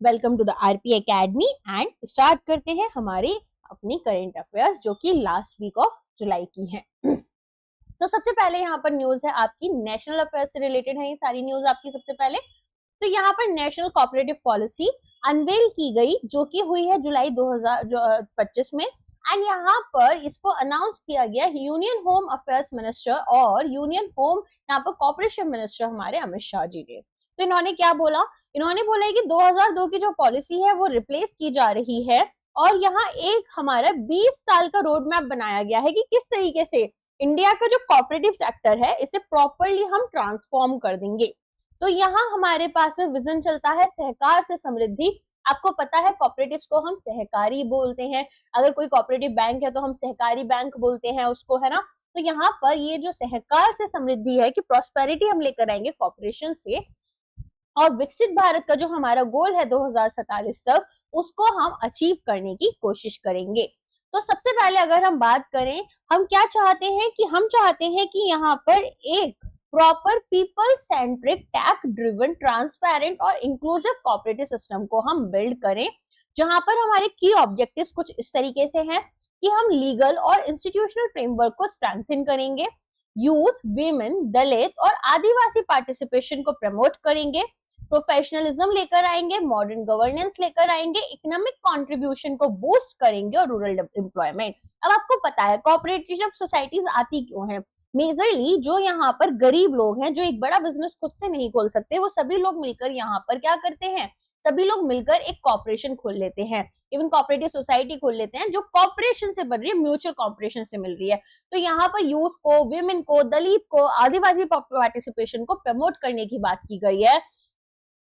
Welcome to the RP academy and start करते हैं हमारी अपनी करंट अफेयर्स जो कि लास्ट वीक ऑफ जुलाई की है। तो सबसे पहले यहाँ पर न्यूज है आपकी नेशनल अफेयर्स से रिलेटेड है, ये सारी न्यूज आपकी। सबसे पहले तो यहाँ पर नेशनल कोऑपरेटिव पॉलिसी अनवेल की गई जो कि हुई है जुलाई 2025 में, एंड यहाँ पर इसको अनाउंस किया गया यूनियन होम अफेयर्स मिनिस्टर और यूनियन होम यहाँ पर कॉर्पोरेशन मिनिस्टर हमारे अमित शाह जी ने। तो इन्होंने क्या बोला, इन्होंने बोला है कि 2002 की जो पॉलिसी है वो रिप्लेस की जा रही है और यहाँ एक हमारा 20 साल का रोड मैप बनाया गया है कि किस तरीके से इंडिया का जो कोऑपरेटिव सेक्टर है इसे प्रॉपरली हम ट्रांसफॉर्म कर देंगे। तो यहाँ हमारे पास में विजन चलता है सहकार से समृद्धि। आपको पता है कोऑपरेटिव्स को हम सहकारी बोलते हैं, अगर कोई कोऑपरेटिव बैंक है तो हम सहकारी बैंक बोलते हैं उसको, है ना। तो यहाँ पर ये जो सहकार से समृद्धि है कि प्रॉस्पेरिटी हम लेकर आएंगे कॉर्पोरेशन से, और विकसित भारत का जो हमारा गोल है 2047 तक उसको हम अचीव करने की कोशिश करेंगे। तो सबसे पहले अगर हम बात करें, हम क्या चाहते हैं कि हम चाहते हैं कि यहाँ पर एक प्रॉपर पीपल सेंट्रिक टैक ड्रिवन ट्रांसपेरेंट और इंक्लूसिव कोऑपरेटिव सिस्टम को हम बिल्ड करें, जहां पर हमारे की ऑब्जेक्टिव्स कुछ इस तरीके से हैं कि हम लीगल और इंस्टीट्यूशनल फ्रेमवर्क को स्ट्रेंथन करेंगे, यूथ, विमेन, दलित और आदिवासी पार्टिसिपेशन को प्रमोट करेंगे, प्रोफेशनलिज्म लेकर आएंगे, मॉडर्न गवर्नेंस लेकर आएंगे, इकोनॉमिक कंट्रीब्यूशन को बूस्ट करेंगे और रूरल एम्प्लॉयमेंट। अब आपको पता है कोऑपरेटिव सोसाइटीज आती क्यों है, मेजरली जो यहाँ पर गरीब लोग हैं जो एक बड़ा बिजनेस खुद से नहीं खोल सकते, वो सभी लोग मिलकर यहाँ पर क्या करते हैं, सभी लोग मिलकर एक कॉर्पोरेशन खोल लेते हैं, इवन कोऑपरेटिव सोसाइटी खोल लेते हैं जो कॉर्पोरेशन से बन रही है, म्यूचुअल कॉर्पोरेशन से मिल रही है। तो यहाँ पर यूथ को, विमेन को, दलित को, आदिवासी पार्टिसिपेशन को प्रमोट करने की बात की गई है।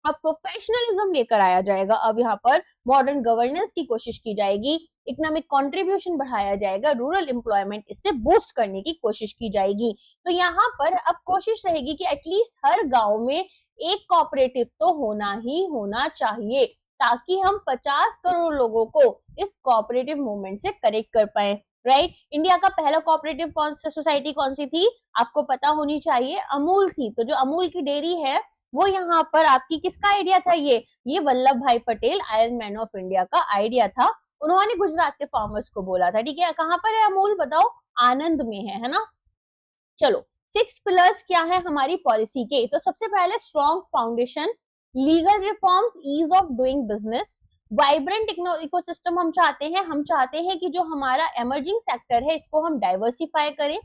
अब प्रोफेशनलिज्म लेकर आया जाएगा, अब यहाँ पर मॉडर्न गवर्नेंस की कोशिश की जाएगी, इकोनॉमिक कंट्रीब्यूशन बढ़ाया जाएगा, रूरल एम्प्लॉयमेंट इससे बूस्ट करने की कोशिश की जाएगी। तो यहाँ पर अब कोशिश रहेगी कि एटलीस्ट हर गांव में एक कोऑपरेटिव तो होना ही होना चाहिए, ताकि हम 50 करोड़ लोगों को इस कोऑपरेटिव मूवमेंट से कनेक्ट कर पाए, राइट। इंडिया का पहला कोऑपरेटिव सोसाइटी कौन सी थी, आपको पता होनी चाहिए, अमूल थी। तो जो अमूल की डेयरी है वो यहाँ पर आपकी किसका आइडिया था, ये वल्लभ भाई Patel, iron man of India का आइडिया था। उन्होंने गुजरात के फार्मर्स को बोला था, ठीक है। कहाँ पर है अमूल, बताओ, आनंद में है ना। चलो, 6 पिलर्स क्या है हमारी पॉलिसी के, तो सबसे पहले strong foundation, legal reforms, ease of doing business, vibrant ecosystem हम चाहते हैं कि जो हमारा एमर्जिंग सेक्टर है इसको हम डाइवर्सिफाई करें,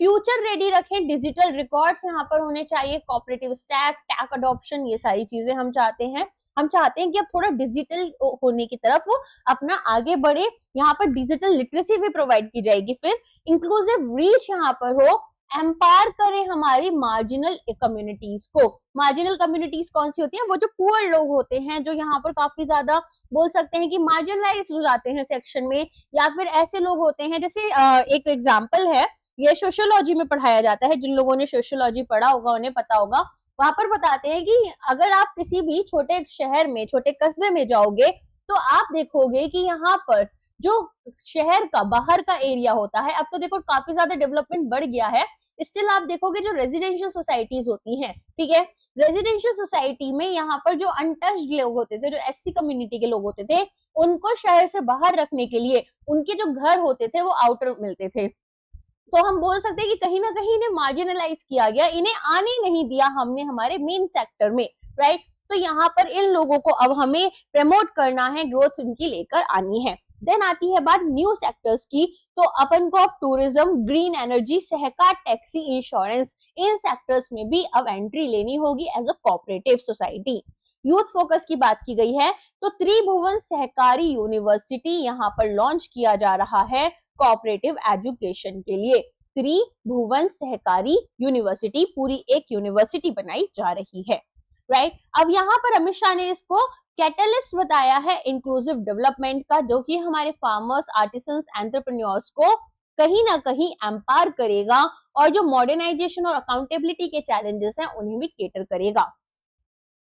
फ्यूचर रेडी रखें, डिजिटल रिकॉर्ड्स यहाँ पर होने चाहिए, कोऑपरेटिव स्टैक, टैक अडॉप्शन, ये सारी चीजें हम चाहते हैं। हम चाहते हैं कि अब थोड़ा डिजिटल होने की तरफ वो अपना आगे बढ़े, यहाँ पर डिजिटल लिटरेसी भी प्रोवाइड की जाएगी, फिर इंक्लूसिव रीच यहाँ पर हो, एम्पावर करें हमारी मार्जिनल कम्युनिटीज को। मार्जिनल कम्युनिटीज कौन सी होती हैं, वो जो पुअर लोग होते हैं, जो यहाँ पर काफी ज्यादा बोल सकते हैं कि मार्जिनलाइज हो जाते हैं सेक्शन में, या फिर ऐसे लोग होते हैं, जैसे एक एग्जाम्पल है, ये सोशियोलॉजी में पढ़ाया जाता है, जिन लोगों ने सोशियोलॉजी पढ़ा होगा उन्हें पता होगा, वहां पर बताते हैं कि अगर आप किसी भी छोटे शहर में, छोटे कस्बे में जाओगे तो आप देखोगे कि यहाँ पर जो शहर का बाहर का एरिया होता है, अब तो देखो काफी ज्यादा डेवलपमेंट बढ़ गया है, स्टिल आप देखोगे जो रेजिडेंशियल सोसाइटीज होती हैं, ठीक है, रेजिडेंशियल सोसाइटी में यहाँ पर जो अनटच्ड लोग होते थे, जो एससी कम्युनिटी के लोग होते थे, उनको शहर से बाहर रखने के लिए उनके जो घर होते थे वो आउटर मिलते थे। तो हम बोल सकते हैं कि कहीं ना कहीं इन्हें मार्जिनलाइज किया गया, इन्हें आने नहीं दिया हमने हमारे मेन सेक्टर में, राइट। तो यहाँ पर इन लोगों को अब हमें प्रमोट करना है, ग्रोथ इनकी लेकर आनी है। देन आती है बात न्यू सेक्टर्स की, तो अपन को अब टूरिज्म, ग्रीन एनर्जी, सहकार, टैक्सी, इंश्योरेंस, इन सेक्टर्स में भी अब एंट्री लेनी होगी as a cooperative society. Youth focus की बात की गई है, तो त्रिभुवन सहकारी यूनिवर्सिटी यहाँ पर लॉन्च किया जा रहा है कोऑपरेटिव एजुकेशन के लिए। त्रिभुवन सहकारी यूनिवर्सिटी पूरी एक यूनिवर्सिटी बनाई जा रही है, राइट। अब यहाँ पर अमित शाह ने इसको कैटलिस्ट बताया है इंक्लूसिव डेवलपमेंट का, जो कि हमारे फार्मर्स, आर्टिसंस, एंटरप्रेन्योर्स को कहीं ना कहीं एम्पावर करेगा और जो मॉडर्नाइजेशन और अकाउंटेबिलिटी के चैलेंजेस हैं उन्हें भी केटर करेगा।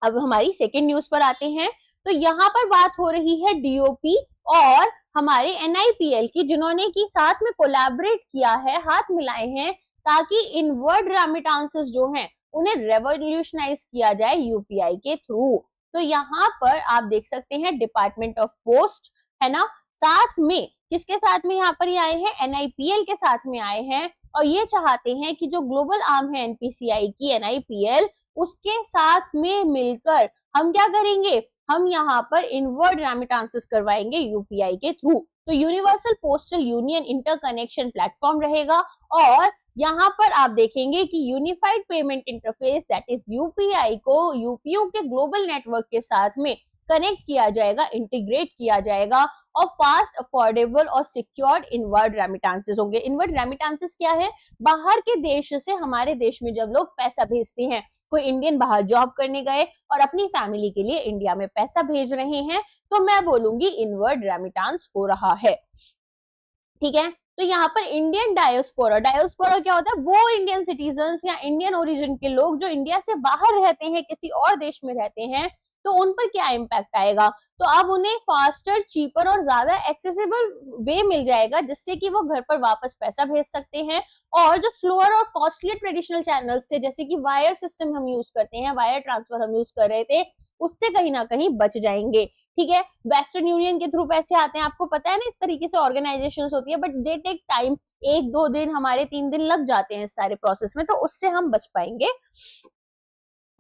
अब हमारी सेकेंड न्यूज पर आते हैं, तो यहाँ पर बात हो रही है डीओपी और हमारे एनआईपीएल की, जिन्होंने की साथ में कोलैबोरेट किया है, हाथ मिलाए हैं, ताकि इनवर्ड रेमिटेंसेस जो हैं उन्हें रेवोल्यूशनाइज किया जाए यूपीआई के थ्रू। तो यहाँ पर आप देख सकते हैं डिपार्टमेंट ऑफ पोस्ट है ना, साथ में किसके साथ में यहाँ पर ये आए हैं, NIPL के साथ में आए हैं, और ये चाहते हैं कि जो ग्लोबल आर्म है NPCI की NIPL, उसके साथ में मिलकर हम क्या करेंगे, हम यहाँ पर इनवर्ड रेमिटेंसेस करवाएंगे UPI के थ्रू। तो universal postal union interconnection platform रहेगा, और यहाँ पर आप देखेंगे कि unified payment interface that is UPI को UPU के ग्लोबल नेटवर्क के साथ में कनेक्ट किया जाएगा, इंटीग्रेट किया जाएगा, और फास्ट, अफोर्डेबल और सिक्योर्ड इनवर्ड रेमिटेंसेस होंगे। इनवर्ड रेमिटेंसेस क्या है, बाहर के देश से हमारे देश में जब लोग पैसा भेजते हैं, कोई इंडियन बाहर जॉब करने गए और अपनी फैमिली के लिए इंडिया में पैसा भेज रहे हैं, तो मैं बोलूंगी इनवर्ड रेमिटेंस हो रहा है। ठीक है, तो यहाँ पर इंडियन डायोस्पोरा, डायोस्पोरा क्या होता है, वो इंडियन सिटीजन्स या इंडियन ओरिजिन के लोग जो इंडिया से बाहर रहते हैं, किसी और देश में रहते हैं, तो उन पर क्या इम्पैक्ट आएगा, तो अब उन्हें फास्टर, चीपर और ज्यादा एक्सेसिबल वे मिल जाएगा, जिससे कि वो घर पर वापस पैसा भेज सकते हैं, और जो स्लोअर और कॉस्टली ट्रेडिशनल चैनल्स थे, जैसे कि वायर सिस्टम हम यूज करते हैं, वायर ट्रांसफर हम यूज कर रहे थे, उससे कहीं ना कहीं बच जाएंगे। ठीक है, वेस्टर्न यूनियन के थ्रू पैसे आते हैं, आपको पता है ना, इस तरीके से ऑर्गेनाइजेशंस होती है, बट दे टेक टाइम, 1-2 दिन, हमारे 3 दिन लग जाते हैं इस सारे प्रोसेस में, तो उससे हम बच पाएंगे।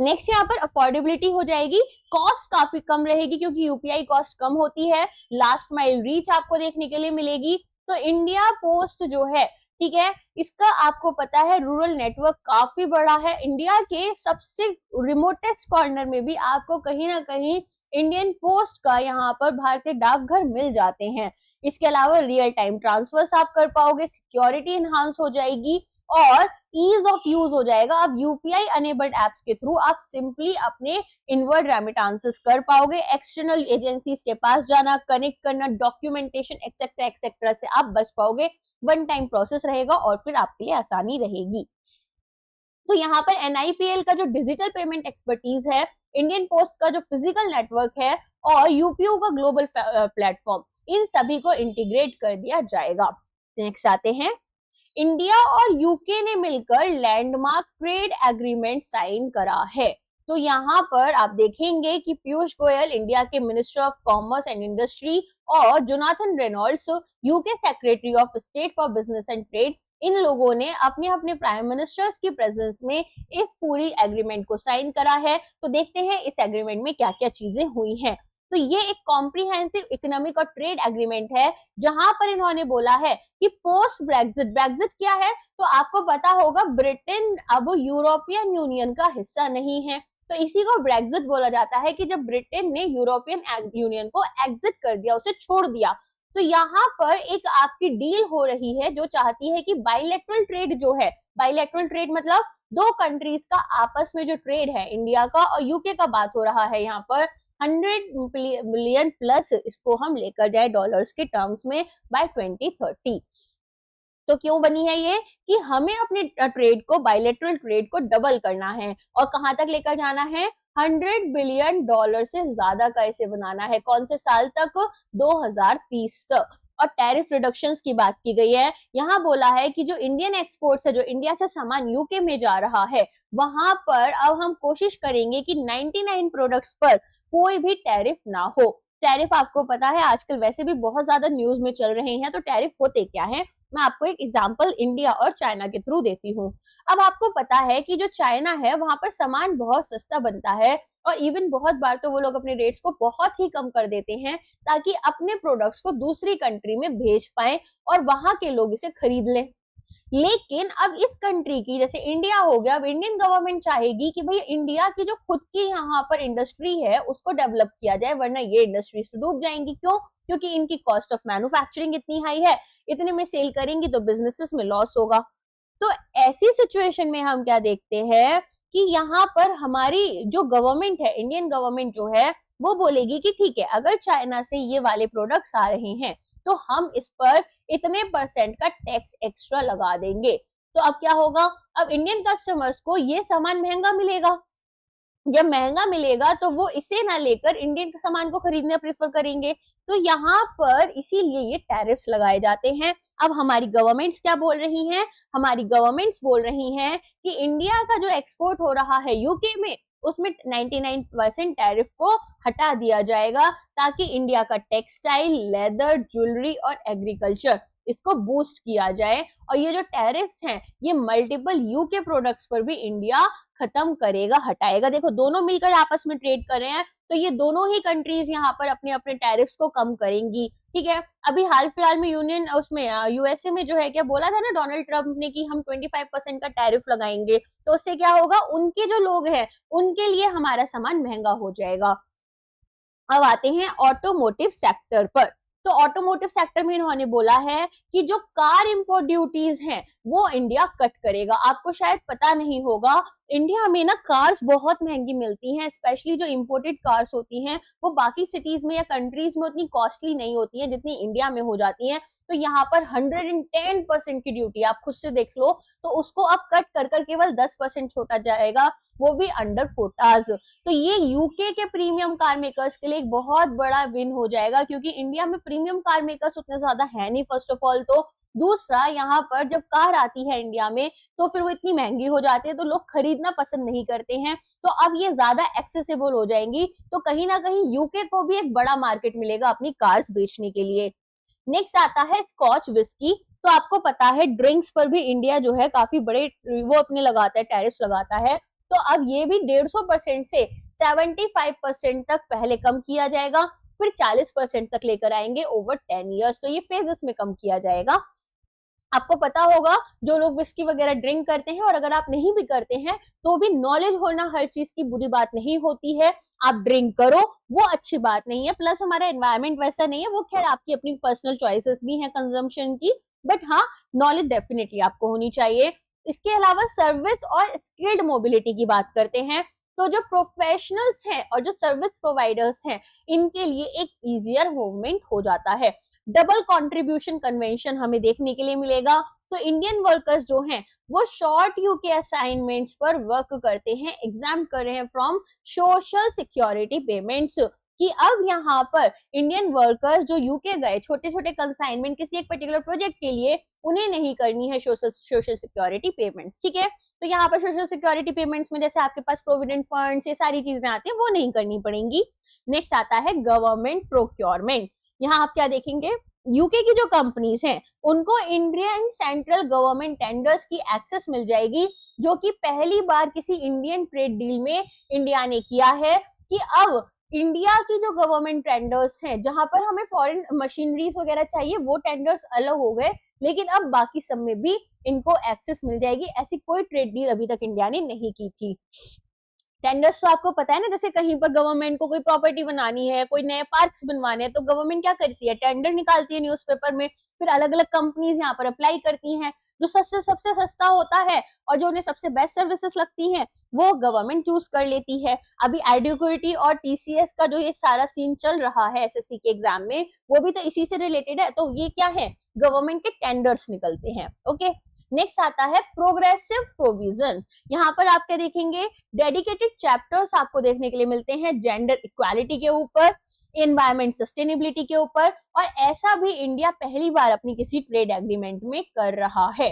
नेक्स्ट यहाँ पर अफोर्डेबिलिटी हो जाएगी, कॉस्ट काफी कम रहेगी, क्योंकि UPI कॉस्ट कम होती है, लास्ट माइल रीच आपको देखने के लिए मिलेगी। तो इंडिया पोस्ट जो है, ठीक है, इसका आपको पता है रूरल नेटवर्क काफी बड़ा है, इंडिया के सबसे रिमोटेस्ट कॉर्नर में भी आपको कहीं ना कहीं इंडियन पोस्ट का यहाँ पर भारतीय डाकघर मिल जाते हैं। इसके अलावा रियल टाइम ट्रांसफर्स आप कर पाओगे, सिक्योरिटी इनहांस हो जाएगी, और ईज ऑफ यूज हो जाएगा। अब UPI अनेबल्ड एप्स के थ्रू आप सिंपली अपने इनवर्ड रेमिटेंसेस कर पाओगे, एक्सटर्नल एजेंसीज के पास जाना, कनेक्ट करना, डॉक्यूमेंटेशन एक्सेट्रा एक्सेट्रा से आप बच पाओगे, वन टाइम प्रोसेस रहेगा और फिर आपके लिए आसानी रहेगी। तो यहाँ पर NIPL का जो डिजिटल पेमेंट एक्सपर्टीज है, इंडियन पोस्ट का जो फिजिकल नेटवर्क है, और UPU का ग्लोबल प्लेटफॉर्म, इन सभी को इंटीग्रेट कर दिया जाएगा। नेक्स्ट आते हैं, इंडिया और UK ने मिलकर लैंडमार्क ट्रेड एग्रीमेंट साइन करा है। तो यहाँ पर आप देखेंगे कि पीयूष गोयल, इंडिया के minister of commerce and industry, और Jonathan Reynolds, UK secretary of state for business and trade, इन लोगों ने अपने अपने प्राइम मिनिस्टर्स की प्रेजेंस में इस पूरी एग्रीमेंट को साइन करा है। तो देखते हैं इस एग्रीमेंट में क्या क्या चीजें हुई हैं। तो ये एक कॉम्प्रिहेंसिव इकोनॉमिक और ट्रेड एग्रीमेंट है, जहां पर इन्होंने बोला है कि पोस्ट ब्रेक्जिट, ब्रेक्जिट क्या है, तो आपको पता होगा ब्रिटेन अब यूरोपियन यूनियन का हिस्सा नहीं है, तो इसी को ब्रेक्जिट बोला जाता है, कि जब ब्रिटेन ने यूरोपियन यूनियन को एग्जिट कर दिया, उसे छोड़ दिया। तो यहाँ पर एक आपकी डील हो रही है जो चाहती है कि बाइलेटरल ट्रेड जो है, बाइलेटरल ट्रेड मतलब दो कंट्रीज का आपस में जो ट्रेड है, इंडिया का और UK का बात हो रहा है, यहाँ पर 100 बिलियन प्लस इसको हम लेकर जाए डॉलर्स के टर्म्स में बाय 2030। तो क्यों बनी है ये, कि हमें अपने ट्रेड को, बाइलेटरल ट्रेड को डबल करना है, और कहां तक लेकर जाना है, 100 बिलियन डॉलर से ज्यादा का इसे बनाना है। कौन से साल तक, 2030 तक। और टैरिफ रिडक्शंस की बात की गई है, यहाँ बोला है कि जो इंडियन एक्सपोर्ट्स है, जो इंडिया से सामान UK में जा रहा है, वहां पर अब हम कोशिश करेंगे कि 99 प्रोडक्ट्स पर कोई भी टैरिफ ना हो। टैरिफ आपको पता है आजकल वैसे भी बहुत ज्यादा न्यूज में चल रहे हैं, तो टैरिफ होते क्या है, मैं आपको एक एग्जांपल इंडिया और चाइना के थ्रू देती हूँ। अब आपको पता है कि जो चाइना है, वहां पर सामान बहुत सस्ता बनता है, और इवन बहुत बार तो वो लोग अपने रेट्स को बहुत ही कम कर देते हैं, ताकि अपने प्रोडक्ट्स को दूसरी कंट्री में भेज पाए और वहां के लोग इसे खरीद लें। लेकिन अब इस कंट्री की, जैसे इंडिया हो गया, अब इंडियन गवर्नमेंट चाहेगी कि भाई इंडिया की जो खुद की यहाँ पर इंडस्ट्री है उसको डेवलप किया जाए, वरना ये इंडस्ट्रीज तो डूब जाएंगी। क्यों, क्योंकि इनकी कॉस्ट ऑफ मैन्युफैक्चरिंग इतनी हाई है, इतने में सेल करेंगी तो बिजनेसेस में लॉस होगा। तो ऐसी सिचुएशन में हम क्या देखते हैं कि यहाँ पर हमारी जो गवर्नमेंट है, इंडियन गवर्नमेंट जो है, वो बोलेगी कि ठीक है, अगर चाइना से ये वाले प्रोडक्ट्स आ रहे हैं तो हम इस पर इतने % का टैक्स एक्स्ट्रा लगा देंगे। तो अब क्या होगा, अब इंडियन कस्टमर्स को ये सामान महंगा मिलेगा, जब महंगा मिलेगा तो वो इसे ना लेकर इंडियन सामान को खरीदना प्रेफर करेंगे। तो यहाँ पर इसीलिए ये टैरिफ्स लगाए जाते हैं। अब हमारी गवर्नमेंट्स क्या बोल रही हैं, हमारी गवर्नमेंट्स बोल रही हैं कि इंडिया का जो एक्सपोर्ट हो रहा है UK में, उसमें 99% टैरिफ को हटा दिया जाएगा ताकि इंडिया का टेक्सटाइल, लेदर, ज्वेलरी और एग्रीकल्चर इसको बूस्ट किया जाए। और ये जो टैरिफ्स हैं ये मल्टीपल यूके प्रोडक्ट्स पर भी इंडिया खत्म करेगा, हटाएगा। देखो दोनों मिलकर आपस में ट्रेड कर रहे हैं तो ये दोनों ही कंट्रीज यहाँ पर अपने अपने टैरिफ्स को कम करेंगी, ठीक है। अभी हाल फिलहाल में यूनियन उसमें यूएसए में जो है क्या बोला था ना डोनाल्ड ट्रंप ने कि हम 25% का टैरिफ लगाएंगे, तो उससे क्या होगा, उनके जो लोग हैं उनके लिए हमारा सामान महंगा हो जाएगा। अब आते हैं ऑटोमोटिव सेक्टर पर। तो ऑटोमोटिव सेक्टर में इन्होंने बोला है कि जो कार इंपोर्ट ड्यूटीज हैं वो इंडिया कट करेगा। आपको शायद पता नहीं होगा, इंडिया में ना कार्स बहुत महंगी मिलती हैं, स्पेशली जो इंपोर्टेड कार्स होती हैं वो बाकी सिटीज में या कंट्रीज में उतनी कॉस्टली नहीं होती हैं जितनी इंडिया में हो जाती हैं। तो यहाँ पर 110% की ड्यूटी आप खुद से देख लो, तो उसको अब कट कर केवल 10% छोटा जाएगा, वो भी अंडर कोटाज। तो ये यूके के प्रीमियम कार मेकर्स के लिए एक बहुत बड़ा विन हो जाएगा, क्योंकि इंडिया में प्रीमियम कार मेकर्स उतने ज्यादा है नहीं फर्स्ट ऑफ ऑल। तो दूसरा, यहाँ पर जब कार आती है इंडिया में तो फिर वो इतनी महंगी हो जाती है तो लोग खरीदना पसंद नहीं करते हैं। तो अब ये ज्यादा एक्सेसिबल हो जाएंगी, तो कहीं ना कहीं यूके को भी एक बड़ा मार्केट मिलेगा अपनी कार्स बेचने के लिए। नेक्स्ट आता है स्कॉच विस्की। तो आपको पता है ड्रिंक्स पर भी इंडिया जो है काफी बड़े वो अपने लगाता है, टैरिफ लगाता है। तो अब ये भी 150% से 75% तक पहले कम किया जाएगा, फिर 40% तक लेकर आएंगे ओवर 10 इयर्स। तो ये फेजेस में कम किया जाएगा। आपको पता होगा जो लोग विस्की वगैरह ड्रिंक करते हैं, और अगर आप नहीं भी करते हैं तो भी नॉलेज होना हर चीज की बुरी बात नहीं होती है। आप ड्रिंक करो वो अच्छी बात नहीं है, प्लस हमारा एनवायरनमेंट वैसा नहीं है, वो खैर आपकी अपनी पर्सनल चॉइसेस भी हैं कंजम्पशन की, बट हाँ नॉलेज डेफिनेटली आपको होनी चाहिए। इसके अलावा सर्विस और स्किल्ड मोबिलिटी की बात करते हैं, तो जो प्रोफेशनल्स हैं और जो सर्विस प्रोवाइडर्स हैं इनके लिए एक इजियर मूवमेंट हो जाता है। डबल कंट्रीब्यूशन कन्वेंशन हमें देखने के लिए मिलेगा। तो इंडियन वर्कर्स जो हैं वो शॉर्ट यूके असाइनमेंट्स पर वर्क करते हैं, एग्जाम कर रहे हैं फ्रॉम सोशल सिक्योरिटी पेमेंट्स, कि अब यहाँ पर इंडियन वर्कर्स जो यूके गए छोटे छोटे कंसाइनमेंट किसी एक पर्टिकुलर प्रोजेक्ट के लिए, उन्हें नहीं करनी है सोशल सिक्योरिटी पेमेंट्स, ठीक है। तो यहाँ पर सोशल सिक्योरिटी पेमेंट्स में जैसे आपके पास प्रोविडेंट फंड्स ये सारी चीजें आती हैं वो नहीं करनी पड़ेंगी। नेक्स्ट आता है गवर्नमेंट प्रोक्योरमेंट। यहाँ आप क्या देखेंगे, यूके की जो कंपनीज हैं उनको इंडियन सेंट्रल गवर्नमेंट टेंडर्स की एक्सेस मिल जाएगी, जो कि पहली बार किसी इंडियन ट्रेड डील में इंडिया ने किया है। कि अब इंडिया की जो गवर्नमेंट टेंडर्स हैं जहां पर हमें फॉरेन मशीनरीज वगैरह चाहिए वो टेंडर्स अलग हो गए, लेकिन अब बाकी सब में भी इनको एक्सेस मिल जाएगी। ऐसी कोई ट्रेड डील अभी तक इंडिया ने नहीं की थी। टेंडर्स तो आपको पता है ना, जैसे कहीं पर गवर्नमेंट को कोई प्रॉपर्टी बनानी है, कोई नए पार्क्स बनवाने हैं, तो गवर्नमेंट क्या करती है, टेंडर निकालती है न्यूज़पेपर में, फिर अलग अलग कंपनीज यहाँ पर अप्लाई करती हैं। जो सबसे सस्ता होता है और जो उन्हें सबसे बेस्ट सर्विसेज लगती हैं वो गवर्नमेंट चूज कर लेती है। अभी एडुकेटी और टीसीएस का जो ये सारा सीन चल रहा है एसएससी के एग्जाम में, वो भी तो इसी से रिलेटेड है। तो ये क्या है, गवर्नमेंट के टेंडर्स निकलते हैं। ओके, नेक्स्ट आता है प्रोग्रेसिव प्रोविजन। यहाँ पर आप क्या देखेंगे, डेडिकेटेड चैप्टर्स आपको देखने के लिए मिलते हैं जेंडर इक्वालिटी के ऊपर, एनवायरमेंट सस्टेनेबिलिटी के ऊपर, और ऐसा भी इंडिया पहली बार अपनी किसी ट्रेड एग्रीमेंट में कर रहा है।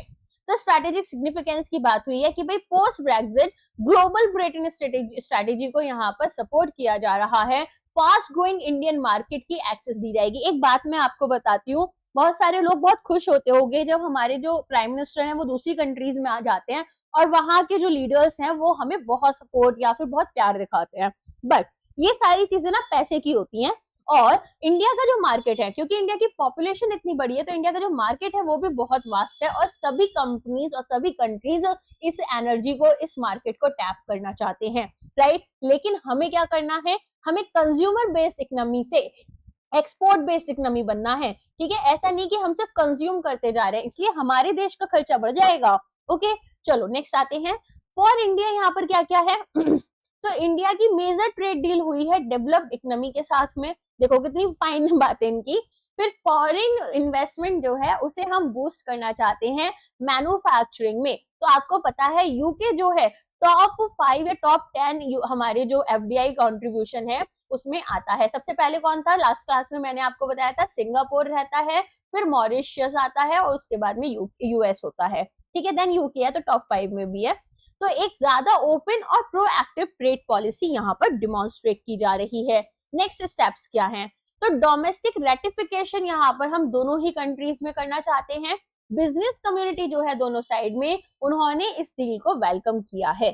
तो स्ट्रैटेजिक सिग्निफिकेंस की बात हुई है कि भाई post Brexit global Britain strategy को यहाँ पर सपोर्ट किया जा रहा है। फास्ट ग्रोइंग इंडियन मार्केट की एक्सेस दी जाएगी। एक बात मैं आपको बताती हूँ, बहुत सारे लोग बहुत खुश होते होंगे जब हमारे जो प्राइम मिनिस्टर हैं वो दूसरी कंट्रीज में आ जाते हैं और वहां के जो लीडर्स हैं वो हमें बहुत सपोर्ट या फिर बहुत प्यार दिखाते हैं, बट ये सारी चीजें ना पैसे की होती हैं। और इंडिया का जो मार्केट है, क्योंकि इंडिया की पॉपुलेशन इतनी बड़ी है, तो इंडिया का जो मार्केट है वो भी बहुत वास्ट है, और सभी कंपनीज और सभी कंट्रीज इस एनर्जी को, इस मार्केट को टैप करना चाहते हैं, राइट। लेकिन हमें क्या करना है, हमें कंज्यूमर बेस्ड इकोनॉमी से एक्सपोर्ट बेस्ड इकोनॉमी बनना है, ठीक है। ऐसा नहीं कि हम सिर्फ कंज्यूम करते जा रहे हैं, इसलिए हमारे देश का खर्चा बढ़ जाएगा। ओके, चलो नेक्स्ट आते हैं। फॉर इंडिया यहाँ पर क्या क्या है तो इंडिया की मेजर ट्रेड डील हुई है डेवलप्ड इकोनॉमी के साथ में, देखो कितनी फाइन बात है इनकी। फिर फॉरेन इन्वेस्टमेंट जो है उसे हम बूस्ट करना चाहते हैं मैन्युफैक्चरिंग में। तो आपको पता है यूके जो है टॉप 5 या टॉप 10 हमारे जो एफडीआई कंट्रीब्यूशन है उसमें आता है। सबसे पहले कौन था, लास्ट क्लास में मैंने आपको बताया था, सिंगापुर रहता है, फिर मॉरिशस आता है, और उसके बाद में यूएस होता है, ठीक है। देन यूके है तो टॉप 5 में भी है। तो एक ज्यादा ओपन और प्रोएक्टिव ट्रेड पॉलिसी यहाँ पर डिमॉन्स्ट्रेट की जा रही है। नेक्स्ट स्टेप्स क्या हैं? तो डोमेस्टिक रेटिफिकेशन यहाँ पर हम दोनों ही कंट्रीज में करना चाहते हैं। बिजनेस कम्युनिटी जो है दोनों साइड में, उन्होंने इस डील को वेलकम किया है।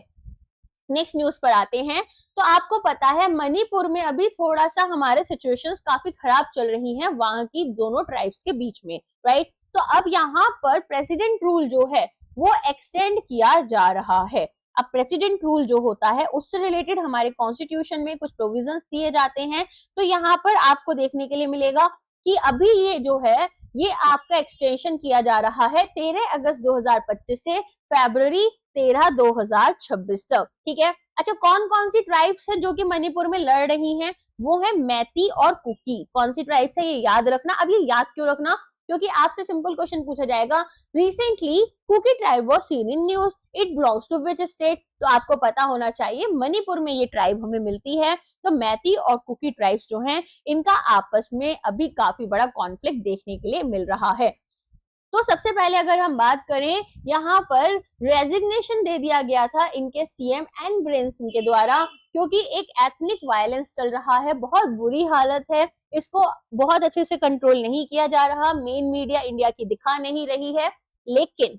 नेक्स्ट न्यूज पर आते हैं। तो आपको पता है मणिपुर में अभी थोड़ा सा हमारे सिचुएशंस काफी खराब चल रही हैं वहां की दोनों ट्राइब्स के बीच में, राइट? तो अब यहाँ पर प्रेसिडेंट रूल जो है वो एक्सटेंड किया जा रहा है। अब प्रेसिडेंट रूल जो होता है उससे रिलेटेड हमारे कॉन्स्टिट्यूशन में कुछ प्रोविजंस दिए जाते हैं। तो यहाँ पर आपको देखने के लिए मिलेगा कि अभी ये जो है ये आपका एक्सटेंशन किया जा रहा है 13 अगस्त 2025 से फरवरी 13 2026 तक, ठीक है? अच्छा, कौन कौन सी ट्राइब्स है जो कि मणिपुर में लड़ रही हैं? वो है मैती और कुकी। कौन सी ट्राइब्स है ये याद रखना। अब ये याद क्यों रखना? क्योंकि आपसे सिंपल क्वेश्चन पूछा जाएगा, recently Kuki tribe was seen in news, it belongs to which state? तो आपको पता होना चाहिए मणिपुर में ये ट्राइब हमें मिलती है। तो मैती और कुकी ट्राइब्स जो हैं इनका आपस में अभी काफी बड़ा कॉन्फ्लिक्ट देखने के लिए मिल रहा है। तो सबसे पहले अगर हम बात करें, यहाँ पर रेजिग्नेशन दे दिया गया था इनके सीएम एन बिरेन सिंह के द्वारा, क्योंकि एक एथनिक वायलेंस चल रहा है, बहुत बुरी हालत है, इसको बहुत अच्छे से कंट्रोल नहीं किया जा रहा, मेन मीडिया इंडिया की दिखा नहीं रही है। लेकिन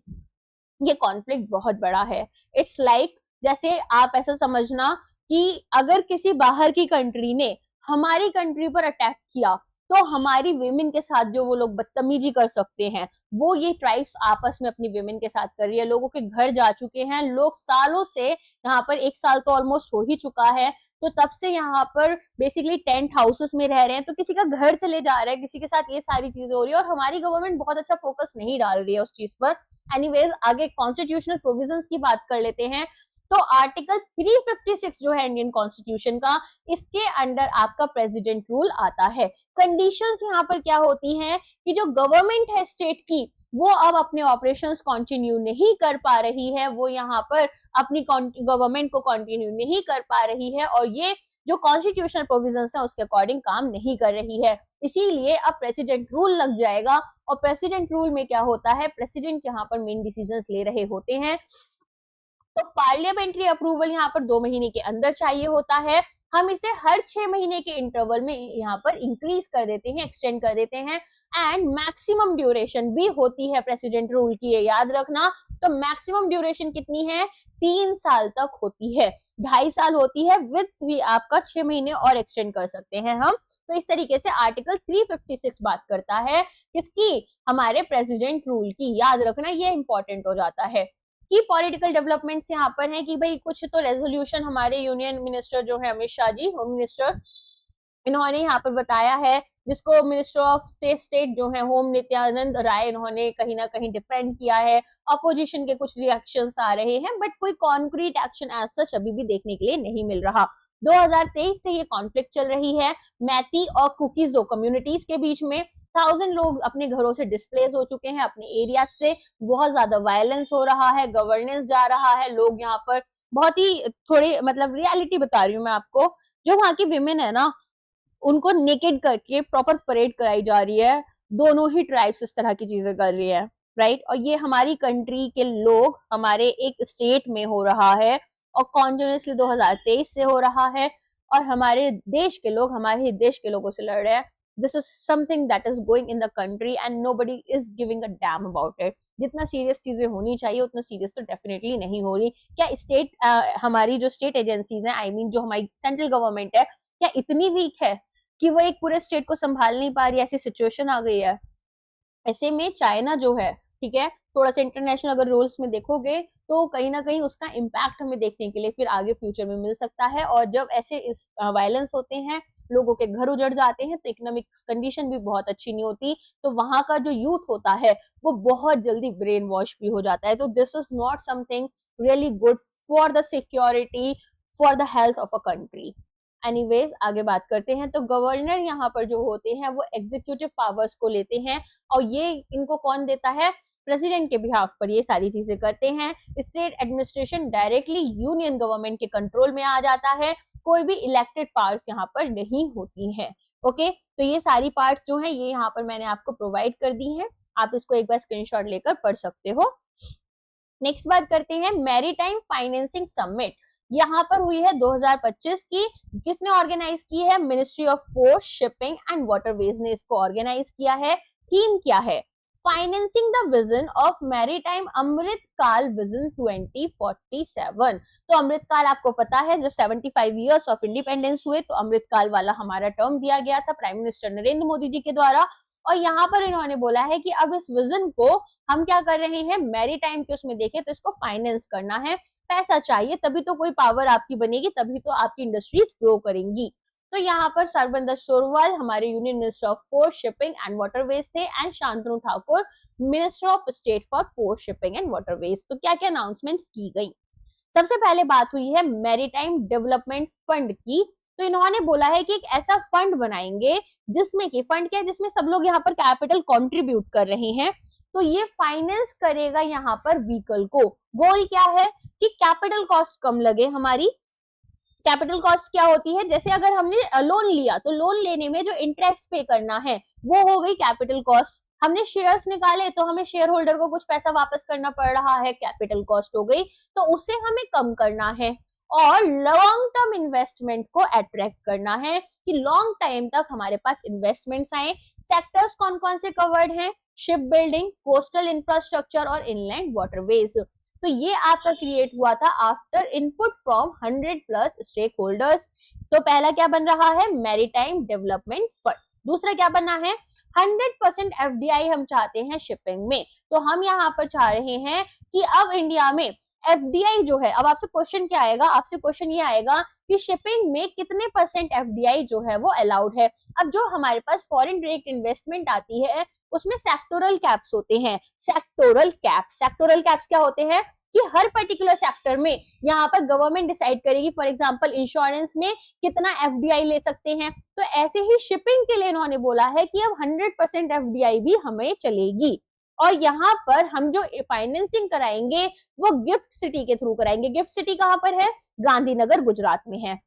ये कॉन्फ्लिक्ट बहुत बड़ा है। इट्स लाइक जैसे आप ऐसा समझना कि अगर किसी बाहर की कंट्री ने हमारी कंट्री पर अटैक किया तो हमारी विमेन के साथ जो वो लोग बदतमीजी कर सकते हैं वो ये ट्राइब्स आपस में अपनी विमेन के साथ कर रही है। लोगों के घर जा चुके हैं, लोग सालों से यहाँ पर, 1 साल तो ऑलमोस्ट हो ही चुका है, तो तब से यहाँ पर बेसिकली टेंट हाउसेस में रह रहे हैं, तो किसी का घर चले जा रहा है, किसी के साथ ये सारी चीजें हो रही है और हमारी गवर्नमेंट बहुत अच्छा फोकस नहीं डाल रही है उस चीज पर। एनीवेज, आगे कॉन्स्टिट्यूशनल प्रोविजंस की बात कर लेते हैं। तो आर्टिकल 356 जो है इंडियन कॉन्स्टिट्यूशन का, इसके अंडर आपका प्रेसिडेंट रूल आता है। कंडीशंस यहाँ पर क्या होती हैं कि जो गवर्नमेंट है स्टेट की, वो अब अपने ऑपरेशंस कंटिन्यू नहीं कर पा रही है, वो यहाँ पर अपनी गवर्नमेंट को कंटिन्यू नहीं कर पा रही है और ये जो कॉन्स्टिट्यूशनल प्रोविजंस है उसके अकॉर्डिंग काम नहीं कर रही है। इसीलिए अब प्रेसिडेंट रूल लग जाएगा और प्रेसिडेंट रूल में क्या होता है, प्रेसिडेंट यहाँ पर मेन डिसीजंस ले रहे होते हैं। तो पार्लियामेंट्री अप्रूवल यहाँ पर 2 महीने के अंदर चाहिए होता है। हम इसे हर 6 महीने के इंटरवल में यहाँ पर इंक्रीज कर देते हैं, एक्सटेंड कर देते हैं। एंड मैक्सिमम ड्यूरेशन भी होती है प्रेसिडेंट रूल की, ये याद रखना। तो मैक्सिमम ड्यूरेशन कितनी है? 3 साल तक होती है, 2.5 साल होती है, विद आपका 6 महीने और एक्सटेंड कर सकते हैं हम। तो इस तरीके से आर्टिकल 356 बात करता है किसकी? हमारे प्रेसिडेंट रूल की। याद रखना, ये इंपॉर्टेंट हो जाता है। की पॉलिटिकल डेवलपमेंट्स यहाँ पर है कि भाई कुछ तो रेजोल्यूशन हमारे यूनियन मिनिस्टर जो है अमित शाह जी, होम मिनिस्टर, इन्होंने यहाँ पर बताया है, जिसको मिनिस्टर ऑफ स्टेट जो है होम नित्यानंद राय, इन्होंने कहीं ना कहीं डिफेंड किया है। अपोजिशन के कुछ रिएक्शंस आ रहे हैं, बट कोई कॉन्क्रीट एक्शन एज सच अभी भी देखने के लिए नहीं मिल रहा। 2023 से ये कॉन्फ्लिक्ट चल रही है मैती और कुकीजो कम्युनिटीज के बीच में। 1000 लोग अपने घरों से डिस्प्लेस हो चुके हैं, अपने एरिया से, बहुत ज्यादा वायलेंस हो रहा है, गवर्नेंस जा रहा है। लोग यहाँ पर बहुत ही थोड़ी, मतलब रियलिटी बता रही हूँ मैं आपको, जो वहाँ की विमेन है ना, उनको नेकेड करके प्रॉपर परेड कराई जा रही है। दोनों ही ट्राइब्स इस तरह की चीजें कर रही है, राइट? और ये हमारी कंट्री के लोग, हमारे एक स्टेट में हो रहा है और कॉन्टिन्यूसली 2023 से हो रहा है और हमारे देश के लोग हमारे ही देश के लोगों से लड़ रहे हैं। This is something that is going in the country and nobody is giving a damn about it. जितना सीरियस चीजें होनी चाहिए उतना सीरियस तो डेफिनेटली नहीं हो रही। क्या स्टेट हमारी जो स्टेट एजेंसीज है, आई मीन जो हमारी सेंट्रल गवर्नमेंट है, क्या इतनी वीक है कि वो एक पूरे स्टेट को संभाल नहीं पा रही? ऐसी सिचुएशन आ गई है। ऐसे में चाइना जो है, ठीक है, थोड़ा सा इंटरनेशनल अगर रोल्स में देखोगे तो कहीं ना कहीं उसका इम्पैक्ट हमें देखने के लिए फिर आगे फ्यूचर में मिल सकता है। और जब ऐसे इस वायलेंस होते हैं, लोगों के घर उजड़ जाते हैं, तो इकोनॉमिक कंडीशन भी बहुत अच्छी नहीं होती, तो वहां का जो यूथ होता है वो बहुत जल्दी ब्रेन वॉश भी हो जाता है। तो this is not something really good for the security, for the health of a country. Anyways, आगे बात करते हैं। तो गवर्नर यहाँ पर जो होते हैं वो एग्जीक्यूटिव पावर्स को लेते हैं और ये इनको कौन देता है? प्रेसिडेंट के बिहाफ पर ये सारी चीजें करते हैं। State administration directly union government के कंट्रोल में आ जाता है, कोई भी इलेक्टेड पार्ट्स यहाँ पर नहीं होती हैं। ओके, तो ये सारी पार्ट्स जो हैं ये यहाँ पर मैंने आपको प्रोवाइड कर दी हैं, आप इसको एक बार स्क्रीनशॉट लेकर पढ़ सकते हो। नेक्स्ट बात करते हैं मैरीटाइम फाइनेंसिंग समिट। यहाँ पर हुई है 2025 की। किसने ऑर्गेनाइज की है? Ministry of post, shipping and waterways ने इसको ऑर्गेनाइज किया है। थीम क्या है? Financing the vision of maritime Amritkaal vision 2047। तो अमृतकाल आपको पता है, जब 75 इयर्स ऑफ इंडिपेंडेंस हुए तो अमृतकाल वाला हमारा टर्म दिया गया था प्राइम मिनिस्टर नरेंद्र मोदी जी के द्वारा। और यहाँ पर इन्होंने बोला है कि अब इस विजन को हम क्या कर रहे हैं, मैरीटाइम के उसमें देखें तो इसको फाइनेंस करना है। पैसा चाहिए तभी तो कोई पावर आपकी बनेगी, तभी तो आपकी इंडस्ट्रीज ग्रो करेंगी। तो यहाँ पर सरबंदर सोनोवाल हमारे union minister of post, shipping and waterways थे, and Shantanu Thakur minister of state for post, shipping and waterways. तो क्या क्या अनाउंसमेंट्स की गई? सबसे पहले बात हुई है मैरीटाइम डेवलपमेंट फंड की। तो इन्होंने बोला है कि एक ऐसा फंड बनाएंगे जिसमें कि फंड क्या है, जिसमें सब लोग यहाँ पर कैपिटल कंट्रीब्यूट कर रहे हैं। तो ये फाइनेंस करेगा यहाँ पर व्हीकल को। गोल क्या है कि कैपिटल कॉस्ट कम लगे हमारी। कैपिटल कॉस्ट क्या होती है? जैसे अगर हमने लोन लिया तो लोन लेने में जो इंटरेस्ट पे करना है वो हो गई कैपिटल कॉस्ट। हमने शेयर्स निकाले तो हमें शेयर होल्डर को कुछ पैसा वापस करना पड़ रहा है, कैपिटल कॉस्ट हो गई। तो उसे हमें कम करना है और लॉन्ग टर्म इन्वेस्टमेंट को अट्रैक्ट करना है कि लॉन्ग टाइम तक हमारे पास इन्वेस्टमेंट्स आए। सेक्टर्स कौन कौन से कवर्ड हैं? शिप बिल्डिंग, कोस्टल इंफ्रास्ट्रक्चर और इनलैंड वाटरवेज। तो ये आपका क्रिएट हुआ था after input from 100+ stakeholders. तो पहला क्या बन रहा है? Maritime development fund. दूसरा क्या बना है? 100% एफडीआई हम चाहते हैं शिपिंग में। तो हम यहाँ पर चाह रहे हैं कि अब इंडिया में एफडीआई जो है, अब आपसे क्वेश्चन क्या आएगा? आपसे क्वेश्चन ये आएगा कि शिपिंग में कितने % एफडीआई जो है वो अलाउड है। अब जो हमारे पास फॉरेन डायरेक्ट इन्वेस्टमेंट आती है उसमें सेक्टोरल कैप्स होते हैं। सेक्टोरल कैप्स क्या होते हैं कि हर पर्टिकुलर सेक्टर में यहाँ पर गवर्नमेंट डिसाइड करेगी। फॉर एग्जांपल इंश्योरेंस में कितना एफडीआई ले सकते हैं। तो ऐसे ही शिपिंग के लिए इन्होंने बोला है कि अब 100% एफडीआई भी हमें चलेगी। और यहाँ पर हम जो फाइनेंसिंग कराएंगे वो गिफ्ट सिटी के थ्रू कराएंगे। गिफ्ट सिटी कहाँ पर है? गांधीनगर, गुजरात में है।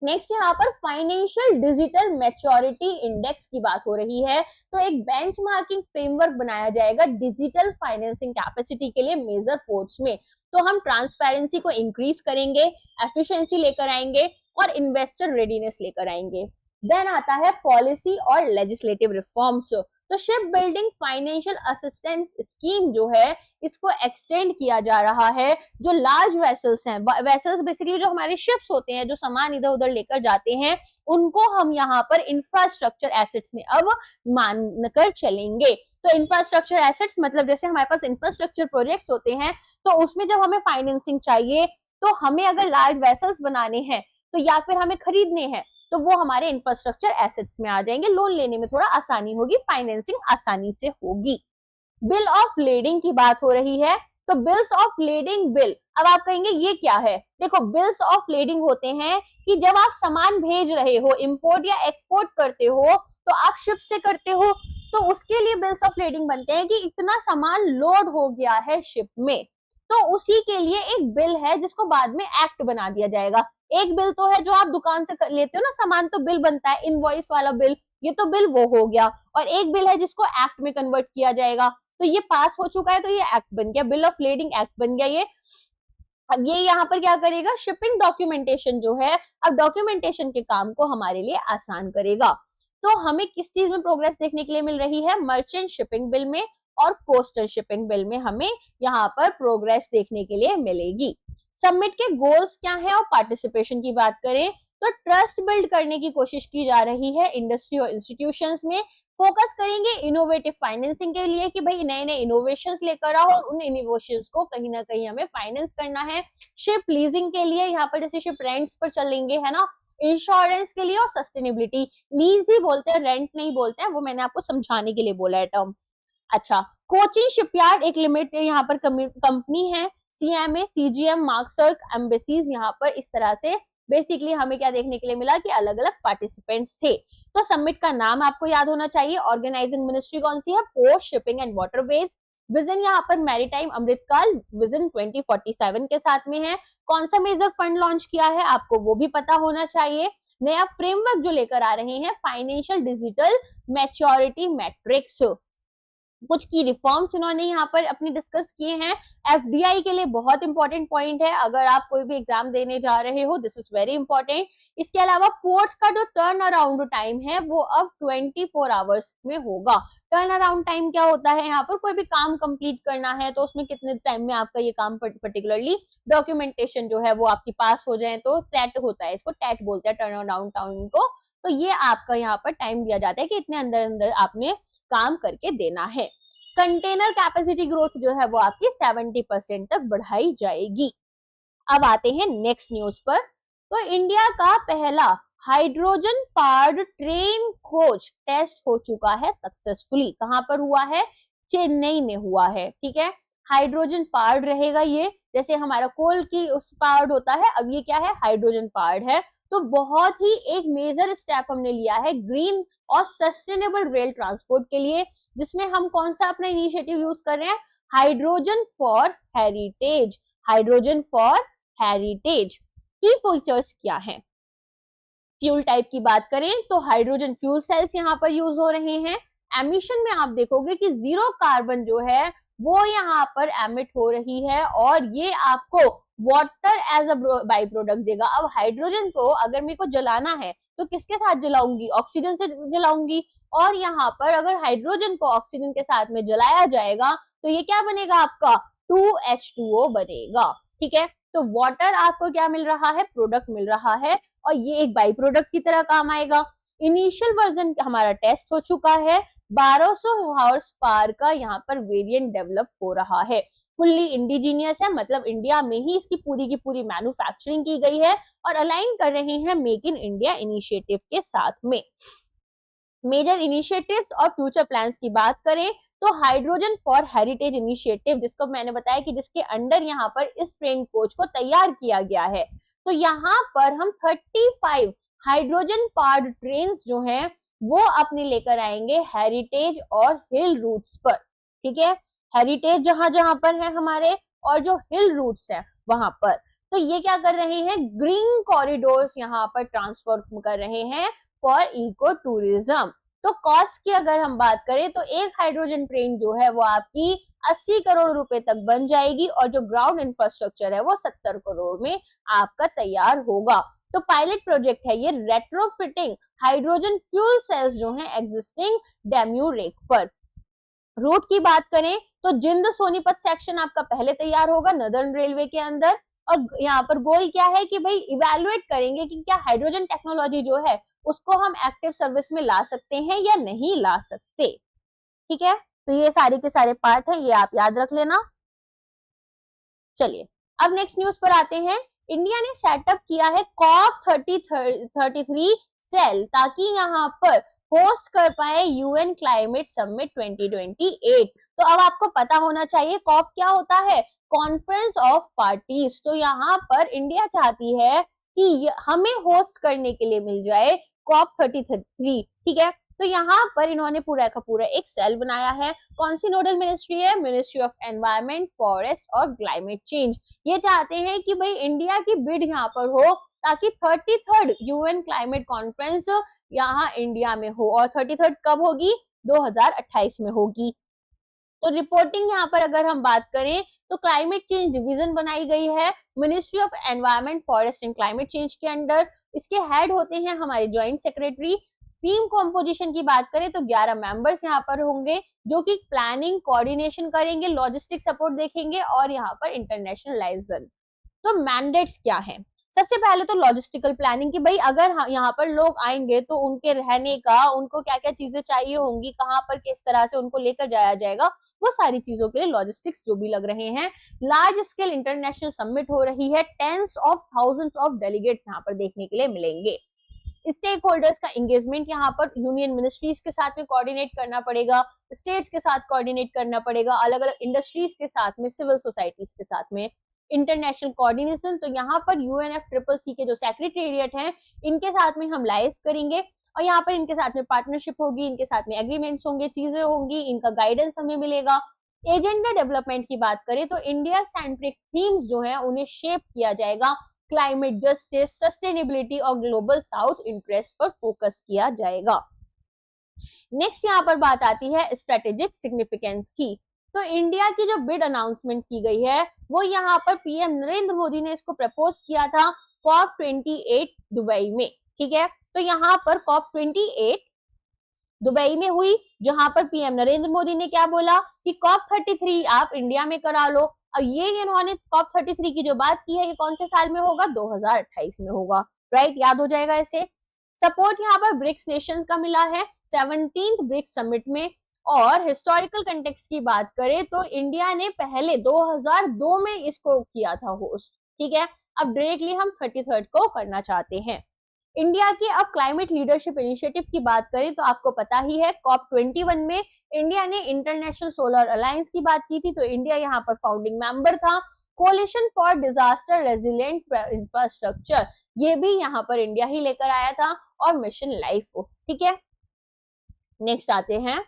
नेक्स्ट यहाँ पर फाइनेंशियल डिजिटल मैच्योरिटी इंडेक्स की बात हो रही है। तो एक बेंचमार्किंग फ्रेमवर्क बनाया जाएगा डिजिटल फाइनेंसिंग कैपेसिटी के लिए मेजर पोर्ट्स में। तो हम ट्रांसपेरेंसी को इंक्रीज करेंगे, एफिशिएंसी लेकर आएंगे और इन्वेस्टर रेडीनेस लेकर आएंगे। देन आता है पॉलिसी और लेजिस्लेटिव रिफॉर्म्स। तो ship building financial assistance scheme जो है इसको एक्सटेंड किया जा रहा है। जो लार्ज वेसल्स हैं, वेसल्स बेसिकली जो हमारे शिप्स होते हैं जो सामान इधर उधर लेकर जाते हैं, उनको हम यहाँ पर इंफ्रास्ट्रक्चर एसेट्स में अब मानकर चलेंगे। तो इंफ्रास्ट्रक्चर एसेट्स मतलब जैसे हमारे पास इंफ्रास्ट्रक्चर प्रोजेक्ट्स होते हैं तो उसमें जब हमें फाइनेंसिंग चाहिए तो हमें अगर लार्ज वेसल्स बनाने हैं तो या फिर हमें खरीदने हैं तो वो हमारे इंफ्रास्ट्रक्चर एसेट्स में आ जाएंगे। लोन लेने में थोड़ा आसानी होगी, फाइनेंसिंग आसानी से होगी। बिल ऑफ लेडिंग की बात हो रही है। तो बिल्स ऑफ लेडिंग बिल, अब आप कहेंगे ये क्या है? देखो, बिल्स ऑफ लेडिंग होते हैं कि जब आप सामान भेज रहे हो, इंपोर्ट या एक्सपोर्ट करते हो तो आप शिप से करते हो, तो उसके लिए बिल्स ऑफ लेडिंग बनते हैं कि इतना सामान लोड हो गया है शिप में। तो उसी के लिए एक बिल है जिसको बाद में एक्ट बना दिया जाएगा। एक बिल तो है जो आप दुकान से लेते हो ना सामान, तो बिल बनता है, इनवॉइस वाला बिल, ये तो बिल वो हो गया। और एक बिल है जिसको एक्ट में कन्वर्ट किया जाएगा। तो ये पास हो चुका है तो ये एक्ट बन गया, बिल ऑफ लेडिंग एक्ट बन गया ये। अब ये यहाँ पर क्या करेगा? शिपिंग डॉक्यूमेंटेशन जो है, अब डॉक्यूमेंटेशन के काम को हमारे लिए आसान करेगा। तो हमें किस चीज में प्रोग्रेस देखने के लिए मिल रही है? मर्चेंट शिपिंग बिल में और कोस्टल शिपिंग बिल में हमें यहाँ पर प्रोग्रेस देखने के लिए मिलेगी। समिट के गोल्स क्या है और पार्टिसिपेशन की बात करें तो ट्रस्ट बिल्ड करने की कोशिश की जा रही है इंडस्ट्री और इंस्टीट्यूशंस में। फोकस करेंगे इनोवेटिव फाइनेंसिंग के लिए कि भाई नए नए इनोवेशंस लेकर आओ और उन इनोवेशंस को कहीं ना कहीं हमें फाइनेंस करना है। शिप लीजिंग के लिए यहाँ पर जैसे शिप रेंट्स पर चलेंगे, है ना। इंश्योरेंस के लिए और सस्टेनेबिलिटी, लीज भी बोलते हैं, रेंट नहीं बोलते हैं, वो मैंने आपको समझाने के लिए बोला है टर्म। अच्छा, कोचिन शिपयार्ड एक लिमिटेड यहाँ पर कंपनी है। सीएमए, सीजीएम, मार्कसर्क, एम्बेसीज, यहाँ पर इस तरह से बेसिकली हमें क्या देखने के लिए मिला कि अलग अलग पार्टिसिपेंट्स थे। तो समिट का नाम आपको याद होना चाहिए। ऑर्गेनाइजिंग मिनिस्ट्री कौन सी है? Port, shipping and waterways. Vision यहाँ पर मैरीटाइम अमृतकाल विजन 2047 के साथ में है। कौन सा मेजर फंड लॉन्च किया है आपको वो भी पता होना चाहिए। नया फ्रेमवर्क जो लेकर आ रहे हैं फाइनेंशियल डिजिटल मैच्योरिटी मैट्रिक्स। कुछ की रिफॉर्म्स इन्होंने यहाँ पर अपने डिस्कस किए हैं। एफडीआई के लिए बहुत इंपॉर्टेंट पॉइंट है, अगर आप कोई भी एग्जाम देने जा रहे हो, दिस इज वेरी इंपॉर्टेंट। इसके अलावा पोर्ट्स का जो टर्न अराउंड टाइम है वो अब 24 आवर्स में होगा। टर्न अराउंड टाइम क्या होता है, यहाँ पर कोई भी काम कंप्लीट करना है तो उसमें कितने टाइम में आपका ये काम, पर्टिकुलरली डॉक्यूमेंटेशन जो है वो आपकी पास हो जाए तो टैट होता है, इसको टैट बोलते हैं, टर्न अराउंड टाइम को। तो ये आपका यहाँ पर टाइम दिया जाता है कि इतने अंदर अंदर आपने काम करके देना है। कंटेनर कैपेसिटी ग्रोथ जो है वो आपकी 70% तक बढ़ाई जाएगी। अब आते हैं नेक्स्ट न्यूज पर। तो इंडिया का पहला hydrogen powered train coach test हो चुका है सक्सेसफुली। कहां पर हुआ है, चेन्नई में हुआ है, ठीक है। हाइड्रोजन पावर्ड रहेगा ये, जैसे हमारा कोल की उस पावर्ड होता है, अब ये क्या है, हाइड्रोजन पावर्ड है। तो बहुत ही एक मेजर स्टेप हमने लिया है ग्रीन और सस्टेनेबल रेल ट्रांसपोर्ट के लिए, जिसमें हम कौन सा अपना इनिशिएटिव यूज कर रहे हैं, hydrogen for heritage. Hydrogen for heritage की फीचर्स क्या है, फ्यूल टाइप की बात करें तो हाइड्रोजन फ्यूल सेल्स यहाँ पर यूज हो रहे हैं। एमिशन में आप देखोगे कि 0 कार्बन जो है वो यहाँ पर एमिट हो रही है, और ये आपको water as a byproduct देगा। अब हाइड्रोजन को अगर मेरे को जलाना है तो किसके साथ जलाऊंगी, ऑक्सीजन से जलाऊंगी, और यहाँ पर अगर हाइड्रोजन को ऑक्सीजन के साथ में जलाया जाएगा तो ये क्या बनेगा, आपका 2H2O बनेगा, ठीक है। तो वाटर आपको क्या मिल रहा है, प्रोडक्ट मिल रहा है, और ये एक बाई प्रोडक्ट की तरह काम आएगा। इनिशियल वर्जन हमारा टेस्ट हो चुका है, 1200 हॉर्स पावर का यहाँ पर वेरिएंट डेवलप हो रहा है। फुल्ली इंडिजीनियस है, मतलब इंडिया में ही इसकी पूरी की पूरी मैन्युफैक्चरिंग की गई है, और अलाइन कर रहे हैं मेक इन इंडिया इनिशिएटिव के साथ में। मेजर इनिशिएटिव्स और फ्यूचर प्लान्स की बात करें तो हाइड्रोजन फॉर हेरिटेज इनिशिएटिव, जिसको मैंने बताया कि जिसके अंडर यहाँ पर इस ट्रेन कोच को तैयार किया गया है, तो यहाँ पर हम 35 हाइड्रोजन पावर्ड ट्रेन जो हैं वो अपने लेकर आएंगे हेरिटेज और हिल रूट्स पर, ठीक है। हेरिटेज जहां जहां पर है हमारे, और जो हिल रूट्स है वहां पर, तो ये क्या कर रहे हैं, ग्रीन कॉरिडोर्स यहाँ पर ट्रांसफर कर रहे हैं फॉर इको टूरिज्म। तो कॉस्ट की अगर हम बात करें तो एक हाइड्रोजन ट्रेन जो है वो आपकी 80 करोड़ रुपए तक बन जाएगी, और जो ग्राउंड इंफ्रास्ट्रक्चर है वो 70 करोड़ में आपका तैयार होगा। तो पायलट प्रोजेक्ट है ये, रेट्रोफिटिंग हाइड्रोजन फ्यूल सेल्स जो है एग्जिस्टिंग डेम्यू रेक पर। रूट की बात करें तो जिंद सोनीपत सेक्शन आपका पहले तैयार होगा नदर्न रेलवे के अंदर, और यहाँ पर गोल क्या है कि भाई इवेलुएट करेंगे कि क्या हाइड्रोजन टेक्नोलॉजी जो है उसको हम एक्टिव सर्विस में ला सकते हैं या नहीं ला सकते, ठीक है। तो ये सारे के सारे पार्ट है, ये आप याद रख लेना। चलिए अब नेक्स्ट न्यूज पर आते हैं। इंडिया ने सेटअप किया है COP33 सेल, ताकि यहाँ पर होस्ट कर पाए यूएन क्लाइमेट समिट 2028। तो अब आपको पता होना चाहिए कॉप क्या होता है, कॉन्फ्रेंस ऑफ पार्टीज। तो यहाँ पर इंडिया चाहती है कि हमें होस्ट करने के लिए मिल जाए COP33, ठीक है। तो यहाँ पर इन्होंने पूरा का पूरा एक सेल बनाया है। कौन सी नोडल मिनिस्ट्री है, मिनिस्ट्री ऑफ एनवायरमेंट, फॉरेस्ट और क्लाइमेट चेंज। ये चाहते हैं कि भाई इंडिया की बिड यहाँ पर हो, ताकि 33rd यूएन क्लाइमेट कॉन्फ्रेंस यहाँ इंडिया में हो, और 33rd कब होगी, 2028 में होगी। तो रिपोर्टिंग यहाँ पर अगर हम बात करें तो क्लाइमेट चेंज डिवीजन बनाई गई है ministry of environment, forest and climate change के अंडर। इसके हेड होते हैं हमारे ज्वाइंट सेक्रेटरी। टीम कॉम्पोजिशन की बात करें तो 11 मेंबर्स यहाँ पर होंगे, जो कि प्लानिंग कोऑर्डिनेशन करेंगे, लॉजिस्टिक सपोर्ट देखेंगे, और यहाँ पर इंटरनेशनलाइजेशन। तो मैंडेट्स क्या है, सबसे पहले तो लॉजिस्टिकल प्लानिंग की भाई अगर यहाँ पर लोग आएंगे तो उनके रहने का, उनको क्या क्या चीजें चाहिए होंगी, कहाँ पर किस तरह से उनको लेकर जाया जाएगा, वो सारी चीजों के लिए लॉजिस्टिक्स जो भी लग रहे हैं। लार्ज स्केल इंटरनेशनल समिट हो रही है, tens of thousands of delegates यहाँ पर देखने के लिए मिलेंगे। स्टेक होल्डर्स का एंगेजमेंट यहाँ पर यूनियन मिनिस्ट्रीज के साथ में कोऑर्डिनेट करना पड़ेगा, स्टेट्स के साथ कोऑर्डिनेट करना पड़ेगा, अलग अलग इंडस्ट्रीज के साथ में, सिविल सोसाइटीज के साथ में इंटरनेशनल कोऑर्डिनेशन। तो यहाँ पर UNFCCC के जो सेक्रेटेरिएट हैं इनके साथ में हम लाइव करेंगे, और यहाँ पर इनके साथ में पार्टनरशिप होगी, इनके साथ में एग्रीमेंट्स होंगे, चीजें होंगी, इनका गाइडेंस हमें मिलेगा। एजेंडा डेवलपमेंट की बात करें तो इंडिया सेंट्रिक थीम्स जो है उन्हें शेप किया जाएगा, क्लाइमेट जस्टिस, सस्टेनेबिलिटी और ग्लोबल साउथ इंटरेस्ट पर फोकस किया जाएगा। नेक्स्ट यहाँ पर बात आती है स्ट्रेटेजिक सिग्निफिकेंस की। तो इंडिया की जो बिड अनाउंसमेंट की गई है वो यहाँ पर पीएम नरेंद्र मोदी ने इसको प्रपोज किया था कॉप 28 दुबई में, ठीक है। तो यहाँ पर कॉप 28 दुबई में हुई, जहां पर पीएम नरेंद्र मोदी ने क्या बोला कि कॉप 33 आप इंडिया में करा लो। और ये इन्होंने कॉप 33 की जो बात की है ये कौन से साल में होगा, 2028 में होगा, राइट, याद हो जाएगा ऐसे। सपोर्ट यहाँ पर ब्रिक्स नेशंस का मिला है 17th ब्रिक्स समिट में। और हिस्टोरिकल कंटेक्स्ट की बात करें तो इंडिया ने पहले 2002 में इसको किया था होस्ट, ठीक है। अब डायरेक्टली हम 33rd को करना चाहते हैं। इंडिया की अब क्लाइमेट लीडरशिप इनिशिएटिव की बात करें तो आपको पता ही है कॉप 21 में इंडिया ने इंटरनेशनल सोलर अलायंस की बात की थी, तो इंडिया यहाँ पर फाउंडिंग मेंबर था। Coalition for disaster resilient infrastructure, ये भी यहाँ पर इंडिया ही लेकर आया था, और मिशन लाइफ, ठीक है। नेक्स्ट आते हैं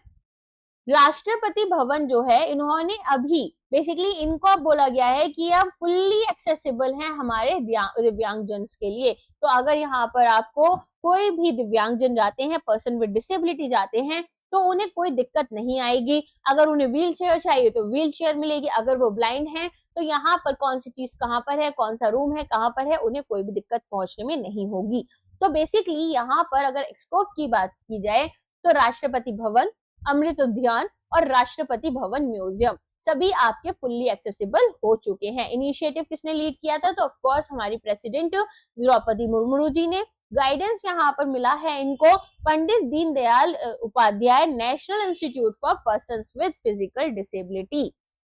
राष्ट्रपति भवन जो है, इन्होंने अभी बेसिकली इनको अब बोला गया है कि अब फुल्ली एक्सेसिबल है हमारे दिव्यांगजन के लिए। तो अगर यहाँ पर आपको कोई भी दिव्यांगजन जाते हैं, पर्सन विद डिसेबिलिटी जाते हैं, तो उन्हें कोई दिक्कत नहीं आएगी। अगर उन्हें व्हील चेयर चाहिए तो व्हील चेयर मिलेगी, अगर वो ब्लाइंड है तो यहाँ पर कौन सी चीज कहाँ पर है, कौन सा रूम है कहाँ पर है, उन्हें कोई भी दिक्कत पहुंचने में नहीं होगी। तो बेसिकली यहाँ पर अगर स्कोप की बात की जाए तो राष्ट्रपति भवन, अमृत उद्यान और राष्ट्रपति भवन म्यूजियम सभी आपके फुल्ली एक्सेसिबल हो चुके हैं। इनिशिएटिव किसने लीड किया था, तो ऑफ कोर्स हमारी प्रेसिडेंट द्रौपदी मुर्मू जी ने। गाइडेंस यहाँ पर मिला है इनको Pandit Deendayal Upadhyay national institute for persons with physical disability.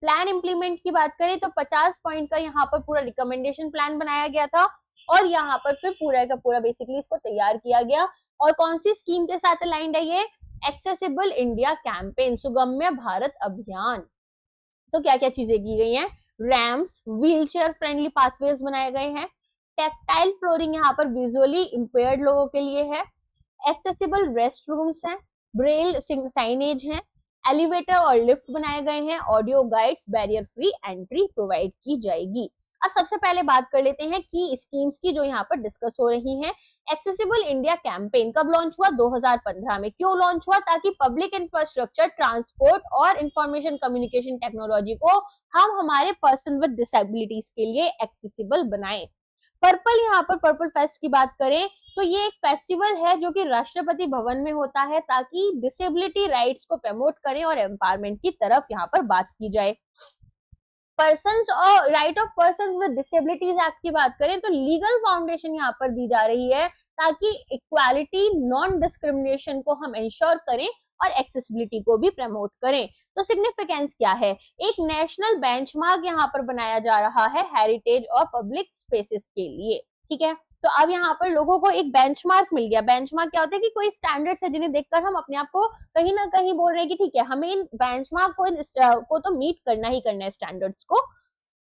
Plan implement की बात करें तो 50 पॉइंट का यहाँ पर पूरा रिकमेंडेशन प्लान बनाया गया था, और यहाँ पर फिर पूरा का पूरा बेसिकली इसको तैयार किया गया। और कौन सी स्कीम के साथ अलाइंड है ये, एक्सेसिबल इंडिया कैंपेन, सुगम्य भारत अभियान। तो क्या क्या चीजें की गई हैं, रैम्स, व्हीलचेयर फ्रेंडली पाथवेज बनाए गए हैं, टेक्टाइल फ्लोरिंग यहाँ पर विजुअली इंपेयर्ड लोगों के लिए है, एक्सेसिबल रेस्ट रूम्स हैं, ब्रेल साइनेज हैं, एलिवेटर और लिफ्ट बनाए गए हैं, audio guides, barrier free entry provide की जाएगी। अब सबसे पहले बात कर लेते हैं कि स्कीम्स की जो यहाँ पर डिस्कस हो रही हैं। एक्सेसिबल इंडिया कैंपेन कब लॉन्च हुआ, 2015 में। क्यों लॉन्च हुआ, ताकि पब्लिक इंफ्रास्ट्रक्चर, ट्रांसपोर्ट और इंफॉर्मेशन कम्युनिकेशन टेक्नोलॉजी को हम हमारे पर्सन विद डिसेबिलिटीज के लिए एक्सेसिबल बनाएं। पर्पल, यहाँ पर पर्पल फेस्ट की बात करें तो ये एक फेस्टिवल है जो कि राष्ट्रपति भवन में होता है, ताकि डिसेबिलिटी राइट्स को प्रमोट करें और एम्पावरमेंट की तरफ यहाँ पर बात की जाए। पर्सन्स और right of persons with disabilities act की बात करें तो लीगल फाउंडेशन यहाँ पर दी जा रही है, ताकि इक्वालिटी, नॉन डिस्क्रिमिनेशन को हम इंश्योर करें और एक्सेसिबिलिटी को भी प्रमोट करें। तो सिग्निफिकेंस क्या है, एक नेशनल बेंचमार्क यहाँ पर बनाया जा रहा है हेरिटेज और पब्लिक स्पेसेस के लिए, ठीक है। तो अब यहाँ पर लोगों को एक बेंचमार्क मिल गया। बेंचमार्क क्या होता है कि कोई स्टैंडर्ड्स है जिन्हें देखकर हम अपने आप को कहीं ना कहीं बोल रहे हैं कि ठीक है, हमें इन बेंचमार्क को तो मीट करना ही करना है, स्टैंडर्ड्स को।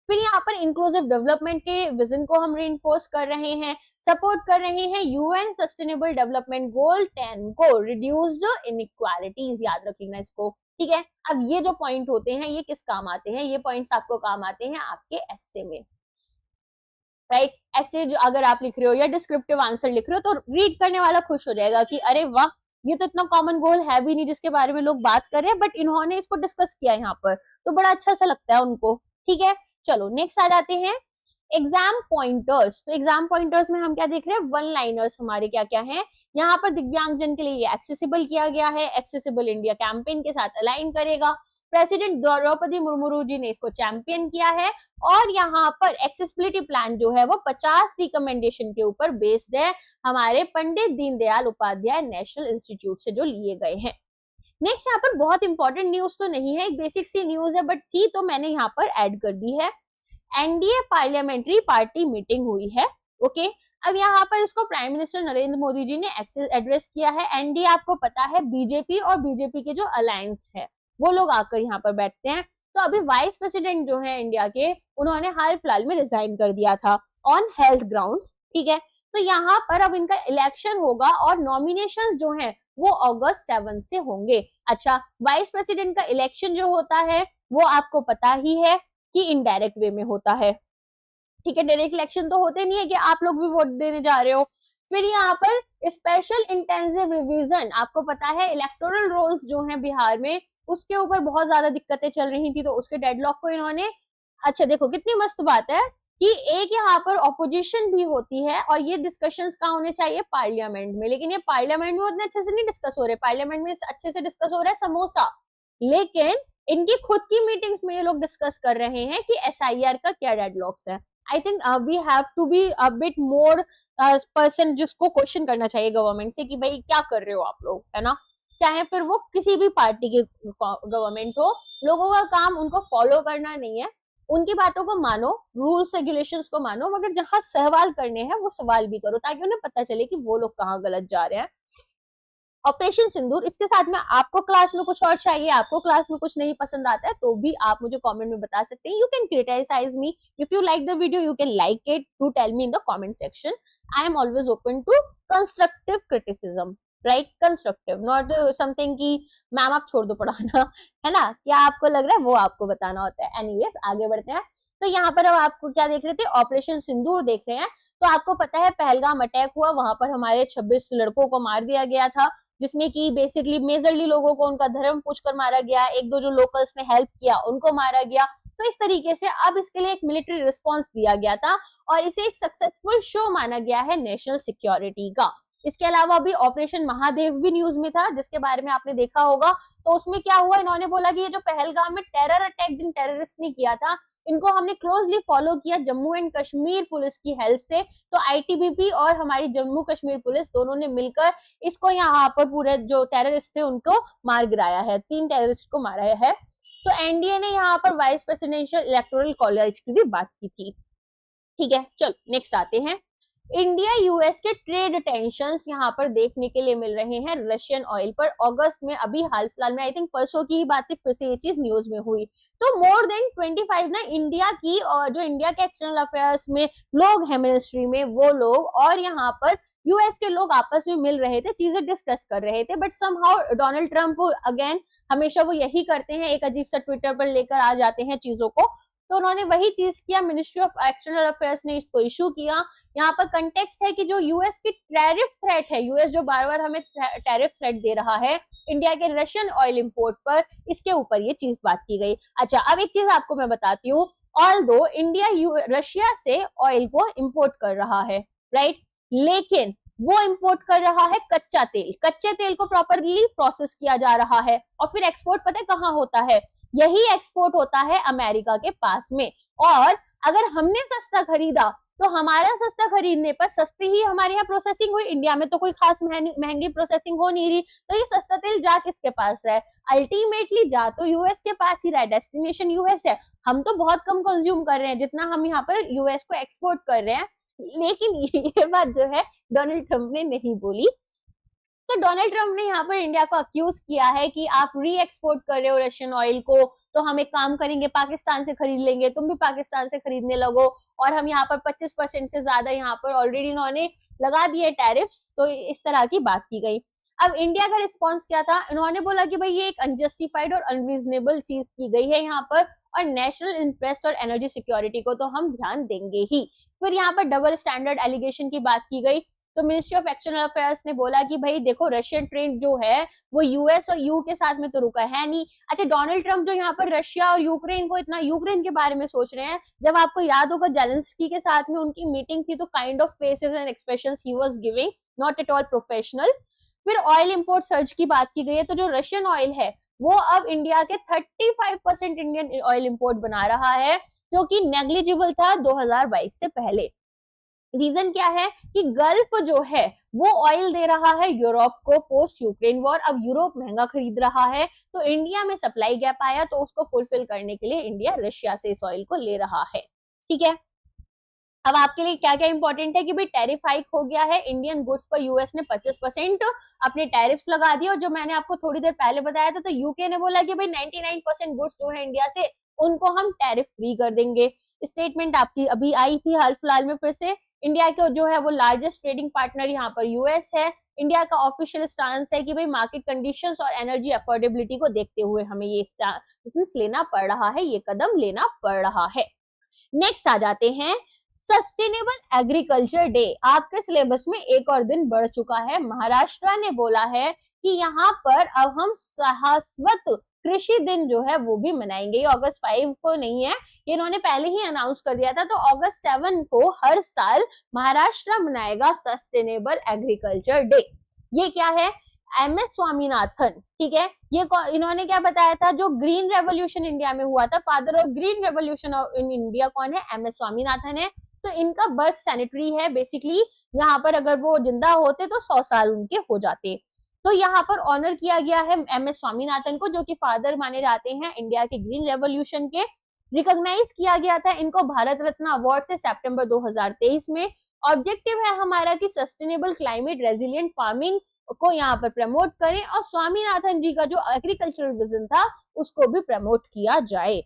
फिर यहाँ पर इंक्लूसिव डेवलपमेंट के विजन को हम रीइंफोर्स कर रहे हैं, सपोर्ट कर रहे हैं यूएन सस्टेनेबल डेवलपमेंट गोल 10 को, रिड्यूस्ड इनइक्वालिटीज, याद रखना इसको, ठीक है। अब ये जो पॉइंट होते हैं ये किस काम आते हैं, ये पॉइंट्स आपको काम आते हैं आपके एस्से में, राइट। ऐसे जो अगर आप लिख रहे हो या डिस्क्रिप्टिव आंसर लिख रहे हो तो रीड करने वाला खुश हो जाएगा कि अरे वाह, ये तो इतना कॉमन गोल है भी नहीं जिसके बारे में लोग बात कर रहे हैं, बट इन्होंने इसको डिस्कस किया यहाँ पर, तो बड़ा अच्छा सा लगता है उनको, ठीक है। चलो नेक्स्ट आ जाते हैं एग्जाम पॉइंटर्स। तो एग्जाम पॉइंटर्स में हम क्या देख रहे हैं, वन लाइनर्स हमारे क्या क्या हैं। यहाँ पर दिव्यांगजन के लिए ये एक्सेसिबल किया गया है, एक्सेसिबल इंडिया कैंपेन के साथ अलाइन करेगा। प्रेसिडेंट द्रौपदी मुर्मू जी ने इसको चैंपियन किया है, और यहाँ पर एक्सेसिबिलिटी प्लान जो है वो 50 रिकमेंडेशन के ऊपर बेस्ड है, हमारे पंडित दीनदयाल उपाध्याय नेशनल इंस्टीट्यूट से जो लिए गए हैं। नेक्स्ट यहाँ पर बहुत इंपॉर्टेंट न्यूज तो नहीं है, एक बेसिक सी न्यूज है, बट थी तो मैंने यहाँ पर ऐड कर दी है। एनडीए पार्लियामेंट्री पार्टी मीटिंग हुई है, ओके। अब यहाँ पर इसको प्राइम मिनिस्टर नरेंद्र मोदी जी ने एड्रेस किया है। एनडीए आपको पता है बीजेपी और बीजेपी के जो अलायंस है वो लोग आकर यहाँ पर बैठते हैं। तो अभी वाइस प्रेसिडेंट जो है इंडिया के, उन्होंने हाल फिलहाल में रिजाइन कर दिया था ऑन हेल्थ ग्राउंड्स, ठीक है। तो यहाँ पर अब इनका इलेक्शन होगा और नॉमिनेशंस जो हैं वो अगस्त 7 से होंगे। अच्छा, वाइस प्रेसिडेंट का इलेक्शन जो होता है वो आपको पता ही है कि इनडायरेक्ट वे में होता है, ठीक है। डायरेक्ट इलेक्शन तो होते नहीं है कि आप लोग भी वोट देने जा रहे हो। फिर यहाँ पर स्पेशल इंटेंसिव रिवीजन, आपको पता है इलेक्टोरल रोल्स जो हैं बिहार में उसके ऊपर बहुत ज्यादा दिक्कतें चल रही थी, तो उसके डेडलॉक को इन्होंने, अच्छा देखो कितनी मस्त बात है कि एक यहाँ पर ऑपोजिशन भी होती है और ये डिस्कशंस कहाँ होने चाहिए, पार्लियामेंट में, लेकिन ये पार्लियामेंट में उतने अच्छे से नहीं डिस्कस हो रहे, पार्लियामेंट में अच्छे से डिस्कस हो रहा है समोसा, लेकिन इनकी खुद की मीटिंग्स में ये लोग डिस्कस कर रहे हैं कि एसआईआर का क्या डेडलॉक्स है। I think we have to be a bit more person जिसको क्वेश्चन करना चाहिए गवर्नमेंट से कि भाई क्या कर रहे हो आप लोग, है ना, चाहे फिर वो किसी भी पार्टी के गवर्नमेंट हो, लोगों का काम उनको फॉलो करना नहीं है, उनकी बातों को मानो, रूल्स रेगुलेशंस को मानो, मगर जहां सवाल करने हैं वो सवाल भी करो ताकि उन्हें पता चले कि वो लोग कहाँ गलत जा रहे हैं। ऑपरेशन सिंदूर, इसके साथ में आपको क्लास में कुछ और चाहिए, आपको क्लास में कुछ नहीं पसंद आता है तो भी आप मुझे कमेंट में बता सकते हैं। You can criticise me, if you like the video you can like it, to tell me in the comment section. I am always open to constructive criticism, right, constructive, not something की ma'am आप छोड़ दो पढ़ाना, है ना, क्या आपको लग रहा है वो आपको बताना होता है। एनीवेज आगे बढ़ते हैं। तो यहाँ पर अब आपको क्या देख रहे थे, ऑपरेशन सिंदूर देख रहे हैं। तो आपको पता है पहलगाम अटैक हुआ, वहां पर हमारे 26 लड़कों को मार दिया गया था, जिसमें कि बेसिकली मेजरली लोगों को उनका धर्म पूछकर मारा गया, एक दो जो लोकल्स ने हेल्प किया उनको मारा गया। तो इस तरीके से अब इसके लिए एक मिलिट्री रिस्पॉन्स दिया गया था और इसे एक सक्सेसफुल शो माना गया है नेशनल सिक्योरिटी का। इसके अलावा अभी ऑपरेशन महादेव भी न्यूज में था जिसके बारे में आपने देखा होगा। तो उसमें क्या हुआ, इन्होंने बोला कि ये जो पहलगाम में टेरर अटैक जिन टेररिस्ट ने किया था इनको हमने क्लोजली फॉलो किया जम्मू एंड कश्मीर पुलिस की हेल्प से। तो आईटीबीपी और हमारी जम्मू कश्मीर पुलिस दोनों ने मिलकर इसको यहाँ पर पूरे जो टेररिस्ट थे उनको मार गिराया है, 3 टेररिस्ट को मारा है। तो एनडीए ने यहाँ पर वाइस प्रेसिडेंशियल इलेक्टोरल कॉलेज की भी बात की थी। ठीक है, चलो नेक्स्ट आते हैं। इंडिया यूएस के ट्रेड टेंशंस यहाँ पर देखने के लिए मिल रहे हैं रशियन ऑयल पर। अगस्त में अभी हाल फिलहाल में, आई थिंक परसों की ही बात थी, फिर से ये चीज न्यूज में हुई। तो मोर देन 25 ना इंडिया की और जो इंडिया के एक्सटर्नल अफेयर्स में लोग हैं मिनिस्ट्री में, वो लोग और यहाँ पर यूएस के लोग आपस में मिल रहे थे, चीजें डिस्कस कर रहे थे। But somehow Donald Trump again, हमेशा वो यही करते हैं, एक अजीब सा ट्विटर पर लेकर आ जाते हैं चीजों को। तो उन्होंने वही चीज किया, मिनिस्ट्री ऑफ एक्सटर्नल अफेयर्स ने इसको इशू किया। यहाँ पर कंटेक्स्ट है कि जो यूएस की टैरिफ थ्रेट है, यूएस जो बार बार हमें टैरिफ थ्रेट दे रहा है इंडिया के रशियन ऑयल इंपोर्ट पर, इसके ऊपर ये चीज बात की गई। अच्छा, अब एक चीज आपको मैं बताती हूँ, ऑल्दो इंडिया रशिया से ऑयल को इंपोर्ट कर रहा है, राइट, लेकिन वो इंपोर्ट कर रहा है कच्चा तेल, कच्चे तेल को प्रॉपरली प्रोसेस किया जा रहा है और फिर एक्सपोर्ट पता है कहाँ होता है, यही एक्सपोर्ट होता है अमेरिका के पास में। और अगर हमने सस्ता खरीदा तो हमारा सस्ता खरीदने पर सस्ती ही हमारे यहाँ प्रोसेसिंग हुई, इंडिया में तो कोई खास महंगी प्रोसेसिंग हो नहीं रही, तो ये सस्ता तेल जा किसके पास है, अल्टीमेटली जा तो यूएस के पास ही रहा है, डेस्टिनेशन यूएस है। हम तो बहुत कम कंज्यूम कर रहे हैं जितना हम यहाँ पर यूएस को एक्सपोर्ट कर रहे हैं, लेकिन ये बात जो है डोनाल्ड ट्रंप ने नहीं बोली। तो डोनाल्ड ट्रंप ने यहाँ पर इंडिया को अक्यूज किया है कि आप री एक्सपोर्ट कर रहे हो रशियन ऑयल को, तो हम एक काम करेंगे पाकिस्तान से खरीद लेंगे, तुम भी पाकिस्तान से खरीदने लगो, और हम यहाँ पर 25% से ज्यादा यहाँ पर ऑलरेडी इन्होंने लगा दिए टैरिफ्स। तो इस तरह की बात की गई। अब इंडिया का रिस्पॉन्स क्या था, इन्होंने बोला कि भाई ये एक अनजस्टिफाइड और अनरीजनेबल चीज की गई है यहाँ पर, और नेशनल इंटरेस्ट और एनर्जी सिक्योरिटी को तो हम ध्यान देंगे ही। फिर यहाँ पर डबल स्टैंडर्ड एलिगेशन की बात की गई। तो मिनिस्ट्री ऑफ एक्सटर्नल अफेयर्स ने बोला कि भाई देखो रशियन ट्रेड जो है वो यूएस और यू के साथ में तो रुका है नहीं। अच्छा, डोनाल्ड ट्रंप जो यहाँ पर रशिया और यूक्रेन को इतना यूक्रेन के बारे में सोच रहे हैं, जब आपको याद होगा जेलेंस्की के साथ में उनकी मीटिंग थी तो kind of faces and expressions he was giving, not at all professional. फिर ऑयल इंपोर्ट सर्च की बात की गई है। तो जो रशियन ऑयल है वो अब इंडिया के 35% इंडियन ऑयल इंपोर्ट बना रहा है, जो कि नेग्लिजिबल था 2022 से पहले। रीजन क्या है कि गल्फ जो है वो ऑयल दे रहा है यूरोप को पोस्ट यूक्रेन वॉर। अब यूरोप महंगा खरीद रहा है तो इंडिया में सप्लाई गैप आया, तो उसको फुलफिल करने के लिए इंडिया रशिया से इस ऑयल को ले रहा है। ठीक है, अब आपके लिए क्या क्या इंपॉर्टेंट है कि भाई टैरिफ हाइक हो गया है, इंडियन गुड्स पर यूएस ने 25% अपने टैरिफ्स लगा दिए। और जो मैंने आपको थोड़ी देर पहले बताया था, तो यूके ने बोला कि भाई 99% गुड्स जो है इंडिया से उनको हम टैरिफ फ्री कर देंगे। स्टेटमेंट आपकी अभी आई थी हाल फिलहाल में फिर से। इंडिया के जो है वो लार्जेस्ट ट्रेडिंग पार्टनर यहाँ पर यूएस है। इंडिया का ऑफिशियल स्टांस है कि भाई मार्केट कंडीशंस और एनर्जी अफोर्डेबिलिटी को देखते हुए हमें ये बिजनेस लेना पड़ रहा है, ये कदम लेना पड़ रहा है। नेक्स्ट आ जाते हैं सस्टेनेबल एग्रीकल्चर डे आपके सिलेबस में एक और दिन बढ़ चुका है। महाराष्ट्र ने बोला है कि यहाँ पर अब हम शाश्वत कृषि दिन जो है वो भी मनाएंगे। ये अगस्त 5 को नहीं है, ये इन्होंने पहले ही अनाउंस कर दिया था। तो अगस्त 7 को हर साल महाराष्ट्र मनाएगा सस्टेनेबल एग्रीकल्चर डे। ये क्या है? MS स्वामीनाथन, ठीक है, ये इन्होंने क्या बताया था? जो ग्रीन रेवोल्यूशन इंडिया में हुआ था, father of green revolution in India कौन है? MS स्वामीनाथन है। तो इनका बर्थ सैनिटरी है बेसिकली। यहाँ पर अगर वो जिंदा होते तो 100 साल उनके हो जाते। तो यहाँ पर ऑनर किया गया है MS स्वामीनाथन को, जो कि फादर माने जाते हैं इंडिया के ग्रीन रेवोल्यूशन के। रिकॉग्नाइज किया गया था इनको भारत रत्न अवार्ड से सितंबर 2023 में। ऑब्जेक्टिव है हमारा कि सस्टेनेबल क्लाइमेट रेजिलिएंट फार्मिंग को यहाँ पर प्रमोट करें और स्वामीनाथन जी का जो एग्रीकल्चरल विजन था उसको भी प्रमोट किया जाए।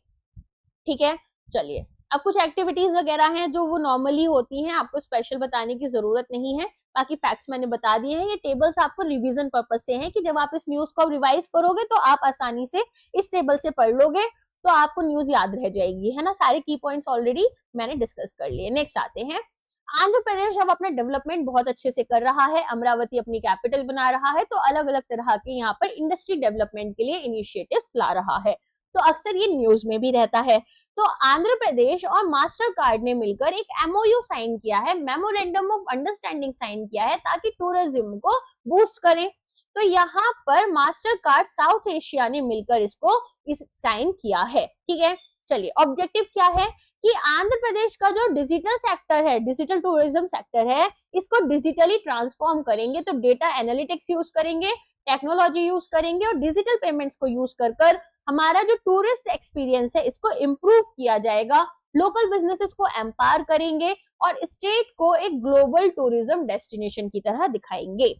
ठीक है, चलिए अब कुछ एक्टिविटीज वगैरह हैं जो वो नॉर्मली होती हैं, आपको स्पेशल बताने की जरूरत नहीं है। बाकी फैक्ट्स मैंने बता दिए हैं। ये टेबल्स आपको रिवीजन पर्पस से हैं कि जब आप इस न्यूज को रिवाइज करोगे तो आप आसानी से इस टेबल से पढ़ लोगे, तो आपको न्यूज याद रह जाएगी, है ना। सारे की पॉइंट्स ऑलरेडी मैंने डिस्कस कर लिए। नेक्स्ट आते हैं, आंध्र प्रदेश अब अपना डेवलपमेंट बहुत अच्छे से कर रहा है। अमरावती अपनी कैपिटल बना रहा है, तो अलग अलग तरह के यहाँ पर इंडस्ट्री डेवलपमेंट के लिए इनिशिएटिव्स ला रहा है। तो अक्सर ये न्यूज में भी रहता है। तो आंध्र प्रदेश और मास्टर कार्ड ने मिलकर एक MOU साइन किया है, मेमोरेंडम ऑफ अंडरस्टैंडिंग साइन किया है, ताकि टूरिज्म को बूस्ट करें। तो यहाँ पर मास्टर कार्ड साउथ एशिया ने मिलकर इसको साइन किया है। ठीक है, चलिए ऑब्जेक्टिव क्या है कि आंध्र प्रदेश का जो डिजिटल सेक्टर है, डिजिटल टूरिज्म सेक्टर है, इसको डिजिटली ट्रांसफॉर्म करेंगे। तो डेटा एनालिटिक्स यूज करेंगे, टेक्नोलॉजी यूज करेंगे और डिजिटल पेमेंट्स को यूज कर हमारा जो टूरिस्ट एक्सपीरियंस है इसको इम्प्रूव किया जाएगा। लोकल बिजनेसेस को एम्पावर करेंगे और स्टेट को एक ग्लोबल टूरिज्म डेस्टिनेशन की तरह दिखाएंगे।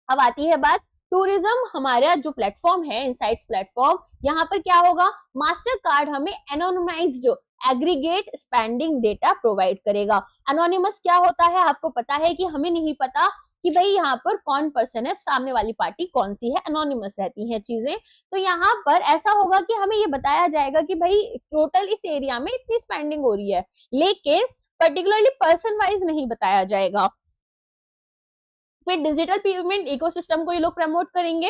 अब आती है बात टूरिज्म, हमारा जो प्लेटफॉर्म है इनसाइट्स प्लेटफॉर्म, यहाँ पर क्या होगा? मास्टर कार्ड हमें anonymised aggregate spending data provide करेगा। एनोनिमस क्या होता है? आपको पता है कि हमें नहीं पता कि भाई यहाँ पर कौन पर्सन है, सामने वाली पार्टी कौन सी है, एनोनिमस रहती हैं चीजें। तो यहाँ पर ऐसा होगा कि हमें ये बताया जाएगा कि भाई टोटल इस एरिया में इतनी स्पेंडिंग हो रही है, लेकिन पर्टिकुलरली पर्सन वाइज नहीं बताया जाएगा। फिर डिजिटल पेमेंट इकोसिस्टम को ये लोग प्रमोट करेंगे।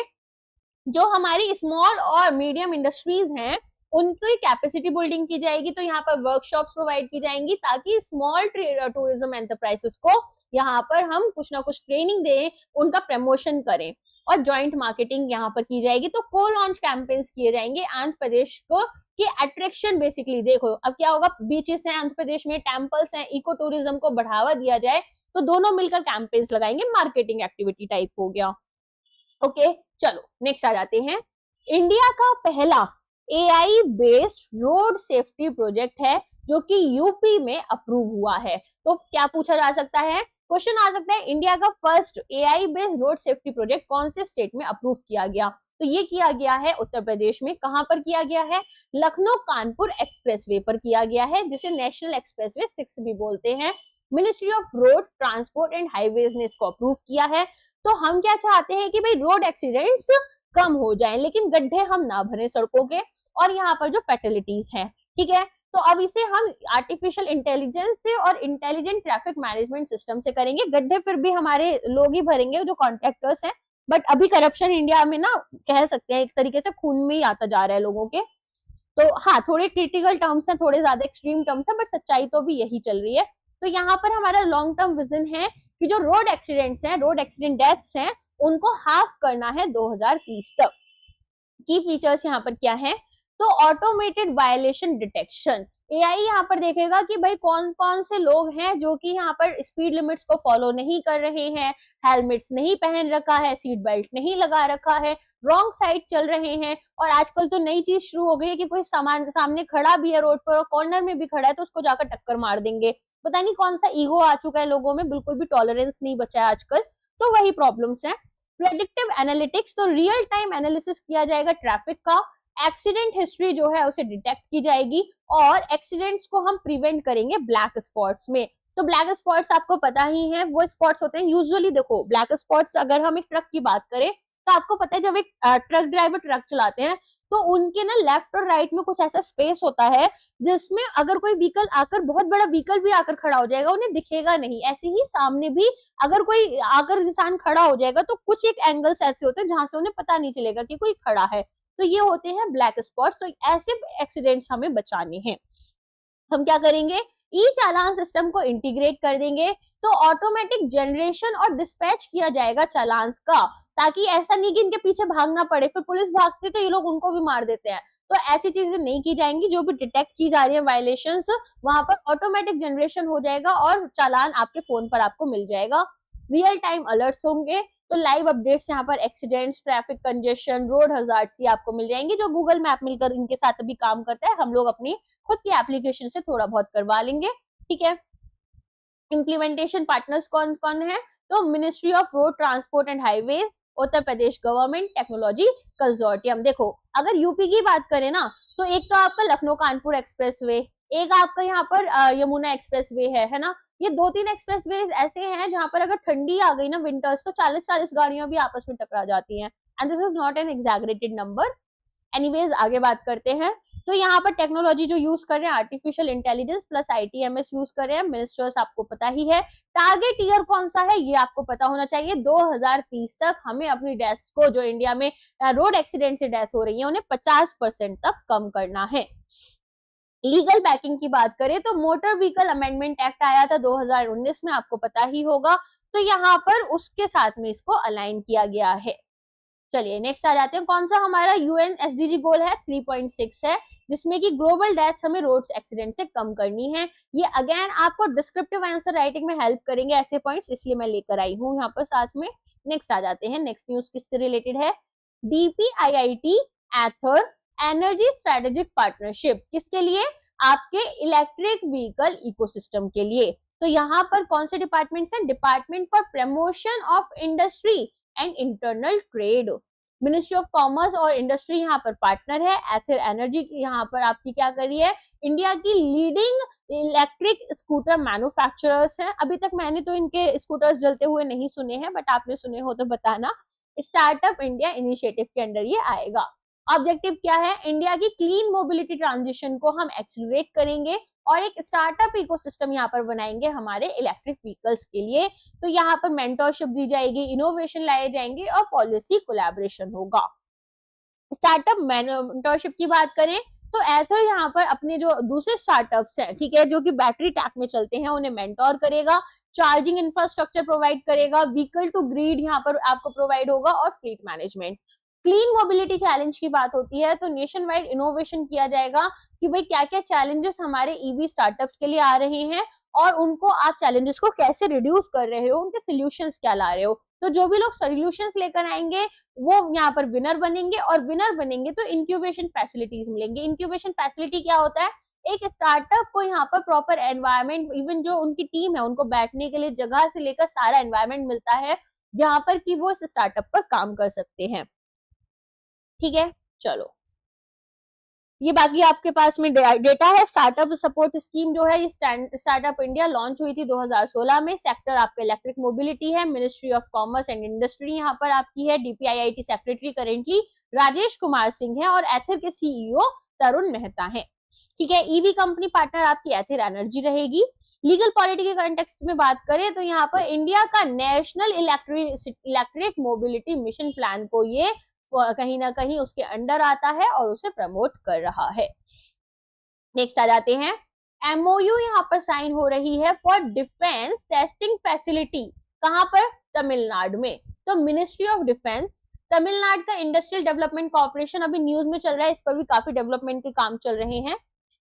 जो हमारी स्मॉल और मीडियम इंडस्ट्रीज हैं उनकी कैपेसिटी बिल्डिंग की जाएगी। तो यहाँ पर वर्कशॉप्स प्रोवाइड की जाएंगी ताकि स्मॉल टूरिज्म एंटरप्राइजेस को यहाँ पर हम कुछ ना कुछ ट्रेनिंग दें, उनका प्रमोशन करें और जॉइंट मार्केटिंग यहाँ पर की जाएगी। तो को लॉन्च कैंपेन्स किए जाएंगे आंध्र प्रदेश को कि अट्रैक्शन बेसिकली देखो अब क्या होगा, बीचेस हैं आंध्र प्रदेश में, टेम्पल्स हैं, इको टूरिज्म को बढ़ावा दिया जाए, तो दोनों मिलकर कैंपेन्स लगाएंगे, मार्केटिंग एक्टिविटी टाइप हो गया। ओके, चलो नेक्स्ट आ जाते हैं। इंडिया का पहला AI based road safety project है जो कि यूपी में अप्रूव हुआ है। तो क्या पूछा जा सकता है? क्वेश्चन आ सकता है इंडिया का first AI based road safety project कौन से स्टेट में अप्रूव किया गया? तो ये किया गया है उत्तर प्रदेश में। कहां पर किया गया है? लखनऊ कानपुर एक्सप्रेसवे पर किया गया है, जिसे नेशनल एक्सप्रेसवे 6 भी बोलते हैं। Ministry of road transport and highways ने इसको अप्रूव किया है। तो हम क्या चाहते हैं कि भाई रोड एक्सीडेंट्स कम हो जाए, लेकिन गड्ढे हम ना भरे सड़कों के, और यहाँ पर जो फैटलिटीज हैं, ठीक है। तो अब इसे हम आर्टिफिशियल इंटेलिजेंस से और इंटेलिजेंट ट्रैफिक मैनेजमेंट सिस्टम से करेंगे। गड्ढे फिर भी हमारे लोग ही भरेंगे, जो कॉन्ट्रैक्टर्स हैं, बट अभी करप्शन इंडिया में ना कह सकते हैं एक तरीके से खून में ही आता जा रहा है लोगों के। तो हाँ, थोड़े क्रिटिकल टर्म्स हैं, थोड़े ज्यादा एक्सट्रीम टर्म्स हैं, बट सच्चाई तो भी यही चल रही है। तो यहाँ पर हमारा लॉन्ग टर्म विजन है कि जो रोड एक्सीडेंट्स हैं, रोड एक्सीडेंट डेथ्स हैं, उनको हाफ करना है 2030 तक। की फीचर्स यहाँ पर क्या है? तो ऑटोमेटेड वायलेशन डिटेक्शन, AI यहाँ पर देखेगा कि भाई कौन कौन से लोग हैं जो कि यहाँ पर स्पीड लिमिट्स को फॉलो नहीं कर रहे हैं, हेलमेट्स नहीं पहन रखा है, सीट बेल्ट नहीं लगा रखा है, रॉन्ग साइड चल रहे हैं। और आजकल तो नई चीज शुरू हो गई है कि कोई सामने खड़ा भी है रोड पर और कॉर्नर में भी खड़ा है तो उसको जाकर टक्कर मार देंगे। पता नहीं कौन सा ईगो आ चुका है लोगों में, बिल्कुल भी टॉलरेंस नहीं बचा है आजकल। तो वही प्रॉब्लम्स हैं। प्रेडिक्टिव एनालिटिक्स, तो रियल टाइम एनालिसिस किया जाएगा ट्रैफिक का, एक्सीडेंट हिस्ट्री जो है उसे डिटेक्ट की जाएगी और एक्सीडेंट्स को हम प्रिवेंट करेंगे ब्लैक स्पॉट्स में। तो ब्लैक स्पॉट्स आपको पता ही है, वो स्पॉट्स होते हैं यूजुअली, देखो ब्लैक स्पॉट्स अगर हम एक ट्रक की बात करें तो आपको पता है जब एक ट्रक ड्राइवर ट्रक चलाते हैं तो उनके ना लेफ्ट और राइट में कुछ ऐसा स्पेस होता है जिसमें अगर कोई व्हीकल आकर, बहुत बड़ा व्हीकल भी आकर खड़ा हो जाएगा, उन्हें दिखेगा नहीं। ऐसे ही सामने भी अगर कोई आकर इंसान खड़ा हो जाएगा तो कुछ एक एंगल्स ऐसे होते हैं जहां से उन्हें पता नहीं चलेगा कि कोई खड़ा है, तो ये होते हैं ब्लैक स्पॉट्स। तो ऐसे एक्सीडेंट्स हमें बचाने हैं। हम क्या करेंगे, ई चालान सिस्टम को इंटीग्रेट कर देंगे, तो ऑटोमेटिक जनरेशन और डिस्पैच किया जाएगा चालान का, ताकि ऐसा नहीं कि इनके पीछे भागना पड़े, फिर पुलिस भागती तो ये लोग उनको भी मार देते हैं। तो ऐसी चीजें नहीं की जाएंगी। जो भी डिटेक्ट की जा रही है वायलेशंस, वहां पर ऑटोमेटिक जनरेशन हो जाएगा और चालान आपके फोन पर आपको मिल जाएगा। रियल टाइम अलर्ट्स होंगे, तो लाइव अपडेट्स यहाँ पर accidents, traffic congestion, road hazards ये आपको मिल जाएंगे, जो गूगल मैप मिलकर इनके साथ अभी काम करता है। हम लोग अपनी खुद की एप्लीकेशन से थोड़ा बहुत करवा लेंगे, ठीक है। इम्प्लीमेंटेशन पार्टनर्स कौन कौन है, तो ministry of road transport and highways, Uttar Pradesh government technology consortium. देखो अगर यूपी की बात करें ना, तो एक तो आपका लखनऊ कानपुर एक्सप्रेसवे, एक आपका यहाँ पर यमुना एक्सप्रेसवे है ना। ये 2-3 एक्सप्रेसवे ऐसे हैं जहां पर अगर ठंडी आ गई ना विंटर्स, तो 40-40 गाड़ियां भी आपस में टकरा जाती हैं, and this is not an exaggerated number. Anyways आगे बात करते हैं। तो यहाँ पर टेक्नोलॉजी जो यूज कर रहे हैं, artificial intelligence plus ITMS use कर रहे हैं। मिनिस्टर्स आपको पता ही है। टारगेट ईयर कौन सा है ये आपको पता होना चाहिए। 2030 तक हमें अपनी डेथ्स को, जो इंडिया में रोड एक्सीडेंट से डेथ हो रही है, उन्हें 50% तक कम करना है। लीगल बैकिंग की बात करें तो मोटर व्हीकल अमेंडमेंट एक्ट आया था 2019 में, आपको पता ही होगा। तो यहाँ पर उसके साथ में इसको अलाइन किया गया है। चलिए नेक्स्ट आ जाते हैं। कौन सा हमारा UN SDG गोल है, 3.6 है, जिसमें कि ग्लोबल डेथ्स हमें रोड एक्सीडेंट से कम करनी है। ये अगेन आपको डिस्क्रिप्टिव आंसर राइटिंग में हेल्प करेंगे ऐसे पॉइंट्स, इसलिए मैं लेकर आई हूँ यहाँ पर साथ में। नेक्स्ट आ जाते हैं। नेक्स्ट न्यूज किससे रिलेटेड है, DPIIT एथर एनर्जी स्ट्रेटेजिक पार्टनरशिप, किसके लिए, आपके इलेक्ट्रिक व्हीकल इकोसिस्टम के लिए। तो यहाँ पर कौन से डिपार्टमेंट्स हैं, department for promotion of industry and internal trade, ministry of commerce और इंडस्ट्री यहाँ पर पार्टनर है। एथर एनर्जी यहाँ पर आपकी क्या कर रही है, इंडिया की लीडिंग इलेक्ट्रिक स्कूटर मैन्युफैक्चरर्स हैं। अभी तक मैंने तो इनके स्कूटर्स जलते हुए नहीं सुने हैं, बट आपने सुने हो तो बताना। स्टार्टअप इंडिया इनिशिएटिव के अंडर ये आएगा। ऑब्जेक्टिव क्या है, इंडिया की क्लीन मोबिलिटी ट्रांजिशन को हम एक्सीलरेट करेंगे और एक स्टार्टअप इकोसिस्टम यहाँ पर बनाएंगे हमारे इलेक्ट्रिक व्हीकल्स के लिए। तो यहाँ पर मेंटरशिप दी जाएगी, इनोवेशन लाए जाएंगे और पॉलिसी कोलैबोरेशन होगा। स्टार्टअप मेंटरशिप की बात करें तो एथर यहाँ पर अपने जो दूसरे स्टार्टअप्स हैं, ठीक है, जो कि बैटरी टैक में चलते हैं, उन्हें मेंटोर करेगा, चार्जिंग इंफ्रास्ट्रक्चर प्रोवाइड करेगा, व्हीकल टू ग्रिड यहाँ पर आपको प्रोवाइड होगा और fleet management. Clean mobility challenge की बात होती है तो नेशन वाइड इनोवेशन किया जाएगा कि भाई क्या क्या चैलेंजेस हमारे ईवी स्टार्टअप्स के लिए आ रहे हैं और उनको आप चैलेंजेस को कैसे रिड्यूस कर रहे हो, उनके सोल्यूशंस क्या ला रहे हो। तो जो भी लोग सोल्यूशंस लेकर आएंगे वो यहाँ पर विनर बनेंगे, और विनर बनेंगे तो इंक्यूबेशन फैसिलिटीज मिलेंगे। इंक्यूबेशन फैसिलिटी क्या होता है, एक स्टार्टअप को यहाँ पर प्रॉपर एनवायरमेंट, इवन जो उनकी टीम है उनको बैठने के लिए जगह से लेकर सारा एनवायरमेंट मिलता है जहां पर कि वो इस स्टार्टअप पर काम कर सकते हैं, ठीक है। चलो ये बाकी आपके पास में डेटा है। स्टार्टअप सपोर्ट स्कीम जो है ये स्टार्टअप इंडिया लॉन्च हुई थी 2016 में। सेक्टर आपका इलेक्ट्रिक मोबिलिटी है। Ministry of commerce and industry यहाँ पर आपकी है। DPIIT secretary currently Rajesh Kumar Singh है और एथर के CEO तरुण मेहता है, ठीक है। ईवी कंपनी पार्टनर आपकी एथर एनर्जी रहेगी। लीगल पॉलिटी के कंटेक्स्ट में बात करें तो यहाँ पर इंडिया का national electric mobility mission plan को ये कहीं ना कहीं उसके अंडर आता है और उसे प्रमोट कर रहा है। नेक्स्ट आ जाते हैं। MOU यहाँ पर साइन हो रही है फॉर डिफेंस टेस्टिंग फैसिलिटी, कहां पर, तमिलनाडु में। तो मिनिस्ट्री ऑफ डिफेंस, तमिलनाडु का इंडस्ट्रियल डेवलपमेंट कॉर्पोरेशन अभी न्यूज में चल रहा है, इस पर भी काफी डेवलपमेंट के काम चल रहे हैं।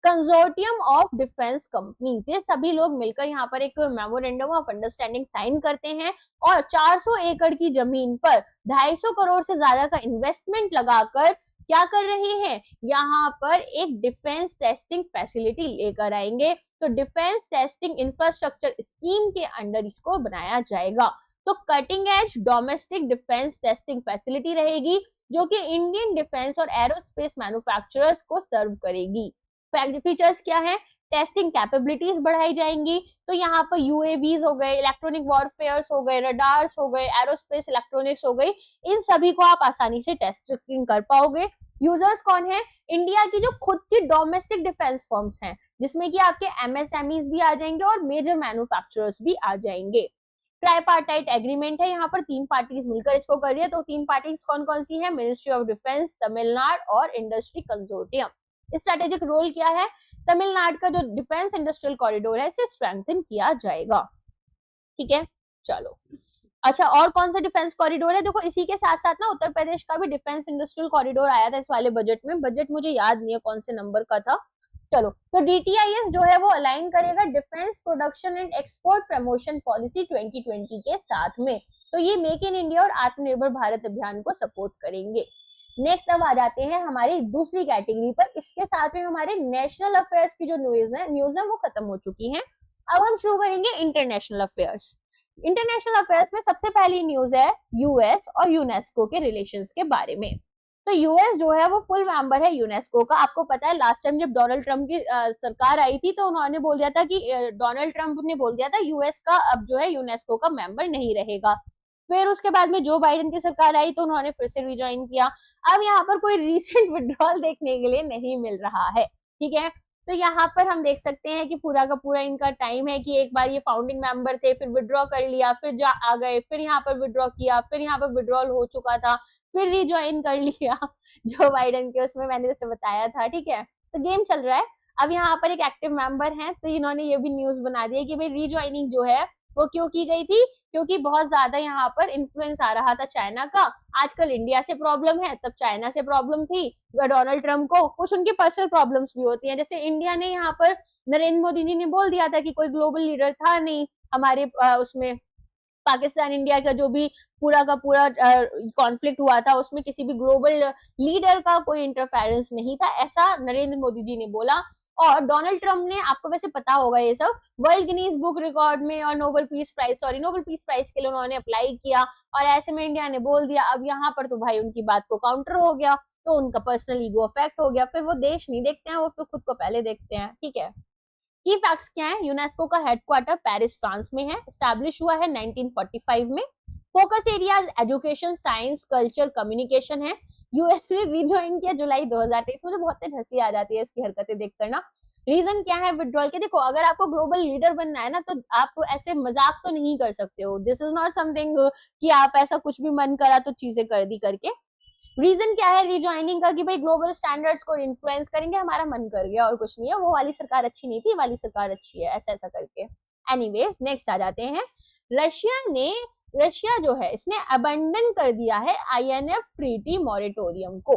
कंसोर्टियम ऑफ डिफेंस कंपनी, ये सभी लोग मिलकर यहाँ पर एक मेमोरेंडम ऑफ अंडरस्टैंडिंग साइन करते हैं और 400 एकड़ की जमीन पर 250 करोड़ से ज्यादा का इन्वेस्टमेंट लगाकर क्या कर रहे हैं, यहाँ पर एक डिफेंस टेस्टिंग फैसिलिटी लेकर आएंगे। तो डिफेंस टेस्टिंग इंफ्रास्ट्रक्चर स्कीम के अंडर इसको बनाया जाएगा। तो cutting edge domestic defence testing facility रहेगी जो कि इंडियन डिफेंस और एरोस्पेस मैन्युफैक्चरर्स को सर्व करेगी। फीचर्स क्या है, टेस्टिंग कैपेबिलिटीज बढ़ाई जाएंगी। तो यहाँ पर यूएवीज हो गए, इलेक्ट्रॉनिक वॉरफेयर्स हो गए, रडार्स हो गए, एरोस्पेस इलेक्ट्रॉनिक्स हो गई, इन सभी को आप आसानी से टेस्टिंग कर पाओगे। यूजर्स कौन है? इंडिया की जो खुद की डोमेस्टिक डिफेंस फर्म्स हैं, जिसमें कि आपके एमएसएमईज भी आ जाएंगे और मेजर मैन्युफैक्चरर्स भी आ जाएंगे। ट्राइपार्टाइट एग्रीमेंट है, यहाँ पर 3 पार्टीज मिलकर इसको कर रही है। तो 3 पार्टीज कौन कौन सी है? मिनिस्ट्री ऑफ डिफेंस, तमिलनाडु और इंडस्ट्री कंसोर्टियम। स्ट्रेटेजिक रोल क्या है? तमिलनाडु का जो डिफेंस इंडस्ट्रियल कॉरिडोर है इसे स्ट्रेंथन किया जाएगा। ठीक है, चलो अच्छा, और कौन सा डिफेंस कॉरिडोर है? देखो इसी के साथ साथ ना उत्तर प्रदेश का भी डिफेंस इंडस्ट्रियल कॉरिडोर आया था इस वाले बजट में। बजट मुझे याद नहीं है कौन से नंबर का था। चलो, तो डीटीआईएस जो है वो अलाइन करेगा defence production and export promotion policy 2020 के साथ में। तो ये मेक इन इंडिया और आत्मनिर्भर भारत अभियान को सपोर्ट करेंगे। नेक्स्ट अब आ जाते हैं हमारी दूसरी कैटेगरी पर। इसके साथ में हमारे नेशनल अफेयर्स की जो न्यूज है वो खत्म हो चुकी है। अब हम शुरू करेंगे इंटरनेशनल अफेयर्स। इंटरनेशनल अफेयर्स में सबसे पहली न्यूज है यूएस और यूनेस्को के रिलेशंस के बारे में। तो यूएस जो है वो फुल मेंबर है यूनेस्को का। आपको पता है लास्ट टाइम जब डोनाल्ड ट्रंप की सरकार आई थी तो उन्होंने बोल दिया था कि डोनाल्ड ट्रंप ने बोल दिया था यूएस का अब जो है यूनेस्को का मेंबर नहीं रहेगा। फिर उसके बाद में जो बाइडेन की सरकार आई तो उन्होंने फिर से रिज्वाइन किया। अब यहाँ पर कोई रिसेंट विड्रॉल देखने के लिए नहीं मिल रहा है। ठीक है, तो यहाँ पर हम देख सकते हैं कि पूरा का पूरा इनका टाइम है कि एक बार ये फाउंडिंग मेंबर थे, फिर विड्रॉ कर लिया, फिर आ गए, फिर यहाँ पर विड्रॉ किया, फिर यहाँ पर विड्रॉल हो चुका था, फिर रिज्वाइन कर लिया जो बाइडेन के उसमें मैंने जैसे बताया था। ठीक है, तो गेम चल रहा है। अब यहाँ पर एक एक्टिव मेंबर है तो इन्होंने ये भी न्यूज बना दिया कि भाई रिज्वाइनिंग जो है वो क्यों की गई थी, क्योंकि बहुत ज्यादा यहाँ पर इन्फ्लुएंस आ रहा था चाइना का। आजकल इंडिया से प्रॉब्लम है, तब चाइना से प्रॉब्लम थी डोनाल्ड ट्रंप को। कुछ उनकी पर्सनल प्रॉब्लम्स भी होती हैं, जैसे इंडिया ने यहाँ पर नरेंद्र मोदी जी ने बोल दिया था कि कोई ग्लोबल लीडर था नहीं हमारे उसमें पाकिस्तान इंडिया का जो भी पूरा का पूरा कॉन्फ्लिक्ट हुआ था उसमें किसी भी ग्लोबल लीडर का कोई इंटरफेरेंस नहीं था, ऐसा नरेंद्र मोदी जी ने बोला। और डोनाल्ड ट्रंप ने, आपको वैसे पता होगा ये सब, वर्ल्ड गिनीज बुक रिकॉर्ड में और नोबेल पीस प्राइज के लिए उन्होंने अप्लाई किया। और ऐसे में इंडिया ने बोल दिया। अब यहाँ पर तो भाई उनकी बात को काउंटर हो गया, तो उनका पर्सनल ईगो अफेक्ट हो गया। फिर वो देश नहीं देखते हैं, वो फिर खुद को पहले देखते हैं। ठीक है, की फैक्ट्स क्या है? यूनेस्को का हेडक्वार्टर पेरिस फ्रांस में है, एस्टैब्लिश हुआ है 1945 में। Focus areas education, science, culture, communication है। यूएस ने रिज्वाइन किया जुलाई 2023। मुझे बहुत तेज हंसी आ जाती है इसकी हरकतें देखकर ना। रीजन क्या है विड्रॉल के? देखो, अगर आपको ग्लोबल लीडर बनना है ना तो आप ऐसे मजाक तो नहीं कर सकते हो। दिस इज नॉट समथिंग कि आप ऐसा कुछ भी मन करा तो चीजें कर दी करके। रीजन क्या है रिज्वाइनिंग का? कि भाई ग्लोबल स्टैंडर्ड्स को इन्फ्लुएंस करेंगे, हमारा मन कर गया और कुछ नहीं है। वो वाली सरकार अच्छी नहीं थी, वाली सरकार अच्छी है, ऐसा ऐसा करके। एनीवेज, नेक्स्ट आ जाते हैं। रशिया जो है इसने अबंडन कर दिया है आईएनएफ ट्रीटी मॉरेटोरियम को।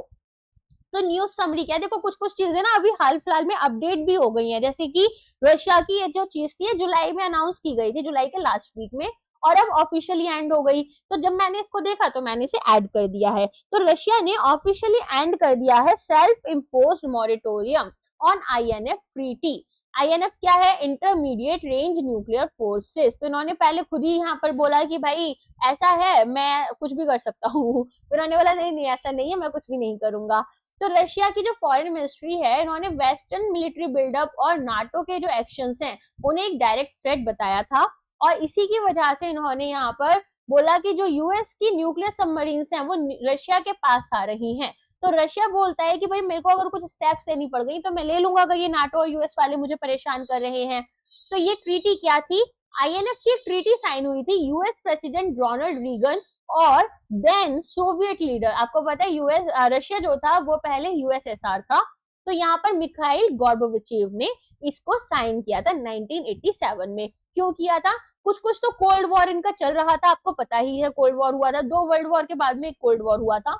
तो न्यूज समरी क्या है? देखो कुछ कुछ चीजें ना अभी हाल फिलहाल में अपडेट भी हो गई हैं, जैसे कि रशिया की ये जो चीज थी जुलाई में अनाउंस की गई थी, जुलाई के लास्ट वीक में, और अब ऑफिशियली एंड हो गई। तो जब मैंने इसको देखा तो मैंने इसे ऐड कर दिया है। तो रशिया ने ऑफिशियली एंड कर दिया है self imposed moratorium on INF treaty. INF क्या है? Intermediate range nuclear forces. तो इन्होंने पहले खुद ही यहाँ पर बोला कि भाई ऐसा है, मैं कुछ भी कर सकता हूँ। इन्होंने बोला नहीं नहीं ऐसा नहीं है, मैं कुछ भी नहीं करूंगा। तो रशिया की जो फॉरेन मिनिस्ट्री है, इन्होंने वेस्टर्न मिलिट्री बिल्डअप और नाटो के जो एक्शंस हैं उन्हें एक डायरेक्ट थ्रेट बताया था। और इसी की वजह से इन्होंने यहाँ पर बोला कि जो यूएस की न्यूक्लियर सबमरीन्स हैं वो रशिया के पास आ रही हैं। तो रशिया बोलता है कि भाई मेरे को अगर कुछ स्टेप्स लेनी पड़ गई तो मैं ले लूंगा, अगर ये नाटो और यूएस वाले मुझे परेशान कर रहे हैं। तो ये ट्रीटी क्या थी? आईएनएफ की ट्रीटी साइन हुई थी यूएस प्रेसिडेंट रोनाल्ड रीगन और देन सोवियत लीडर। आपको पता है रशिया जो था वो पहले यूएसएसआर था। तो यहाँ पर मिखाइल गोर्बाचेव ने इसको साइन किया था 1987 में। क्यों किया था? कुछ कुछ तो कोल्ड वॉर इनका चल रहा था, आपको पता ही है। कोल्ड वॉर हुआ था, 2 वर्ल्ड वॉर के बाद में एक कोल्ड वॉर हुआ था।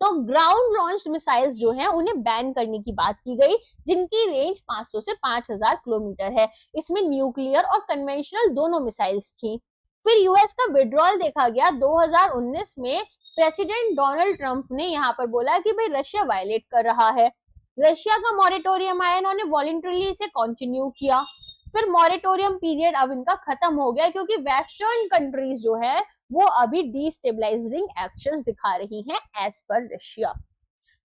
तो ग्राउंड लॉन्च्ड मिसाइल्स जो हैं उन्हें बैन करने की बात की गई, जिनकी रेंज 500 से 5000 किलोमीटर है। इसमें न्यूक्लियर और कन्वेंशनल दोनों मिसाइल्स थी। फिर यूएस का विड्रॉल देखा गया 2019 में। प्रेसिडेंट डोनाल्ड ट्रंप ने यहाँ पर बोला कि भाई रशिया वायलेट कर रहा है। रशिया का मॉरेटोरियम आया, इन्होंने वॉलंटरीली इसे कंटिन्यू किया। फिर मॉरेटोरियम पीरियड अब इनका खत्म हो गया क्योंकि वेस्टर्न कंट्रीज जो है वो अभी डिस्टेबलाइजिंग एक्शंस दिखा रही हैं एज पर रशिया।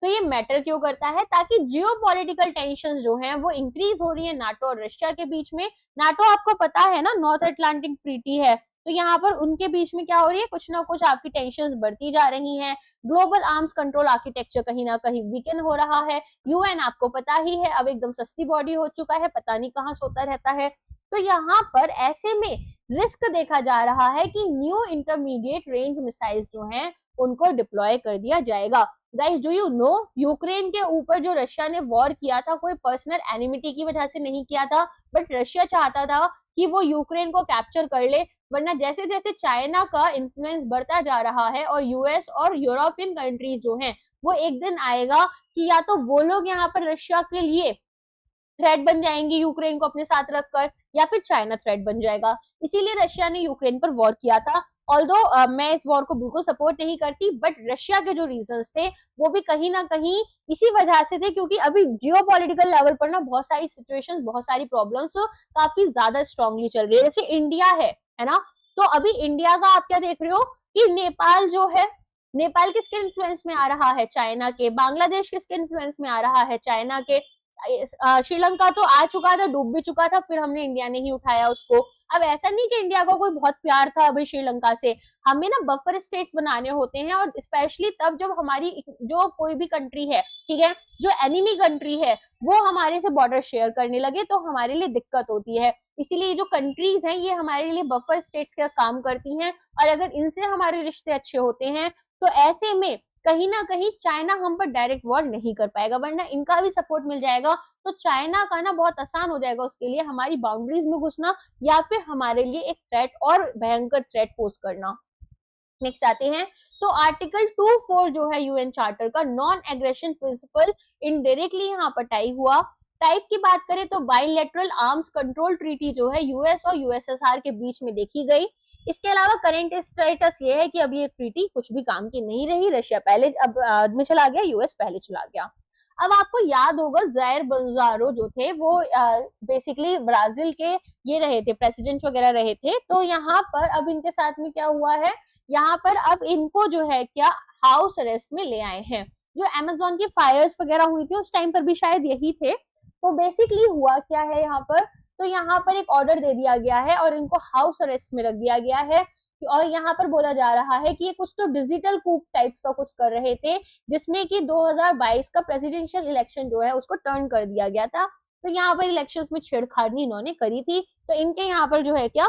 तो ये मैटर क्यों करता है, ताकि जियोपॉलिटिकल टेंशंस जो हैं वो इंक्रीज हो रही है नाटो और रशिया के बीच में। नाटो आपको पता है ना, नॉर्थ अटलांटिक ट्रीटी है, तो यहाँ पर उनके बीच में क्या हो रही है, कुछ ना कुछ आपकी टेंशंस बढ़ती जा रही हैं। ग्लोबल आर्म्स कंट्रोल आर्किटेक्चर कहीं ना कहीं वीकन हो रहा है। यूएन आपको पता ही है अब एकदम सस्ती बॉडी हो चुका है, पता नहीं कहाँ सोता रहता है। तो यहाँ पर ऐसे में रिस्क देखा जा रहा है कि न्यू इंटरमीडिएट रेंज मिसाइल्स जो हैं उनको डिप्लॉय कर दिया जाएगा। Guys, do you know, Ukraine के ऊपर जो रशिया ने वॉर किया था कोई पर्सनल एनिमिटी की वजह से नहीं किया था, बट रशिया चाहता था कि वो यूक्रेन को कैप्चर कर ले। वरना जैसे जैसे चाइना का इन्फ्लुएंस बढ़ता जा रहा है और यूएस और यूरोपियन कंट्रीज जो हैं वो एक दिन आएगा कि या तो वो लोग यहाँ पर रशिया के लिए थ्रेट बन जाएंगे यूक्रेन को अपने साथ रखकर, या फिर चाइना थ्रेट बन जाएगा। इसीलिए रशिया ने यूक्रेन पर वॉर किया था। ऑल्दो मैं इस वॉर को बिल्कुल सपोर्ट नहीं करती, बट रशिया के जो रीजंस थे वो भी कहीं ना कहीं इसी वजह से थे, क्योंकि अभी जियोपॉलिटिकल लेवल पर ना बहुत सारी सिचुएशंस, बहुत सारी प्रॉब्लम्स काफी ज्यादा स्ट्रांगली चल रही है। जैसे इंडिया है ना, तो अभी इंडिया का आप क्या देख रहे हो कि नेपाल जो है, नेपाल किसके इन्फ्लुएंस में आ रहा है, चाइना के। बांग्लादेश किसके इन्फ्लुएंस में आ रहा है, चाइना के। श्रीलंका तो आ चुका था, डूब भी चुका था, फिर हमने इंडिया ने ही उठाया उसको। अब ऐसा नहीं कि इंडिया को कोई बहुत प्यार था अभी श्रीलंका से, हमें ना बफर स्टेट्स बनाने होते हैं, और स्पेशली तब जब हमारी जो कोई भी कंट्री है, ठीक है, जो एनिमी कंट्री है वो हमारे से बॉर्डर शेयर करने लगे तो हमारे लिए दिक्कत होती है। इसीलिए जो कंट्रीज हैं ये हमारे लिए बफर स्टेट्स का काम करती हैं, और अगर इनसे हमारे रिश्ते अच्छे होते हैं तो ऐसे में कहीं ना कहीं चाइना हम पर डायरेक्ट वॉर नहीं कर पाएगा, वरना इनका भी सपोर्ट मिल जाएगा तो चाइना का ना बहुत आसान हो जाएगा उसके लिए हमारी बाउंड्रीज में घुसना, या फिर हमारे लिए एक थ्रेट और भयंकर थ्रेट पोज करना। नेक्स्ट आते हैं, तो आर्टिकल 24 जो है यूएन चार्टर का, नॉन एग्रेशन प्रिंसिपल, इनडायरेक्टली यहाँ पर टाई हुआ। टाइप की बात करें तो बाइलेटरल आर्म्स कंट्रोल ट्रीटी जो है यूएस और यूएसएसआर के बीच में देखी गई। इसके अलावा करंट स्टेटस ये है कि अभी ये ट्रीटी कुछ भी काम की नहीं रही, रशिया पहले अब में चला गया, यूएस पहले चला गया। अब आपको याद होगा जायर बोल्सोनारो जो थे वो बेसिकली ब्राजील के ये रहे थे, प्रेसिडेंट वगैरह रहे थे। तो यहाँ पर अब इनके साथ में क्या हुआ है, यहाँ पर अब इनको जो है क्या हाउस अरेस्ट में ले आए हैं। जो अमेज़न की फायर्स वगैरह हुई थी उस टाइम पर भी शायद यही थे। तो बेसिकली हुआ क्या है यहाँ पर, तो यहाँ पर एक ऑर्डर दे दिया गया है और इनको हाउस अरेस्ट में रख दिया गया है। और यहाँ पर बोला जा रहा है कि ये कुछ तो डिजिटल कूप टाइप्स का कुछ कर रहे थे, जिसमें कि 2022 का प्रेसिडेंशियल इलेक्शन जो है उसको टर्न कर दिया गया था। तो यहाँ पर इलेक्शंस में छेड़खानी इन्होंने करी थी। तो इनके यहाँ पर जो है क्या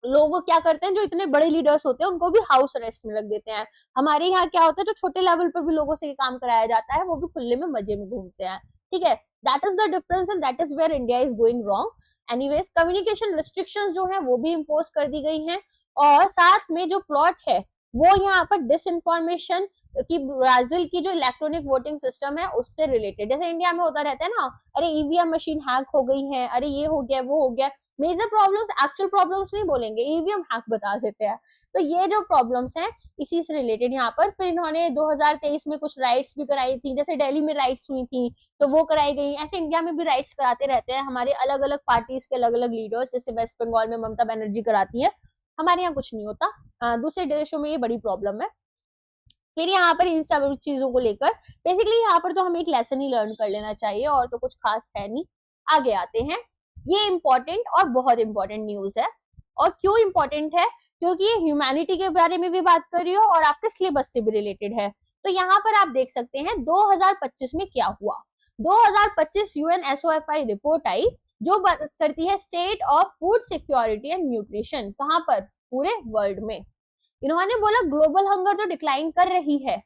लोग क्या करते हैं, जो इतने बड़े लीडर्स होते हैं उनको भी हाउस अरेस्ट में रख देते हैं। हमारे यहाँ क्या होता है, जो छोटे लेवल पर भी लोगों से ये काम कराया जाता है वो भी खुले में मजे में घूमते हैं। ठीक है, that is the difference and that is where India is going wrong. Anyways, communication restrictions जो है वो भी इम्पोज कर दी गई हैं, और साथ में जो प्लॉट है वो यहाँ पर डिसइंफॉर्मेशन कि ब्राजील की जो इलेक्ट्रॉनिक वोटिंग सिस्टम है उससे रिलेटेड, जैसे इंडिया में होता रहता है ना, अरे ईवीएम मशीन हैक हो गई है, अरे ये हो गया वो हो गया। मेजर प्रॉब्लम्स, एक्चुअल प्रॉब्लम्स नहीं बोलेंगे, ईवीएम हैक बता देते हैं। तो ये जो प्रॉब्लम्स हैं इसी से रिलेटेड यहाँ पर फिर इन्होंने 2023 में कुछ राइट्स भी कराई थी, जैसे दिल्ली में राइट्स हुई थी तो वो कराई गई। ऐसे इंडिया में भी राइट्स कराते रहते हैं हमारे अलग अलग पार्टीज के अलग अलग लीडर्स, जैसे वेस्ट बंगाल में ममता बनर्जी कराती है, हमारे यहाँ कुछ नहीं होता। दूसरे देशों में ये बड़ी प्रॉब्लम है। फिर यहाँ पर इन सब चीजों को लेकर बेसिकली यहाँ पर तो हमें एक लेसन ही लर्न कर लेना चाहिए, और तो कुछ खास है नहीं। आगे आते हैं, ये इंपॉर्टेंट और बहुत इंपॉर्टेंट न्यूज है। और क्यों इंपॉर्टेंट है, क्योंकि ये ह्यूमैनिटी के बारे में भी बात कर रही हो और आपके सिलेबस से भी रिलेटेड है। तो यहाँ पर आप देख सकते हैं 2025 में क्या हुआ। 2025 यूएनएसओएफआई रिपोर्ट आई जो बात करती है state of food security and nutrition, कहाँ पर, पूरे वर्ल्ड में। इन्होंने बोला ग्लोबल हंगर तो डिक्लाइन कर रही है,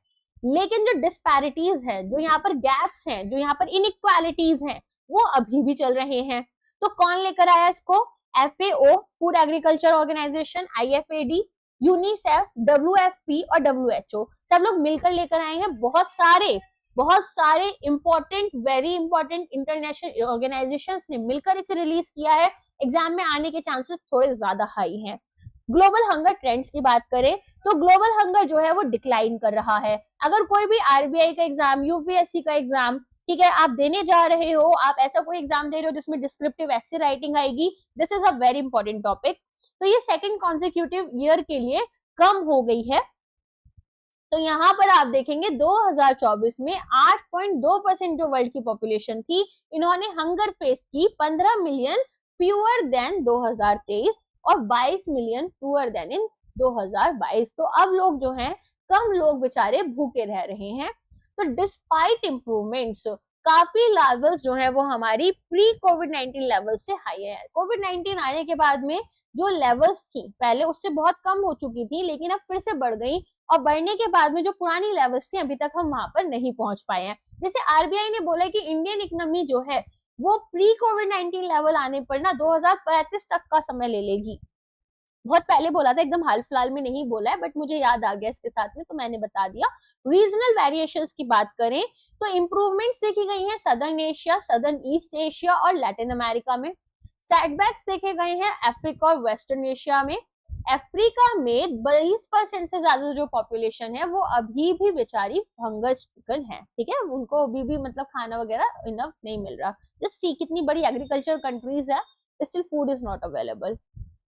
लेकिन जो डिस्पैरिटीज है, जो यहाँ पर गैप्स हैं, जो यहाँ पर इनइक्वालिटीज हैं, वो अभी भी चल रहे हैं। तो कौन लेकर आया इसको, FAO, food agriculture organisation, IFAD, UNICEF, WFP और WHO, सब लोग मिलकर लेकर आए हैं। बहुत सारे important, very important international organisations ने मिलकर इसे रिलीज किया है। एग्जाम में आने के चांसेस थोड़े ज्यादा हाई हैं। ग्लोबल हंगर ट्रेंड्स की बात करें तो ग्लोबल हंगर जो है वो डिक्लाइन कर रहा है। अगर कोई भी RBI का एग्जाम, UPSC का एग्जाम, ठीक है, आप देने जा रहे हो, आप ऐसा कोई एग्जाम दे रहे हो जिसमें डिस्क्रिप्टिव ऐसे राइटिंग आएगी, this is a very important topic. तो ये सेकंड कॉन्सेक्यूटिव ईयर के लिए कम हो गई है तो यहाँ पर आप देखेंगे 2024 में 8.2% जो वर्ल्ड की पॉपुलेशन थी, इन्होंने हंगर फेस की 15 मिलियन फ्यूअर देन 2023 और 22 मिलियन फ्यूअर देन इन 2022। तो अब लोग जो हैं, कम लोग बेचारे भूखे रह रहे हैं। तो डिस्पाइट इम्प्रूवमेंट्स, काफी लेवल्स जो है वो हमारी प्री कोविड 19 लेवल से हाई है। कोविड 19 आने के बाद में जो लेवल्स थी पहले उससे बहुत कम हो चुकी थी, लेकिन अब फिर से बढ़ गई, और बढ़ने के बाद में जो पुरानी लेवल्स थी अभी तक हम वहां पर नहीं पहुंच पाए हैं। जैसे आरबीआई ने बोला कि इंडियन इकोनॉमी जो है वो प्री कोविड 19 लेवल आने पर ना 2035 तक का समय ले लेगी। बहुत पहले बोला था, एकदम हाल फिलहाल में नहीं बोला है, बट मुझे याद आ गया इसके साथ में तो मैंने बता दिया। रीजनल वेरिएशंस की बात करें तो इंप्रूवमेंट्स देखी गई हैं southern Asia, southern east Asia और लैटिन अमेरिका में। सेटबैक्स देखे गए हैं अफ्रीका और वेस्टर्न एशिया में। अफ्रीका में 20% से ज्यादा जो पॉपुलेशन है वो अभी भी बेचारी हंगर स्ट्रिकन है, ठीक है, उनको अभी भी मतलब खाना वगैरह इनफ नहीं मिल रहा। जस्ट सी कितनी बड़ी एग्रीकल्चर कंट्रीज है, still food is not available.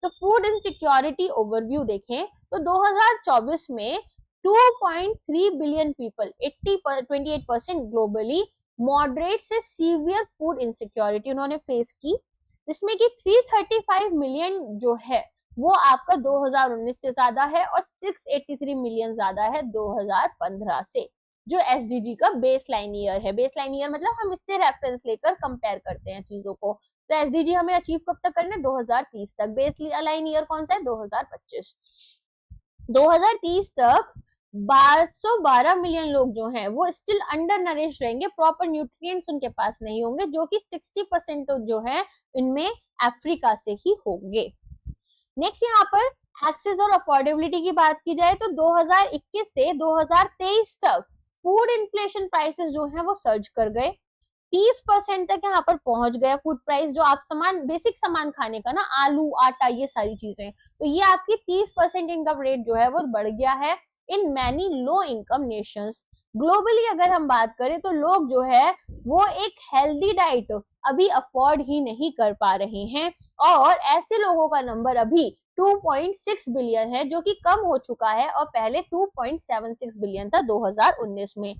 तो फूड इनसिक्योरिटी ओवरव्यू देखें तो 2024 में 2.3 बिलियन पीपल 28% ग्लोबली मॉडरेट से सीवियर फूड इनसिक्योरिटी उन्होंने फेस की, जिसमें कि 335 मिलियन जो है वो आपका 2019 से ज्यादा है और 683 मिलियन ज्यादा है 2015 से, जो एसडीजी का बेस लाइन ईयर है। बेस लाइन ईयर मतलब हम इससे रेफरेंस लेकर कंपेयर करते हैं चीजों को। तो एसडीजी हमें अचीव कब तक करना है? 2030 तक। बेस लाइन ईयर कौन सा है? 2025। 2030 तक 1212 मिलियन लोग जो हैं वो स्टिल अंडर नरिश रहेंगे, प्रॉपर न्यूट्रिएंट्स उनके पास नहीं होंगे, जो कि 60% जो है इनमें अफ्रीका से ही होंगे। नेक्स्ट यहाँ पर एक्सेस और अफोर्डेबिलिटी की बात की जाए तो 2021 से 2023 तक फूड इन्फ्लेशन प्राइसेस जो हैं वो सर्ज कर गए, 30% तक यहाँ पर पहुंच गया फूड प्राइस। जो आप सामान, बेसिक सामान खाने का ना, आलू, आटा, ये सारी चीजें, तो ये आपकी 30% इनकम रेट जो है वो बढ़ गया है in many low income Nations. Globally अगर हम बात करें तो लोग जो है वो एक हेल्दी डाइट अभी अफोर्ड ही नहीं कर पा रहे हैं, और ऐसे लोगों का नंबर अभी 2.6 बिलियन है, जो कि कम हो चुका है, और पहले 2.76 बिलियन था 2019 में।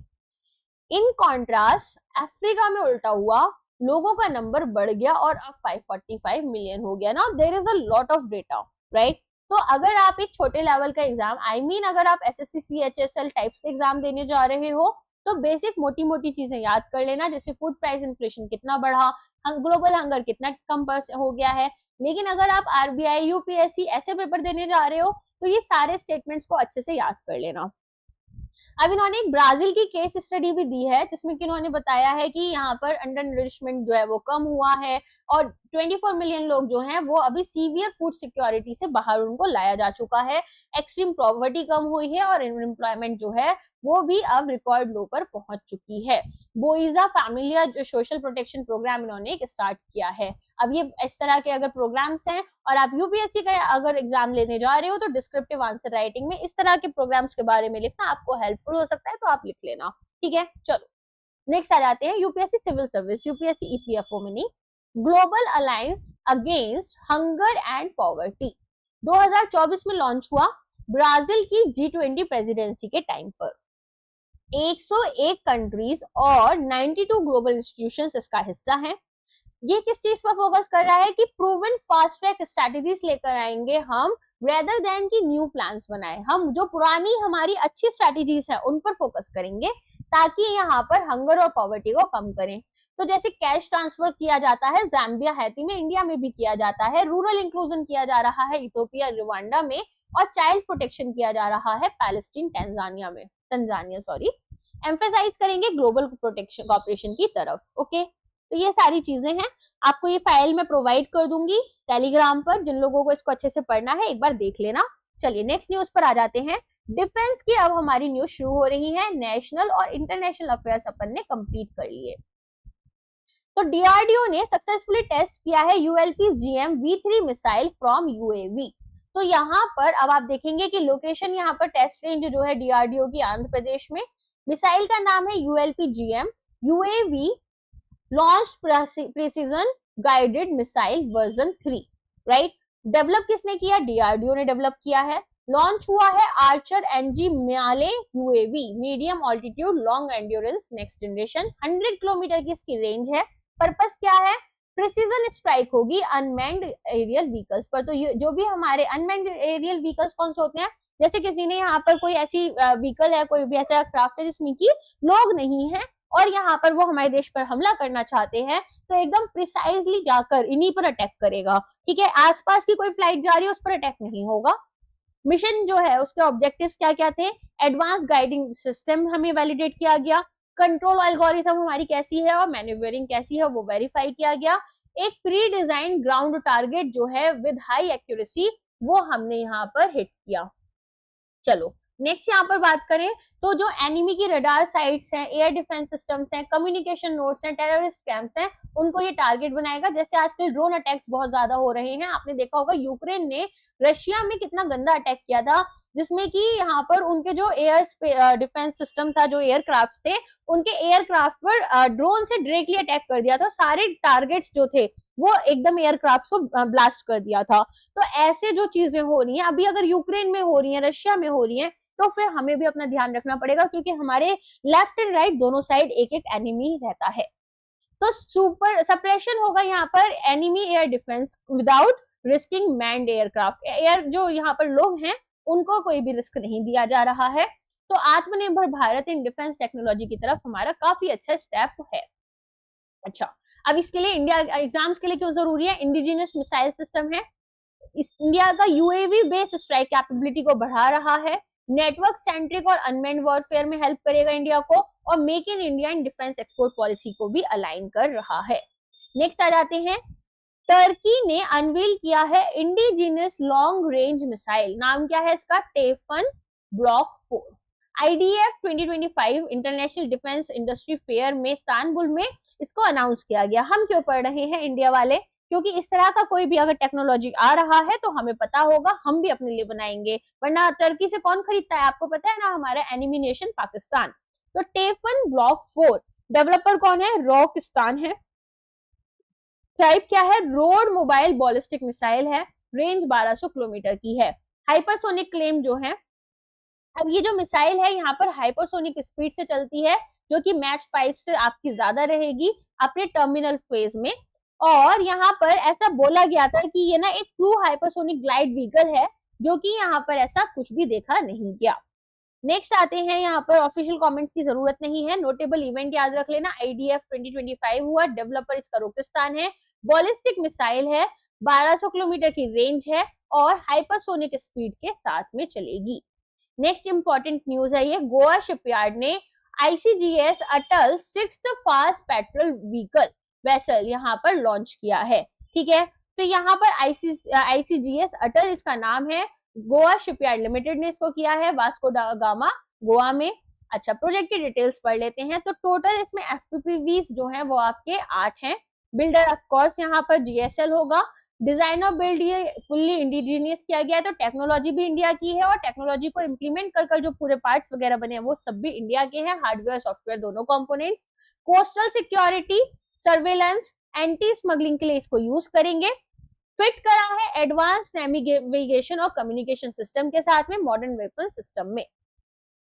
इन कॉन्ट्रास्ट अफ्रीका में उल्टा हुआ, लोगों का नंबर बढ़ गया और अब 545 मिलियन हो गया। Now there is a lot of data, right. तो अगर आप एक छोटे लेवल का एग्जाम, अगर आप एसएससी सीएचएसएल टाइप्स के एग्जाम देने जा रहे हो तो बेसिक मोटी मोटी चीजें याद कर लेना, जैसे फूड प्राइस इन्फ्लेशन कितना बढ़ा, ग्लोबल हंगर कितना कम हो गया है। लेकिन अगर आप आरबीआई, यूपीएससी ऐसे पेपर देने जा रहे हो तो ये सारे स्टेटमेंट्स को अच्छे से याद कर लेना। अब इन्होंने एक ब्राजील की केस स्टडी भी दी है, जिसमें कि इन्होंने बताया है कि यहाँ पर अंडर नरिशमेंट जो है वो कम हुआ है, और 24 मिलियन लोग जो हैं वो अभी सीवियर फूड सिक्योरिटी से बाहर उनको लाया जा चुका है। एक्सट्रीम पॉवर्टी कम हुई है और अनएम्प्लॉयमेंट जो है वो भी अब रिकॉर्ड लो पर पहुंच चुकी है। बोइजा फैमिलिया जो सोशल प्रोटेक्शन प्रोग्राम इन्होंने स्टार्ट किया है। अब ये इस तरह के अगर प्रोग्राम्स हैं और आप यूपीएससी का अगर एग्जाम लेने जा रहे हो तो डिस्क्रिप्टिव आंसर राइटिंग में इस तरह के प्रोग्राम्स के बारे में लिखना आपको हेल्पफुल हो सकता है, तो आप लिख लेना, ठीक है। चलो नेक्स्ट आ जाते हैं UPSC civil service, UPSC EPFO में नहीं, global alliance against hunger and poverty 2024 में लॉन्च हुआ ब्राजील की G20 प्रेसिडेंसी के टाइम पर। 101 कंट्रीज और 92 ग्लोबल इंस्टीट्यूशंस इसका हिस्सा हैं। ये किस चीज पर फोकस कर रहा है कि प्रूवन फास्ट ट्रैक स्ट्रेटेजीज लेकर आएंगे हम, रेदर देन की न्यू प्लान्स बनाए। हम जो पुरानी हमारी अच्छी स्ट्रेटेजीज है उन पर फोकस करेंगे ताकि यहाँ पर हंगर और पॉवर्टी को कम करें। तो जैसे कैश ट्रांसफर किया जाता है जाम्बिया, हैती में, इंडिया में भी किया जाता है, रूरल इंक्लूजन किया जा रहा है इथियोपिया, रुवांडा में, और चाइल्ड प्रोटेक्शन किया जा रहा है पैलेस्टीन, तंजानिया सॉरी। एम्फेसाइज करेंगे ग्लोबल प्रोटेक्शन कॉपरेशन की तरफ, ओके। तो ये सारी चीजें हैं, आपको ये फाइल मैं प्रोवाइड कर दूंगी टेलीग्राम पर, जिन लोगों को इसको अच्छे से पढ़ना है एक बार देख लेना। चलिए नेक्स्ट न्यूज पर आ जाते हैं। डिफेंस की अब हमारी न्यूज शुरू हो रही है। नेशनल और इंटरनेशनल अफेयर्स अपन ने कंप्लीट कर लिए। तो डीआरडीओ ने सक्सेसफुली टेस्ट किया है ULP-GM V3 missile from UAV। तो यहाँ पर अब आप देखेंगे कि लोकेशन यहाँ पर टेस्ट रेंज जो है डीआरडीओ की आंध्र प्रदेश में। मिसाइल का नाम है ULP-GM, UAV launch precision guided missile version 3, right. Develop किसने किया? डीआरडीओ ने डेवलप किया है। लॉन्च हुआ है Archer NG MALE UAV medium altitude long endurance next generation, 100 kilometre की इसकी रेंज है। पर्पस क्या है? प्रिसीजन स्ट्राइक होगी अनमैन्ड एरियल व्हीकल्स पर। तो जो भी हमारे अनमैन्ड एरियल व्हीकल्स कौन से होते हैं, जैसे किसी ने यहाँ पर कोई ऐसी व्हीकल है, कोई भी ऐसा क्राफ्ट है जिसमें की लोग नहीं है और यहाँ पर वो हमारे देश पर हमला करना चाहते हैं, तो एकदम प्रिसाइजली जाकर इन्हीं पर अटैक करेगा। ठीक है, आसपास की कोई फ्लाइट जा रही है उस पर अटैक नहीं होगा। मिशन जो है उसके ऑब्जेक्टिव्स क्या क्या थे? एडवांस गाइडिंग सिस्टम हमें वैलिडेट किया गया, कंट्रोल एल्गोरिथम हमारी कैसी है और मैन्यूवरिंग कैसी है वो वेरीफाई किया गया, एक प्री डिजाइन ग्राउंड टारगेट जो है विद हाई एक्यूरेसी वो हमने यहाँ पर हिट किया। चलो नेक्स्ट यहाँ पर बात करें तो जो एनिमी की रडार साइट्स हैं, एयर डिफेंस सिस्टम्स हैं, कम्युनिकेशन नोड्स हैं, टेररिस्ट कैंप्स हैं, उनको ये टारगेट बनाएगा। जैसे आजकल ड्रोन अटैक्स बहुत ज्यादा हो रहे हैं, आपने देखा होगा यूक्रेन ने रशिया में कितना गंदा अटैक किया था, जिसमें कि यहाँ पर उनके जो एयर डिफेंस सिस्टम था, जो एयरक्राफ्ट थे, उनके एयरक्राफ्ट पर ड्रोन से डायरेक्टली अटैक कर दिया था। सारे टारगेट्स जो थे वो एकदम एयरक्राफ्ट को ब्लास्ट कर दिया था। तो ऐसे जो चीजें हो रही हैं अभी, अगर यूक्रेन में हो रही हैं, रशिया में हो रही हैं, तो फिर हमें भी अपना ध्यान रखना पड़ेगा, क्योंकि हमारे लेफ्ट एंड राइट दोनों साइड एक एक एनिमी रहता है। तो सुपर सप्रेशन होगा यहाँ पर enemy air defence without risking manned aircraft. Air जो यहाँ पर लोग हैं उनको कोई भी रिस्क नहीं दिया जा रहा है। तो आत्मनिर्भर भारत इन डिफेंस टेक्नोलॉजी की तरफ हमारा काफी अच्छा स्टेप है। अच्छा, अब इसके लिए इंडिया एग्जाम्स के लिए क्यों जरूरी है? इंडिजिनियस मिसाइल सिस्टम है, इंडिया का यूएवी बेस्ड स्ट्राइक कैपेबिलिटी को बढ़ा रहा है, नेटवर्क सेंट्रिक और अनमैन्ड वॉरफेयर में हेल्प करेगा इंडिया को, और make in India in defence export policy को भी अलाइन कर रहा है। नेक्स्ट आ जाते हैं, टर्की ने अनवील किया है इंडिजिनियस लॉन्ग रेंज मिसाइल। नाम क्या है इसका? Tayfun block 4। IDF 2025 international defence industry fair में इस्तांबुल में इसको अनाउंस किया गया। हम क्यों पढ़ रहे हैं इंडिया वाले? क्योंकि इस तरह का कोई भी अगर टेक्नोलॉजी आ रहा है तो हमें पता होगा, हम भी अपने लिए बनाएंगे, वरना टर्की से कौन खरीदता है? आपको पता है ना, हमारा एनिमी नेशन पाकिस्तान। तो टेफन ब्लॉक 4 डेवलपर कौन है? रॉकस्तान है। टाइप क्या है? रोड मोबाइल बॉलिस्टिक मिसाइल है, रेंज 1200 किलोमीटर की है। हाइपरसोनिक क्लेम जो है, अब ये जो मिसाइल है यहाँ पर हाइपरसोनिक स्पीड से चलती है, जो कि मैच 5 से आपकी ज्यादा रहेगी अपने टर्मिनल फेज में। और यहाँ पर ऐसा बोला गया था कि ये ना एक ट्रू हाइपरसोनिक ग्लाइड व्हीकल है, जो कि यहाँ पर ऐसा कुछ भी देखा नहीं गया। नेक्स्ट आते हैं, यहाँ पर ऑफिशियल कमेंट्स की जरूरत नहीं है, नोटेबल इवेंट याद रख लेना, IDF 2025 हुआ, डेवलपर इसका रोकिस्तान है, बॉलिस्टिक मिसाइल है, 1200 किलोमीटर की रेंज है और हाइपरसोनिक स्पीड के साथ में चलेगी। नेक्स्ट इंपॉर्टेंट न्यूज है ये, गोवा शिपयार्ड ने ICGS अटल 6th fast patrol vehicle vessel यहाँ पर लॉन्च किया है। ठीक है, तो यहाँ पर ICGS अटल इसका नाम है, गोवा शिपयार्ड लिमिटेड ने इसको किया है, वास्को दा गामा गोवा में। अच्छा, प्रोजेक्ट की डिटेल्स पढ़ लेते हैं। तो टोटल इसमें FPVs जो है वो आपके 8 हैं। बिल्डर ऑफ कोर्स यहाँ पर GSL होगा। डिजाइन और बिल्ड ये फुल्ली इंडिजिनियस किया गया है, तो टेक्नोलॉजी भी इंडिया की है और टेक्नोलॉजी को इम्प्लीमेंट कर जो पूरे पार्ट्स वगैरह बने हैं वो सब भी इंडिया के हैं, हार्डवेयर सॉफ्टवेयर दोनों components. Coastal security, surveillance, anti smuggling के लिए इसको यूज करेंगे। फिट करा है एडवांस नेविगेशन और कम्युनिकेशन सिस्टम के साथ में, मॉडर्न वेपन सिस्टम में।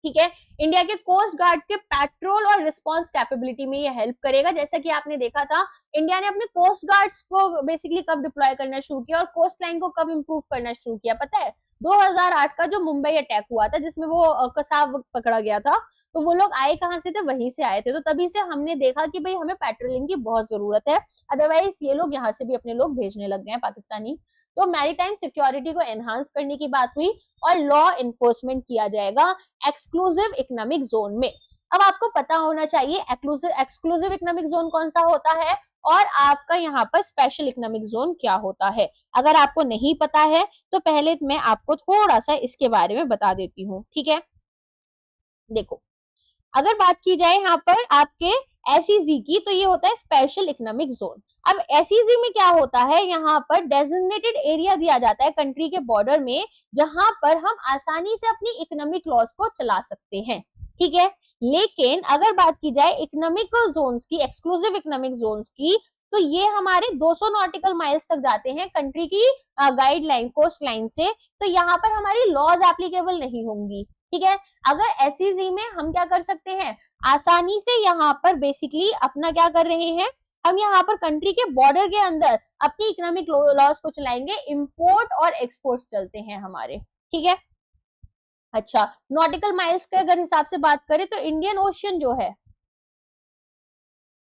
ठीक है, इंडिया के कोस्ट गार्ड के पेट्रोल और रिस्पांस कैपेबिलिटी में ये हेल्प करेगा। जैसा कि आपने देखा था, इंडिया ने अपने कोस्ट गार्ड्स को बेसिकली कब डिप्लॉय करना शुरू किया और कोस्ट लाइन को कब इंप्रूव करना शुरू किया, पता है? 2008 का जो मुंबई अटैक हुआ था, जिसमें वो कसाब पकड़ा गया था, तो वो लोग आए कहां से थे? वहीं से आए थे। तो तभी से हमने देखा कि भाई हमें पेट्रोलिंग की बहुत जरूरत है, अदरवाइज ये लोग यहाँ से भी अपने लोग भेजने लग गए हैं पाकिस्तानी। तो मैरीटाइम सिक्योरिटी को एनहांस करने की बात हुई और लॉ इन्फोर्समेंट किया जाएगा एक्सक्लूसिव इकोनॉमिक जोन में। अब आपको पता होना चाहिए एक्सक्लूसिव इकोनॉमिक जोन कौन सा होता है और आपका यहाँ पर स्पेशल इकोनॉमिक जोन क्या होता है। अगर आपको नहीं पता है तो पहले मैं आपको थोड़ा सा इसके बारे में बता देती हूँ। ठीक है, देखो, अगर बात की जाए यहाँ पर आपके SEZ की, तो ये होता है स्पेशल इकोनॉमिक जोन। अब SEZ में क्या होता है, यहाँ पर डेजिग्नेटेड एरिया दिया जाता है कंट्री के बॉर्डर में, जहां पर हम आसानी से अपनी इकोनॉमिक लॉज को चला सकते हैं। ठीक है, लेकिन अगर बात की जाए इकोनॉमिक जोन्स की, एक्सक्लूसिव इकोनॉमिक जोन्स की, तो ये हमारे 200 नॉटिकल माइल्स तक जाते हैं कंट्री की गाइडलाइन कोस्ट लाइन से, तो यहाँ पर हमारी लॉज एप्लीकेबल नहीं होंगी, ठीक है। अगर एसईजी में हम क्या कर सकते हैं, आसानी से यहाँ पर बेसिकली अपना क्या कर रहे हैं, हम यहाँ पर कंट्री के बॉर्डर के अंदर अपनी इकोनॉमिक लॉज को चलाएंगे, इंपोर्ट और एक्सपोर्ट चलते हैं हमारे, ठीक है। अच्छा, नॉटिकल माइल्स के अगर हिसाब से बात करें तो इंडियन ओशियन जो है,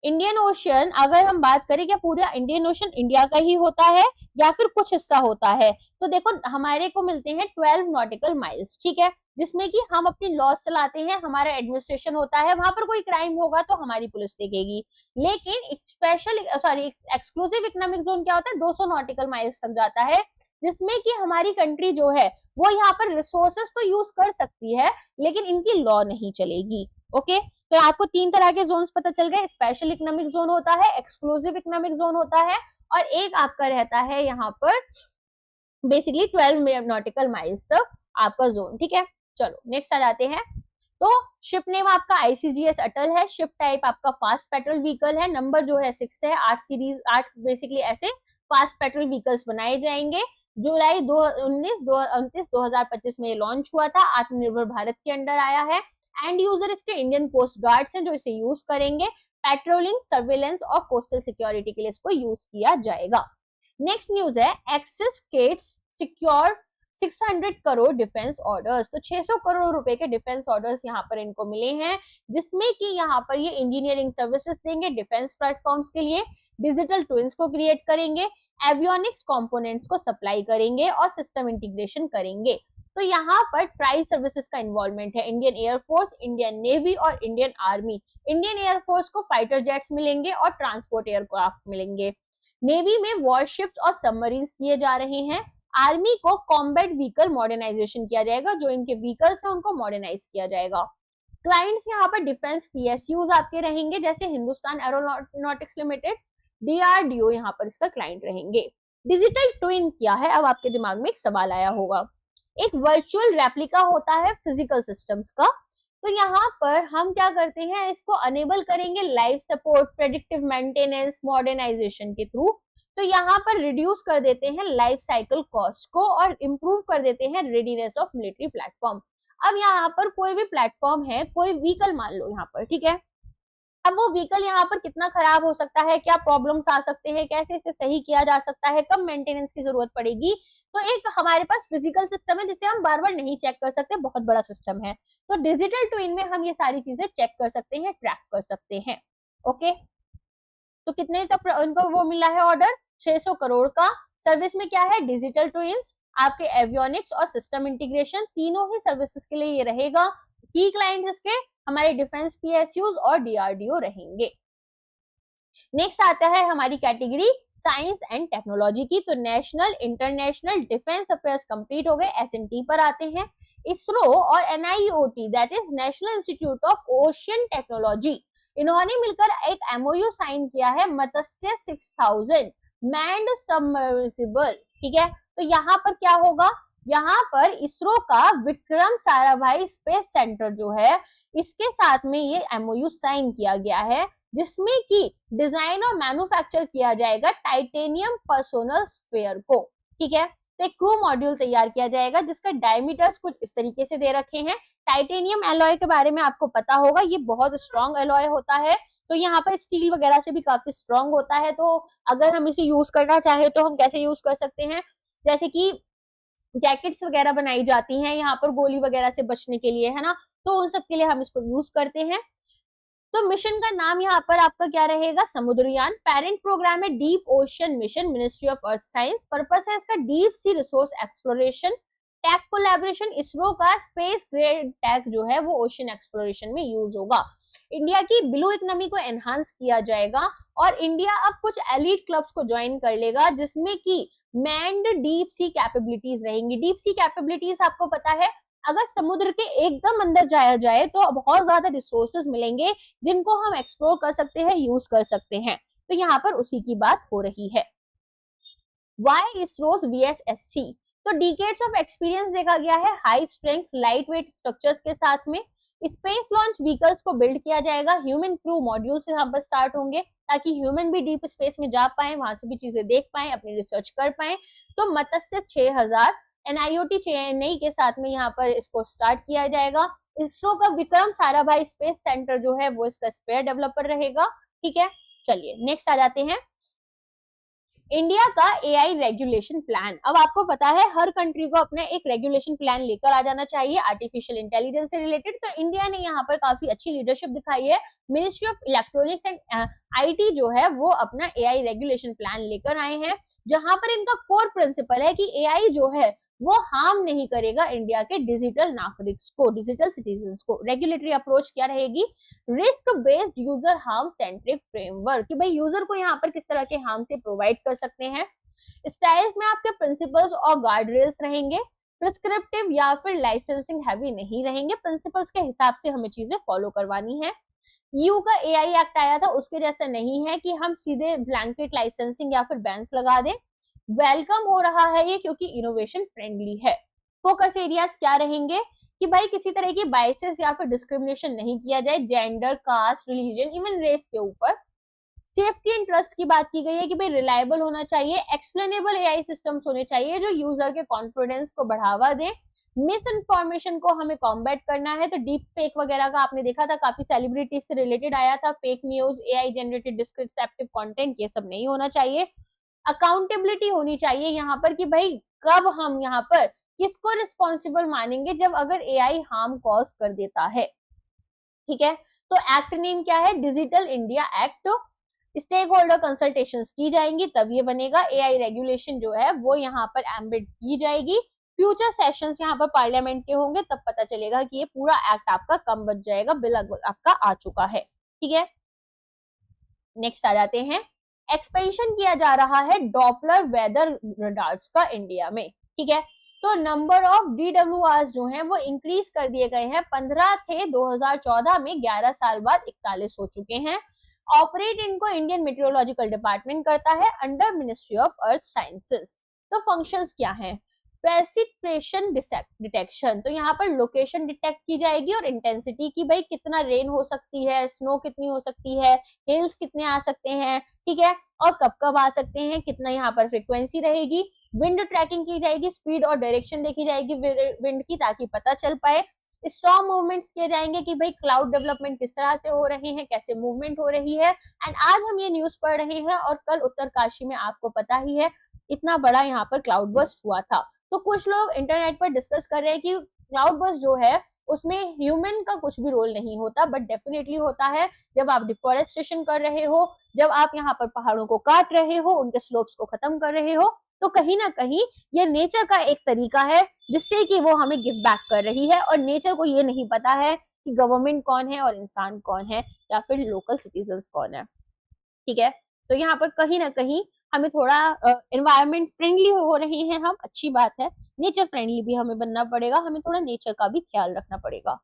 इंडियन ओशियन अगर हम बात करें, क्या पूरा इंडियन ओशियन इंडिया का ही होता है या फिर कुछ हिस्सा होता है, तो देखो हमारे को मिलते हैं 12 नॉटिकल माइल्स, ठीक है, जिसमें कि हम अपनी लॉज चलाते हैं, हमारा एडमिनिस्ट्रेशन होता है, वहां पर कोई क्राइम होगा तो हमारी पुलिस देखेगी। लेकिन स्पेशल एक्सक्लूसिव इकोनॉमिक जोन क्या होता है, 200 नॉटिकल माइल्स तक जाता है, जिसमें कि हमारी कंट्री जो है वो यहाँ पर रिसोर्सेस तो यूज कर सकती है लेकिन इनकी लॉ नहीं चलेगी। ओके, तो आपको 3 तरह के जोन्स पता चल गए, स्पेशल इकोनॉमिक जोन होता है, एक्सक्लूसिव इकोनॉमिक जोन होता है, और एक आपका रहता है यहाँ पर बेसिकली 12 नॉटिकल माइल्स तक आपका जोन, ठीक है। चलो नेक्स्ट आ जाते हैं। तो शिप नेम आपका आईसीजीएस अटल है, शिप टाइप आपका फास्ट पेट्रोल व्हीकल है, नंबर जो है 6 है, 8 बेसिकली ऐसे फास्ट पेट्रोल व्हीकल्स बनाए जाएंगे। जुलाई 2025 में ये लॉन्च हुआ था, आत्मनिर्भर भारत के अंडर आया है। एंड यूजर इसके इंडियन कोस्ट गार्ड्स हैं जो इसे यूज करेंगे, पेट्रोलिंग, सर्वेलेंस और कोस्टल सिक्योरिटी के लिए इसको यूज किया जाएगा। नेक्स्ट न्यूज है, Axiscades secure 600 crore defence orders, तो 600 करोड़ रुपए के डिफेंस ऑर्डर्स यहाँ पर इनको मिले हैं, जिसमें कि यहाँ पर ये इंजीनियरिंग सर्विसेज देंगे डिफेंस प्लेटफॉर्म्स के लिए, डिजिटल ट्विन्स को क्रिएट करेंगे, एवियोनिक्स कंपोनेंट्स को सप्लाई करेंगे और सिस्टम इंटीग्रेशन करेंगे। तो यहाँ पर ट्राई सर्विसेज का इन्वॉल्वमेंट है, इंडियन एयरफोर्स, इंडियन नेवी और इंडियन आर्मी। इंडियन एयरफोर्स को फाइटर जेट्स मिलेंगे और ट्रांसपोर्ट एयरक्राफ्ट मिलेंगे, नेवी में वॉरशिप्स और सबमरीन्स दिए जा रहे हैं, आर्मी को कॉम्बैट व्हीकल मॉडर्नाइजेशन किया जाएगा, जो इनके व्हीकल्स हैं उनको मॉडर्नाइज किया जाएगा। क्लाइंट्स यहाँ पर डिफेंस पीएसयूज आपके रहेंगे, जैसे हिंदुस्तान एरोनॉटिक्स लिमिटेड, डीआरडीओ यहाँ पर इसका क्लाइंट रहेंगे। डिजिटल ट्विन क्या है, अब आपके दिमाग में एक सवाल आया होगा। एक वर्चुअल रेप्लिका होता है फिजिकल सिस्टम्स का, तो यहाँ पर हम क्या करते हैं, इसको अनेबल करेंगे life support, predictive maintenance, modernisation के थ्रू। तो यहाँ पर रिड्यूस कर देते हैं लाइफ साइकिल कॉस्ट को और इम्प्रूव कर देते हैं रेडीनेस ऑफ मिलिट्री प्लेटफॉर्म। अब यहाँ पर कोई भी प्लेटफॉर्म है, कोई व्हीकल मान लो यहाँ पर, ठीक है, अब वो व्हीकल यहाँ पर कितना खराब हो सकता है, क्या प्रॉब्लम्स आ सकते हैं, कैसे इसे सही किया जा सकता है, कब मेंटेनेंस की जरूरत पड़ेगी, तो एक हमारे पास फिजिकल सिस्टम है जिसे हम बार बार नहीं चेक कर सकते, बहुत बड़ा सिस्टम है। तो डिजिटल ट्विन में हम ये सारी चीजें चेक कर सकते हैं, ट्रैक कर सकते हैं। ओके, तो कितने तक उनको वो मिला है ऑर्डर, 600 करोड़ का। सर्विस में क्या है, डिजिटल ट्विन्स, आपके एवियोनिक्स और सिस्टम इंटीग्रेशन, तीनों ही सर्विसेज के लिए ये रहेगा। की क्लाइंट्स इसके हमारे डिफेंस पीएसयूज और डीआरडीओ रहेंगे। नेक्स्ट आता है हमारी कैटेगरी साइंस एंड टेक्नोलॉजी की, तो national international defence affairs complete हो गए, एसएनटी पर आते हैं। इसरो और NIOT that is national institute of ocean technology, इन्होंने मिलकर एक एमओयू साइन किया है, मत्स्य 6000 मैन्ड सबमर्सिबल, ठीक है। तो यहाँ पर क्या होगा, यहाँ पर इसरो का विक्रम साराभाई स्पेस सेंटर जो है, इसके साथ में ये एमओयू साइन किया गया है, जिसमें कि डिजाइन और मैन्युफैक्चर किया जाएगा टाइटेनियम पर्सोनल स्फीयर को, ठीक है। तो एक क्रू मॉड्यूल तैयार किया जाएगा जिसका डायमीटर्स कुछ इस तरीके से दे रखे हैं। टाइटेनियम एलॉय के बारे में आपको पता होगा, ये बहुत स्ट्रॉन्ग एलॉय होता है, तो यहाँ पर स्टील वगैरह से भी काफी स्ट्रॉन्ग होता है। तो अगर हम इसे यूज करना चाहे तो हम कैसे यूज कर सकते हैं, जैसे कि जैकेट्स वगैरह बनाई जाती हैं यहाँ पर गोली वगैरह से बचने के लिए, है ना, तो उन सब के लिए हम इसको यूज करते हैं। तो मिशन का नाम यहाँ पर आपका क्या रहेगा, समुद्रयान। पेरेंट प्रोग्राम है deep ocean mission, ministry of earth science. Purpose है इसका deep sea resource exploration. Tech collaboration, ISRO का स्पेस ग्रेड टेक जो है वो ओशन एक्सप्लोरेशन में यूज होगा। इंडिया की ब्लू इकोनॉमी को एनहांस किया जाएगा और इंडिया अब कुछ एलीट क्लब्स को ज्वाइन कर लेगा, जिसमें कि मैन्ड डीप सी कैपेबिलिटीज रहेंगी। डीप सी कैपेबिलिटीज आपको पता है, अगर समुद्र के एकदम अंदर जाया जाए तो बहुत ज्यादा रिसोर्सेज मिलेंगे जिनको हम एक्सप्लोर कर सकते हैं, यूज कर सकते हैं। तो यहाँ पर उसी की बात हो रही है। वाई इसरोस VSSC, तो डिकेड्स ऑफ एक्सपीरियंस देखा गया है high strength light weight structures के साथ में, स्पेस लॉन्च व्हीकल्स को बिल्ड किया जाएगा, ह्यूमन क्रू मॉड्यूल से यहाँ पर स्टार्ट होंगे ताकि ह्यूमन भी डीप स्पेस में जा पाए, वहां से भी चीजें देख पाए, अपनी रिसर्च कर पाए। तो मत्स्य 6000 NIOT चेन्नई के साथ में यहाँ पर इसको स्टार्ट किया जाएगा। इसरो का विक्रम साराभाई स्पेस सेंटर जो है वो इसका स्पेयर डेवलपर रहेगा। ठीक है, चलिए नेक्स्ट आ जाते हैं, इंडिया का AI रेगुलेशन प्लान। अब आपको पता है हर कंट्री को अपना एक रेगुलेशन प्लान लेकर आ जाना चाहिए आर्टिफिशियल इंटेलिजेंस से रिलेटेड। तो इंडिया ने यहाँ पर काफी अच्छी लीडरशिप दिखाई है। Ministry of electronics and IT जो है वो अपना AI रेगुलेशन प्लान लेकर आए हैं, जहां पर इनका कोर प्रिंसिपल है कि AI जो है वो हार्म नहीं करेगा इंडिया के डिजिटल नागरिक्स को, डिजिटल सिटीजन्स को। रेगुलेटरी अप्रोच क्या रहेगी, risk based user harm centric framework, कि भाई यूजर को यहाँ पर किस तरह के हार्म से प्रोवाइड कर सकते हैं। स्टाइल्स में आपके प्रिंसिपल्स और गार्ड रेल्स रहेंगे, प्रिस्क्रिप्टिव या फिर लाइसेंसिंग हैवी नहीं रहेंगे, प्रिंसिपल्स के हिसाब से हमें चीजें फॉलो करवानी है। यू का AI एक्ट आया था उसके जैसा नहीं है कि हम सीधे ब्लैंकेट लाइसेंसिंग या फिर बैन्स लगा दें। वेलकम हो रहा है ये क्योंकि इनोवेशन फ्रेंडली है। फोकस एरियाज क्या रहेंगे कि भाई किसी तरह की बाइसेस या फिर डिस्क्रिमिनेशन नहीं किया जाए gender, caste, religion, even race के ऊपर। सेफ्टी एंड ट्रस्ट की बात की गई है कि भाई रिलायबल होना चाहिए, एक्सप्लेनेबल AI सिस्टम्स होने चाहिए जो यूजर के कॉन्फिडेंस को बढ़ावा दें। मिस इन्फॉर्मेशन को हमें कॉम्बैट करना है। तो डीप फेक वगैरह का आपने देखा था, काफी सेलिब्रिटीज से रिलेटेड आया था, fake news, AI generated descriptive content, ये सब नहीं होना चाहिए। अकाउंटेबिलिटी होनी चाहिए यहाँ पर कि भाई कब हम यहाँ पर किसको रिस्पॉन्सिबल मानेंगे जब अगर AI हार्म कॉज कर देता है। ठीक है, तो एक्ट नेम क्या है, digital India act. Stakeholder consultations की जाएंगी तब ये बनेगा। AI रेगुलेशन जो है वो यहाँ पर एम्बेड की जाएगी। फ्यूचर सेशंस यहाँ पर पार्लियामेंट के होंगे, तब पता चलेगा कि ये पूरा एक्ट आपका कब बच जाएगा, बिल आपका आ चुका है। ठीक है, नेक्स्ट आ जाते हैं, एक्सपेंशन किया जा रहा है डॉपलर वेदर रडार्स का इंडिया में। ठीक है, तो नंबर ऑफ DWRs जो हैं वो इंक्रीज कर दिए गए हैं। 15 थे 2014 में, 11 साल बाद 41 हो चुके हैं। ऑपरेट इनको इंडियन मेट्रोलॉजिकल डिपार्टमेंट करता है under ministry of earth sciences. तो फंक्शंस क्या हैं, प्रेसिपिटेशन डिटेक्शन, तो यहाँ पर लोकेशन डिटेक्ट की जाएगी और इंटेंसिटी की भाई कितना रेन हो सकती है, स्नो कितनी हो सकती है, हिल्स कितने आ सकते हैं, ठीक है, और कब कब आ सकते हैं, कितना यहाँ पर फ्रीक्वेंसी रहेगी। विंड ट्रैकिंग की जाएगी, स्पीड और डायरेक्शन देखी जाएगी विंड की ताकि पता चल पाए। स्टॉर्म मूवमेंट्स किए जाएंगे कि भाई क्लाउड डेवलपमेंट किस तरह से हो रहे हैं, कैसे मूवमेंट हो रही है। एंड आज हम ये न्यूज पढ़ रहे हैं और कल उत्तरकाशी में आपको पता ही है इतना बड़ा यहाँ पर क्लाउड बर्स्ट हुआ था। तो कुछ लोग इंटरनेट पर डिस्कस कर रहे हैं कि क्लाउड बर्स्ट जो है उसमें ह्यूमन का कुछ भी रोल नहीं होता, बट डेफिनेटली होता है जब आप डिफोरेस्टेशन कर रहे हो, जब आप यहाँ पर पहाड़ों को काट रहे हो, उनके स्लोप्स को खत्म कर रहे हो, तो कहीं ना कहीं ये नेचर का एक तरीका है जिससे कि वो हमें गिव बैक कर रही है। और नेचर को ये नहीं पता है कि गवर्नमेंट कौन है और इंसान कौन है या फिर लोकल सिटीजन कौन है। ठीक है, तो यहाँ पर कहीं ना कहीं हमें थोड़ा एनवायरमेंट फ्रेंडली हो रहे हैं हम, अच्छी बात है। नेचर फ्रेंडली भी हमें बनना पड़ेगा, हमें थोड़ा नेचर का भी ख्याल रखना पड़ेगा।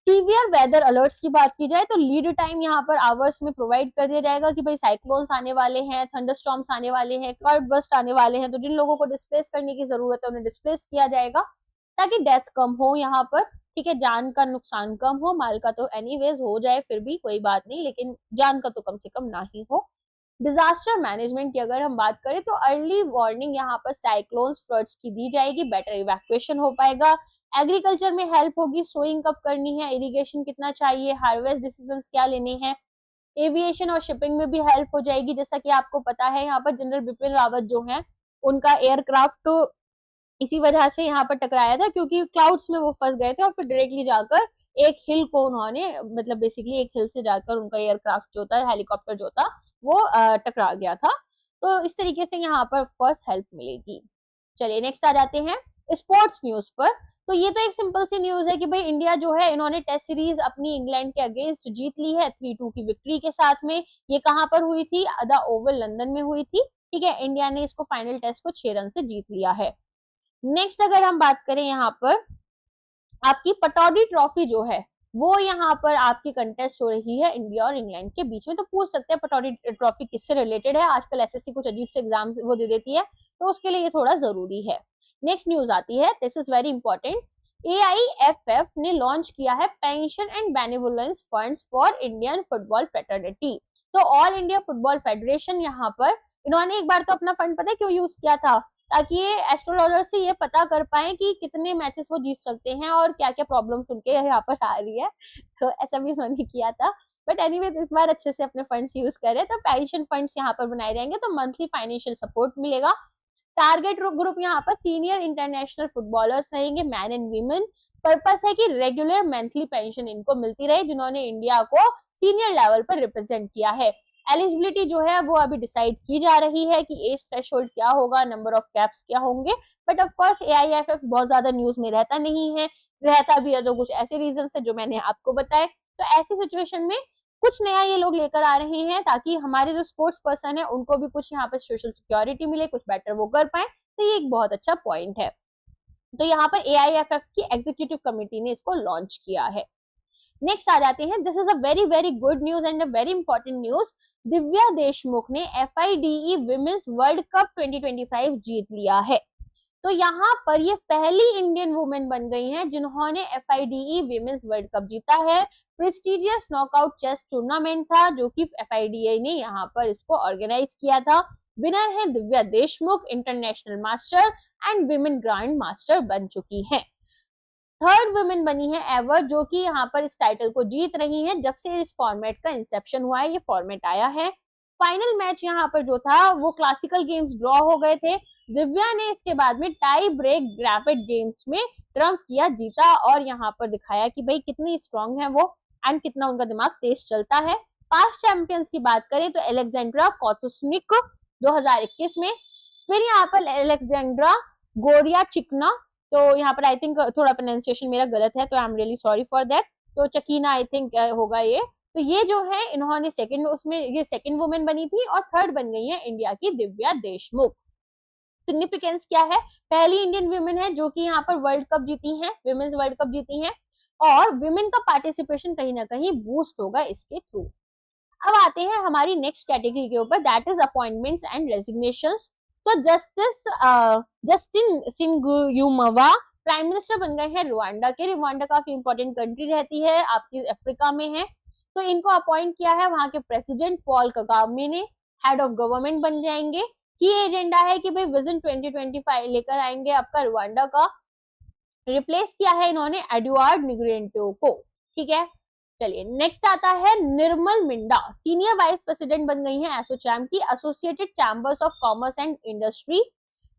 सीवियर वेदर अलर्ट्स की बात की जाए तो लीड टाइम यहाँ पर आवर्स में प्रोवाइड कर दिया जाएगा कि भाई साइक्लोन्स आने वाले हैं, थंडरस्टॉर्म्स आने वाले हैं, क्लाउड बर्स्ट आने वाले हैं, तो जिन लोगों को डिस्प्लेस करने की जरूरत है उन्हें डिस्प्लेस किया जाएगा ताकि डेथ कम हो यहाँ पर। ठीक है, जान का नुकसान कम हो, माल का तो एनीवेज हो जाए फिर भी कोई बात नहीं, लेकिन जान का तो कम से कम ना ही हो। डिजास्टर मैनेजमेंट की अगर हम बात करें तो अर्ली वार्निंग यहाँ पर साइक्लोन्स, फ्लड्स की दी जाएगी, बेटर इवैक्यूएशन हो पाएगा। एग्रीकल्चर में हेल्प होगी, सोइंग कब करनी है, इरिगेशन कितना चाहिए, हार्वेस्ट डिसीजंस क्या लेने हैं। एविएशन और शिपिंग में भी हेल्प हो जाएगी, जैसा कि आपको पता है यहाँ पर जनरल बिपिन रावत जो है उनका एयरक्राफ्ट तो इसी वजह से यहाँ पर टकराया था क्योंकि क्लाउड्स में वो फंस गए थे और फिर डायरेक्टली जाकर एक हिल को उन्होंने मतलब बेसिकली एक हिल से जाकर उनका एयरक्राफ्ट जो था, हेलीकॉप्टर जो था वो टकरा गया था। तो इस तरीके से यहाँ पर फर्स्ट हेल्प मिलेगी। चलिए नेक्स्ट आ जाते हैं स्पोर्ट्स न्यूज पर। तो ये तो एक सिंपल सी न्यूज है कि भाई इंडिया जो है इन्होंने टेस्ट सीरीज अपनी इंग्लैंड के अगेंस्ट जीत ली है 3-2 की विक्ट्री के साथ में। ये कहां पर हुई थी, द ओवल लंदन में हुई थी। ठीक है, इंडिया ने इसको फाइनल टेस्ट को 6 रन से जीत लिया है। नेक्स्ट अगर हम बात करें यहाँ पर आपकी पटौडी ट्रॉफी जो है वो यहाँ पर आपकी कंटेस्ट हो रही है इंडिया और इंग्लैंड के बीच में। तो पूछ सकते हैं पटौडी ट्रॉफी किससे रिलेटेड है, आजकल एसएससी कुछ अजीब से एग्जाम वो दे देती है तो उसके लिए ये थोड़ा जरूरी है। नेक्स्ट न्यूज आती है, this is very important. AIFF ने लॉन्च किया है pension and benevolence funds for Indian football federation. तो ऑल इंडिया फुटबॉल फेडरेशन, यहाँ पर इन्होंने एक बार तो अपना फंड पता है क्यों यूज किया था, ताकि ये एस्ट्रोलॉजर से ये पता कर पाए कि कितने मैचेस वो जीत सकते हैं और क्या क्या प्रॉब्लम्स उनके यहाँ पर आ रही है। तो ऐसा भी उन्होंने किया था। बट एनीवेज इस बार अच्छे से अपने फंड्स यूज करें। तो पेंशन फंड्स यहाँ पर बनाए जाएंगे, तो मंथली फाइनेंशियल सपोर्ट मिलेगा। टारगेट ग्रुप यहाँ पर सीनियर इंटरनेशनल फुटबॉलर्स रहेंगे, मैन एंड वीमेन। पर्पस है कि रेगुलर मंथली पेंशन इनको मिलती रहे जिन्होंने इंडिया को सीनियर लेवल पर रिप्रेजेंट किया है। एलिजिबिलिटी जो है वो अभी डिसाइड की जा रही है कि एज थ्रेशोल्ड क्या होगा, नंबर ऑफ कैप्स क्या होंगे। बट ऑफ कोर्स AIFF बहुत ज्यादा न्यूज में रहता नहीं है, रहता भी है तो कुछ ऐसे रीजन है जो मैंने आपको बताए। तो ऐसी सिचुएशन में कुछ नया ये लोग लेकर आ रहे हैं ताकि हमारे जो स्पोर्ट्स पर्सन है उनको भी कुछ यहाँ पर सोशल सिक्योरिटी मिले, कुछ बेटर वो कर पाए। तो ये एक बहुत अच्छा पॉइंट है। तो यहाँ पर AIFF की एग्जीक्यूटिव कमेटी ने इसको लॉन्च किया है। नेक्स्ट आ जाते हैं, this is a very very good news and a very important news. Divya Deshmukh ने FIDE विमेंस वर्ल्ड कप 2025 जीत लिया है। तो यहाँ पर ये पहली इंडियन वुमेन बन गई हैं जिन्होंने FIDE विमेंस वर्ल्ड कप जीता है। प्रेस्टिजियस नॉकआउट चेस टूर्नामेंट था जो कि FIDE ने यहाँ पर इसको ऑर्गेनाइज किया था। विनर है Divya Deshmukh, international master and women grand master बन चुकी हैं। थर्ड वुमेन बनी है एवर जो कि यहाँ पर इस टाइटल को जीत रही हैं जब से इस फॉर्मेट का इंसेप्शन हुआ है, ये फॉर्मेट आया है। फाइनल मैच यहाँ पर जो था वो क्लासिकल गेम्स ड्रॉ हो गए थे। दिव्या ने इसके बाद में टाई ब्रेक रैपिड गेम्स में ट्रम्प किया, जीता और यहाँ पर दिखाया कि भाई कितनी स्ट्रांग है वो एंड कितना उनका दिमाग तेज चलता है। पास्ट चैंपियंस की बात करें तो अलेक्जेंड्रा कोतुसनिक 2021 में, फिर यहाँ पर अलेक्जेंड्रा गोरियाचिकना, तो यहाँ पर आई थिंक थोड़ा प्रोनाउंसिएशन मेरा गलत है तो I am really sorry for that, तो चकीना आई थिंक होगा ये। तो ये जो है इन्होंने सेकंड, उसमें ये सेकंड वुमेन बनी थी और थर्ड बन गई है इंडिया की दिव्या देशमुख। सिग्निफिकेंस क्या है, पहली इंडियन वुमेन है जो कि यहाँ पर वर्ल्ड कप जीती है, विमेन्स वर्ल्ड कप जीती है और विमेन का पार्टिसिपेशन कहीं ना कहीं बूस्ट होगा इसके थ्रू। अब आते हैं हमारी नेक्स्ट कैटेगरी के ऊपर, that is appointments and resignations. तो जस्टिन सिंगुयुमवा प्राइम मिनिस्टर बन गए हैं रुवांडा के। रुवांडा काफी इंपॉर्टेंट कंट्री रहती है, आपकी अफ्रीका में है। तो इनको अपॉइंट किया है वहां के प्रेसिडेंट पॉल कगामे ने, हेड ऑफ गवर्नमेंट बन जाएंगे। की एजेंडा है कि भाई विजन 2025 लेकर आएंगे आपका रुवांडा का। रिप्लेस किया है इन्होंने एडुआर्ड निग्रेंटो को, ठीक है। चलिए नेक्स्ट आता है निर्मल मिंडा, सीनियर वाइस प्रेसिडेंट बन गई हैं एसोचैम की, associated chambers of commerce and industry.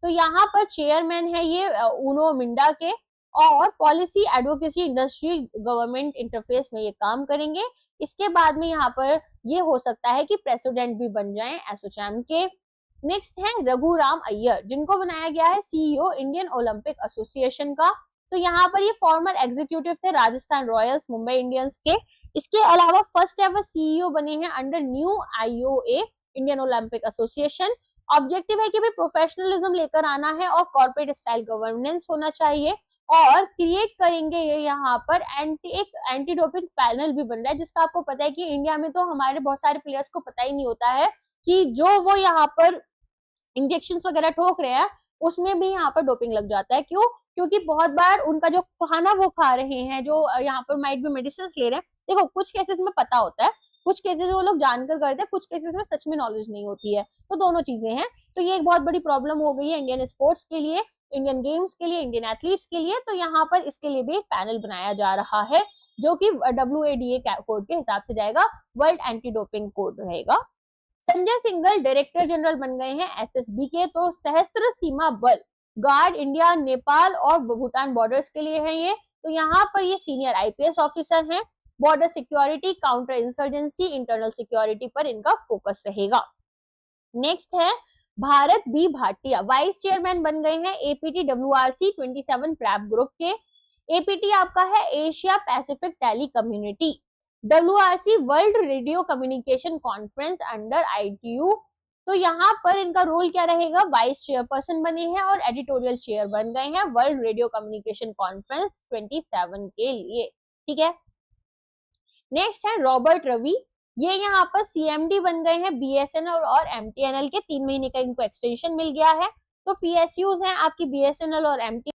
तो यहाँ पर चेयरमैन है ये ऊनो मिंडा के और policy advocacy industry government interface में ये काम करेंगे। इसके बाद में यहाँ पर ये हो सकता है कि प्रेसिडेंट भी बन जाएं एसोचैम के। नेक्स्ट है रघुराम अय्यर जिनको बनाया गया है CEO इंडियन ओलंपिक एसोसिएशन का। तो यहाँ पर ये फॉर्मर एग्जीक्यूटिव थे राजस्थान रॉयल्स, मुंबई इंडियंस के। इसके अलावा फर्स्ट एवर CEO बने हैं under new IOA Indian Olympic association. Objective है कि भाई प्रोफेशनलिज्म लेकर आना है और कॉर्पोरेट स्टाइल गवर्नेंस होना चाहिए और क्रिएट करेंगे ये यहाँ पर एक एंटी डोपिंग पैनल भी बन रहा है, जिसका आपको पता है कि इंडिया में तो हमारे बहुत सारे प्लेयर्स को पता ही नहीं होता है कि जो वो यहाँ पर इंजेक्शंस वगैरह ठोक रहे हैं उसमें भी यहाँ पर डोपिंग लग जाता है। क्यों? क्योंकि बहुत बार उनका जो खाना वो खा रहे हैं, जो यहाँ पर माइट भी मेडिसिन ले रहे हैं, देखो कुछ केसेस में पता होता है, कुछ केसेस वो लोग जानकर करते हैं, कुछ केसेस में सच में नॉलेज नहीं होती है, तो दोनों चीजें हैं। तो ये एक बहुत बड़ी प्रॉब्लम हो गई है इंडियन स्पोर्ट्स के लिए, इंडियन गेम्स के लिए, इंडियन एथलीट्स के लिए। तो यहाँ पर इसके लिए भी एक पैनल बनाया जा रहा है जो कि WADA कोड के हिसाब से जाएगा, वर्ल्ड एंटी डोपिंग कोड रहेगा। संजय सिंघल डायरेक्टर जनरल बन गए हैं SSB के। तो सहस्त्र सीमा बल गार्ड इंडिया, नेपाल और भूटान बॉर्डर्स के लिए है ये। तो यहाँ पर ये सीनियर IPS ऑफिसर हैं। Border security, counter insurgency, internal security पर इनका फोकस रहेगा। नेक्स्ट है Bharat B Bhatia, vice chairman बन गए हैं APT-WRC 27 प्रैप ग्रुप के। APT आपका है Asia Pacific telecommunity. WRC world radio communication conference under ITU। तो यहाँ पर इनका रोल क्या रहेगा, वाइस चेयरपर्सन बने हैं और एडिटोरियल चेयर बन गए हैं वर्ल्ड रेडियो कम्युनिकेशन कॉन्फ्रेंस 27 के लिए, ठीक है। नेक्स्ट है रॉबर्ट रवि, ये यहाँ पर CMD बन गए हैं BSNL और MTNL के। 3 महीने का इनको एक्सटेंशन मिल गया है। तो PSUs हैं आपकी BSNL और MTNL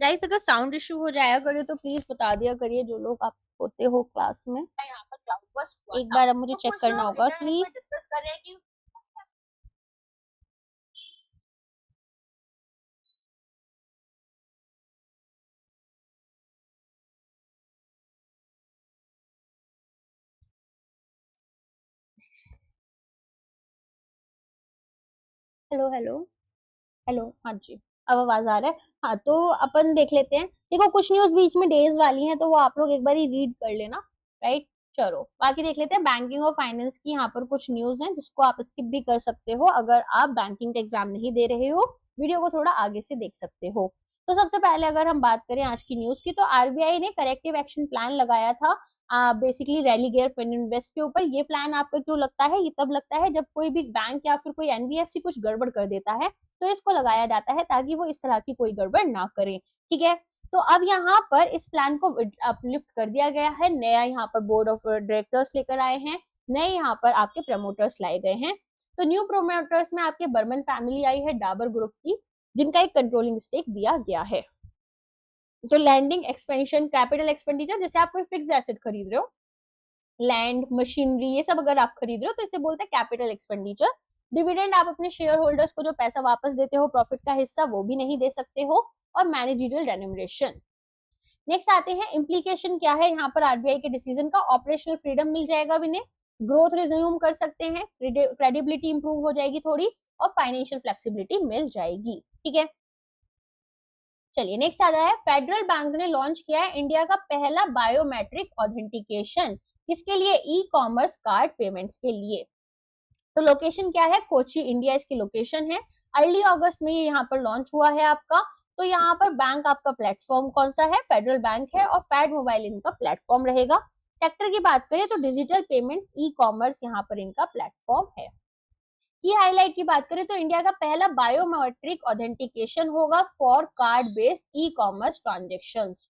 गाइस अगर साउंड इशू हो जाया करे तो प्लीज बता दिया करिए, जो लोग आप होते हो क्लास में। यहाँ पर क्लाउड बर्स्ट हुआ एक बार अब मुझे चेक करना होगा प्लीज। डिस्कस कर रहे हैं कि हेलो हेलो हेलो, हाँ जी अब आवाज आ रहा है। हाँ तो अपन देख लेते हैं, देखो कुछ न्यूज बीच में डेज वाली हैं तो वो आप लोग एक बार ही रीड कर लेना, राइट। चलो बाकी देख लेते हैं, बैंकिंग और फाइनेंस की यहाँ पर कुछ न्यूज हैं जिसको आप स्किप भी कर सकते हो अगर आप बैंकिंग का एग्जाम नहीं दे रहे हो, वीडियो को थोड़ा आगे से देख सकते हो। तो सबसे पहले अगर हम बात करें आज की न्यूज की, तो आरबीआई ने करेक्टिव एक्शन प्लान लगाया था बेसिकली रेलीगेयर फिनइन्वेस्ट के ऊपर। ये प्लान आपको क्यों लगता है? ये तब लगता है जब कोई भी बैंक या फिर कोई एनबीएफसी कुछ गड़बड़ कर देता है तो इसको लगाया जाता है ताकि वो इस तरह की कोई गड़बड़ ना करे, ठीक है। तो अब यहाँ पर इस प्लान को अपलिफ्ट कर दिया गया है, नया यहाँ पर बोर्ड ऑफ डायरेक्टर्स लेकर आए हैं, नए यहाँ पर आपके प्रमोटर्स लाए गए हैं। तो न्यू प्रमोटर्स में आपके बर्मन फैमिली आई है, डाबर ग्रुप की, जिनका एक कंट्रोलिंग स्टेक दिया गया है। तो लैंडिंग एक्सपेंशन कैपिटल एक्सपेंडिचर, जैसे आप कोई फिक्स एसेट खरीद रहे हो, लैंड मशीनरी ये सब अगर आप खरीद रहे हो तो इसे बोलते हैं कैपिटल एक्सपेंडिचर। डिविडेंड, आप अपने शेयर होल्डर्स को जो पैसा वापस देते हो प्रॉफिट का हिस्सा, वो भी नहीं दे सकते हो। और मैनेजरियल रेन्यूमरेशन। नेक्स्ट आते हैं इम्प्लीकेशन क्या है यहाँ पर आरबीआई के डिसीजन का। ऑपरेशनल फ्रीडम मिल जाएगा विनय, ग्रोथ रिज्यूम कर सकते हैं, क्रेडिबिलिटी इंप्रूव हो जाएगी थोड़ी, और फाइनेंशियल फ्लेक्सिबिलिटी मिल जाएगी, ठीक है। चलिए नेक्स्ट आता है, फेडरल बैंक ने लॉन्च किया है इंडिया का पहला बायोमेट्रिक ऑथेंटिकेशन। किसके लिए? ई कॉमर्स कार्ड पेमेंट्स के लिए। तो लोकेशन क्या है? कोची इंडिया इसकी लोकेशन है। अर्ली अगस्त में ये यहाँ पर लॉन्च हुआ है आपका। तो यहाँ पर बैंक आपका प्लेटफॉर्म कौन सा है? फेडरल बैंक है, और फेड मोबाइल इनका प्लेटफॉर्म रहेगा। सेक्टर की बात करें तो डिजिटल पेमेंट्स ई कॉमर्स यहाँ पर इनका प्लेटफॉर्म है। की हाईलाइट की बात करें तो इंडिया का पहला बायोमेट्रिक ऑथेंटिकेशन होगा for card based e commerce transactions.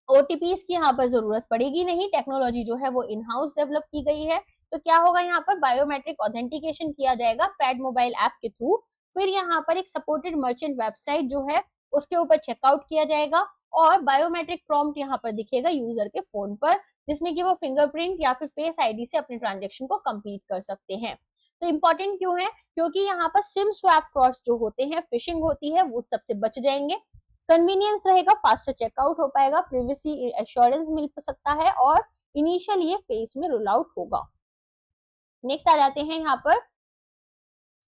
OTPs की यहाँ पर जरूरत पड़ेगी नहीं, टेक्नोलॉजी जो है वो इन हाउस डेवलप की गई है। तो क्या होगा यहाँ पर? बायोमेट्रिक ऑथेंटिकेशन किया जाएगा फेड मोबाइल ऐप के थ्रू। फिर यहाँ पर एक सपोर्टेड मर्चेंट वेबसाइट जो है उसके ऊपर चेकआउट किया जाएगा, और बायोमेट्रिक प्रॉम्प्ट यहाँ पर दिखेगा यूजर के फोन पर, जिसमें कि वो फिंगरप्रिंट या फिर फेस आईडी से अपने ट्रांजेक्शन को कंप्लीट कर सकते हैं। तो इंपॉर्टेंट क्यों है? क्योंकि यहाँ पर सिम स्वैप फ्रॉड्स जो होते हैं, फिशिंग होती है, वो सबसे बच जाएंगे। कन्वीनियंस रहेगा, फास्टर चेकआउट हो पाएगा, प्रिवेसी एश्योरेंस मिल सकता है, और इनिशियल ये फेज में रोल आउट होगा। नेक्स्ट आ जाते हैं यहाँ पर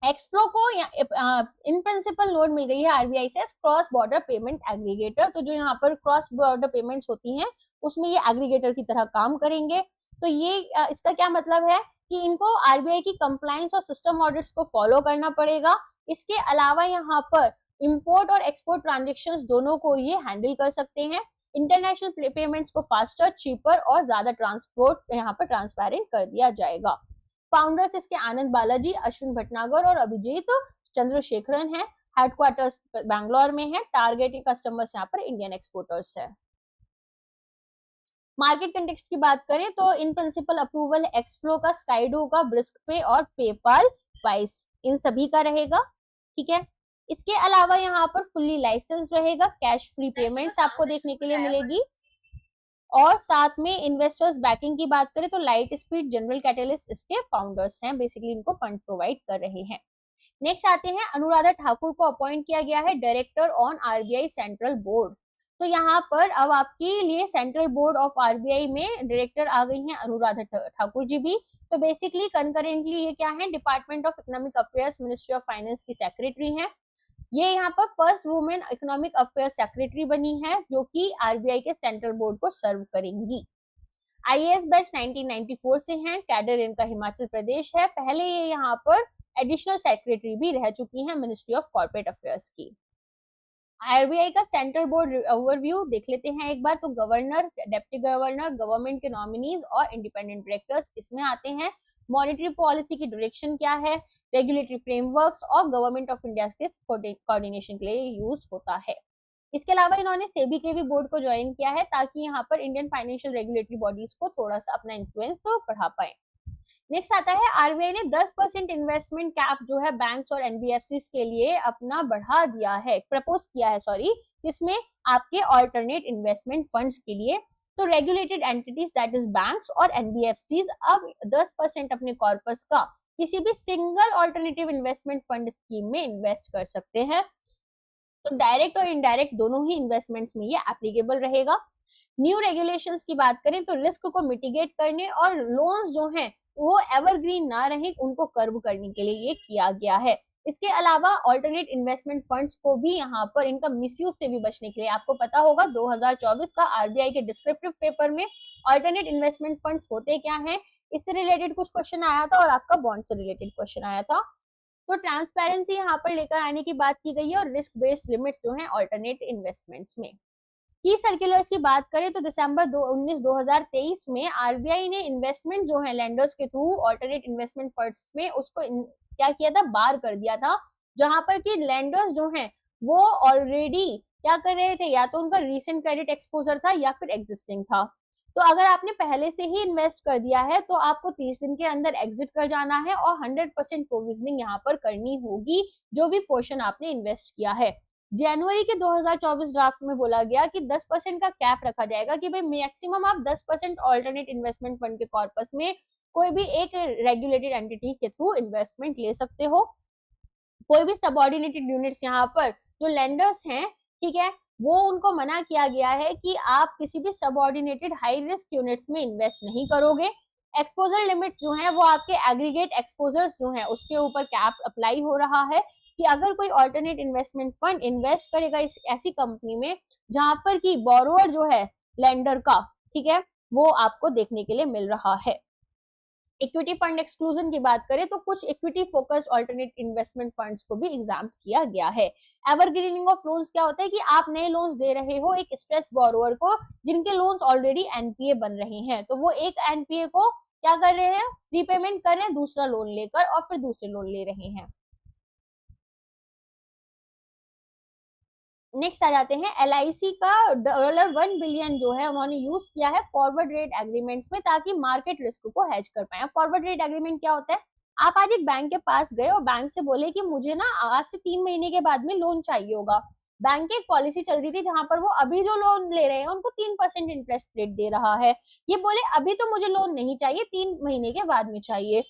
एक्सफ्लो को इन प्रिंसिपल नोड मिल गई है आरबीआई से क्रॉस बॉर्डर पेमेंट एग्रीगेटर। तो जो यहाँ पर क्रॉस बॉर्डर पेमेंट्स होती हैं उसमें ये एग्रीगेटर की तरह काम करेंगे। तो ये इसका क्या मतलब है कि इनको आरबीआई की कंप्लायंस और सिस्टम ऑडिट्स को फॉलो करना पड़ेगा। इसके अलावा यहाँ पर इंपोर्ट और एक्सपोर्ट ट्रांजेक्शंस दोनों को ये हैंडल कर सकते हैं। इंटरनेशनल पेमेंट्स को फास्टर, चीपर और ज्यादा ट्रांसपोर्ट यहाँ पर ट्रांसपेरेंट कर दिया जाएगा। फाउंडर्स इसके आनंद बालाजी, अश्विन भटनागर और अभिजीत चंद्रशेखरन है। हेडक्वार्टर्स बैंगलोर में है। टारगेटिंग कस्टमर्स यहाँ पर इंडियन एक्सपोर्टर्स है। मार्केट कंटेक्स्ट की बात करें तो इन प्रिंसिपल अप्रूवल एक्सफ्लो का, स्काइडो का, ब्रिस्क पे और पेपाल वाइस, इन सभी का रहेगा, ठीक है। इसके अलावा यहाँ पर फुल्ली लाइसेंस रहेगा, कैश फ्री पेमेंट्स आपको देखने के लिए मिलेगी, और साथ में इन्वेस्टर्स बैकिंग की बात करें तो लाइट स्पीड, जनरल कैटलिस्ट इसके फाउंडर्स हैं, बेसिकली इनको फंड प्रोवाइड कर रहे हैं। नेक्स्ट आते हैं, अनुराधा ठाकुर को अपॉइंट किया गया है director on RBI central board. तो यहाँ पर अब आपके लिए सेंट्रल बोर्ड ऑफ आरबीआई में डायरेक्टर आ गई हैं अनुराधा ठाकुर जी भी। तो बेसिकली कंकरेंटली ये क्या है? Department of economic affairs, ministry of finance की सेक्रेटरी हैं। ये यहाँ पर first women economic affairs secretary बनी है जो कि आरबीआई के सेंट्रल बोर्ड को सर्व करेंगी। आईएएस बैच 1994 से हैं, कैडर इनका हिमाचल प्रदेश है। पहले ये यहाँ पर एडिशनल सेक्रेटरी भी रह चुकी हैं मिनिस्ट्री ऑफ कॉर्पोरेट अफेयर्स की। आरबीआई का सेंट्रल बोर्ड ओवरव्यू देख लेते हैं एक बार। तो गवर्नर, डेप्टी गवर्नर, गवर्नमेंट के नॉमिनीज और इंडिपेंडेंट डायरेक्टर्स इसमें आते हैं। मॉनेटरी पॉलिसी की डायरेक्शन क्या है, रेगुलेटरी फ्रेमवर्क्स और गवर्नमेंट ऑफ इंडिया के कोऑर्डिनेशन के लिए यूज होता है। इसके अलावा इन्होंने सेबी के भी बोर्ड को ज्वाइन किया है ताकि यहाँ पर इंडियन फाइनेंशियल रेगुलेटरी बॉडीज को थोड़ा सा अपना इन्फ्लुएंस बढ़ा पाए। नेक्स्ट आता है आरबीआई ने 10% इन्वेस्टमेंट कैप जो है बैंक्स और एनबीएफसीज के लिए अपना बढ़ा दिया है, प्रपोज किया है सॉरी, इसमें आपके ऑल्टरनेट इन्वेस्टमेंट फंड्स के लिए। तो regulated entities that is banks और एनबीएफसीज अब 10% अपने कॉर्पस का किसी भी single alternative investment fund scheme में इन्वेस्ट कर सकते हैं। तो डायरेक्ट और इनडायरेक्ट दोनों ही इन्वेस्टमेंट्स में ये एप्लीकेबल रहेगा। न्यू रेगुलेशंस की बात करें तो रिस्क को मिटिगेट करने और लोन्स जो हैं वो एवरग्रीन ना रहे उनको कर्व करने के लिए ये किया गया है। इसके अलावा ऑल्टरनेट इन्वेस्टमेंट फंड्स को भी यहाँ पर इनका मिसयूज से भी बचने के लिए, आपको पता होगा 2024 का आरबीआई के डिस्क्रिप्टिव पेपर में ऑल्टरनेट इन्वेस्टमेंट फंड्स होते क्या हैं, इससे रिलेटेड कुछ क्वेश्चन आया था और आपका बॉन्ड से रिलेटेड क्वेश्चन आया था। तो ट्रांसपेरेंसी यहाँ पर लेकर आने की बात की गई है और रिस्क बेस्ड लिमिट्स जो है ऑल्टरनेट इन्वेस्टमेंट्स में। की सर्कुलर्स की बात करें तो दिसंबर 2023 में आरबीआई ने इन्वेस्टमेंट जो है लेंडर्स के थ्रू ऑल्टरनेट इन्वेस्टमेंट फंड्स में उसको क्या किया था, बार कर दिया था, जहां पर कि लेंडर्स जो हैं वो ऑलरेडी क्या कर रहे थे, या तो उनका रीसेंट क्रेडिट एक्सपोजर था या फिर एग्जिस्टिंग था। तो अगर आपने पहले से ही इन्वेस्ट कर दिया है तो आपको 30 दिन के अंदर एग्जिट कर जाना है और 100% प्रोविजनिंग यहाँ पर करनी होगी जो भी पोर्शन आपने इन्वेस्ट किया है। जनवरी के 2024 ड्राफ्ट में बोला गया कि 10% का कैप रखा जाएगा कि भाई मैक्सिमम आप 10% ऑल्टरनेट इन्वेस्टमेंट फंड के कॉर्पस में कोई भी एक रेगुलेटेड एंटिटी के थ्रू इन्वेस्टमेंट ले सकते हो। कोई भी सबऑर्डिनेटेड यूनिट्स यहाँ पर जो लेंडर्स हैं, ठीक है, वो उनको मना किया गया है कि आप किसी भी सबऑर्डिनेटेड हाई रिस्क यूनिट्स में इन्वेस्ट नहीं करोगे। एक्सपोजर लिमिट्स जो हैं वो आपके एग्रीगेट एक्सपोजर्स जो हैं उसके ऊपर कैप अप्लाई हो रहा है कि अगर कोई ऑल्टरनेट इन्वेस्टमेंट फंड इन्वेस्ट करेगा इस ऐसी कंपनी में जहां पर कि बोरोवर जो है लेंडर का, ठीक है, वो आपको देखने के लिए मिल रहा है। इक्विटी फंड एक्सक्लूजन की बात करें तो कुछ equity focused alternate investment funds को भी एग्जाम किया गया है। एवरग्रीनिंग ऑफ लोन्स क्या होता है कि आप नए लोन्स दे रहे हो एक स्ट्रेस बोरोवर को जिनके लोन्स ऑलरेडी एनपीए बन रहे हैं, तो वो एक एनपीए को क्या कर रहे हैं, रीपेमेंट कर रहे हैं दूसरा लोन लेकर और फिर दूसरे लोन ले रहे हैं। नेक्स्ट आ जाते हैं एलआईसी का $1 बिलियन जो है उन्होंने यूज किया है फॉरवर्ड रेट एग्रीमेंट्स में ताकि मार्केट रिस्क को हेज कर पाए। फॉरवर्ड रेट एग्रीमेंट क्या होता है, आप आज एक बैंक के पास गए और बैंक से बोले कि मुझे ना आज से 3 महीने के बाद में लोन चाहिए होगा। बैंक की एक पॉलिसी चल रही थी जहां पर वो अभी जो लोन ले रहे हैं उनको 3% इंटरेस्ट रेट दे रहा है, ये बोले अभी तो मुझे लोन नहीं चाहिए 3 महीने के बाद में चाहिए।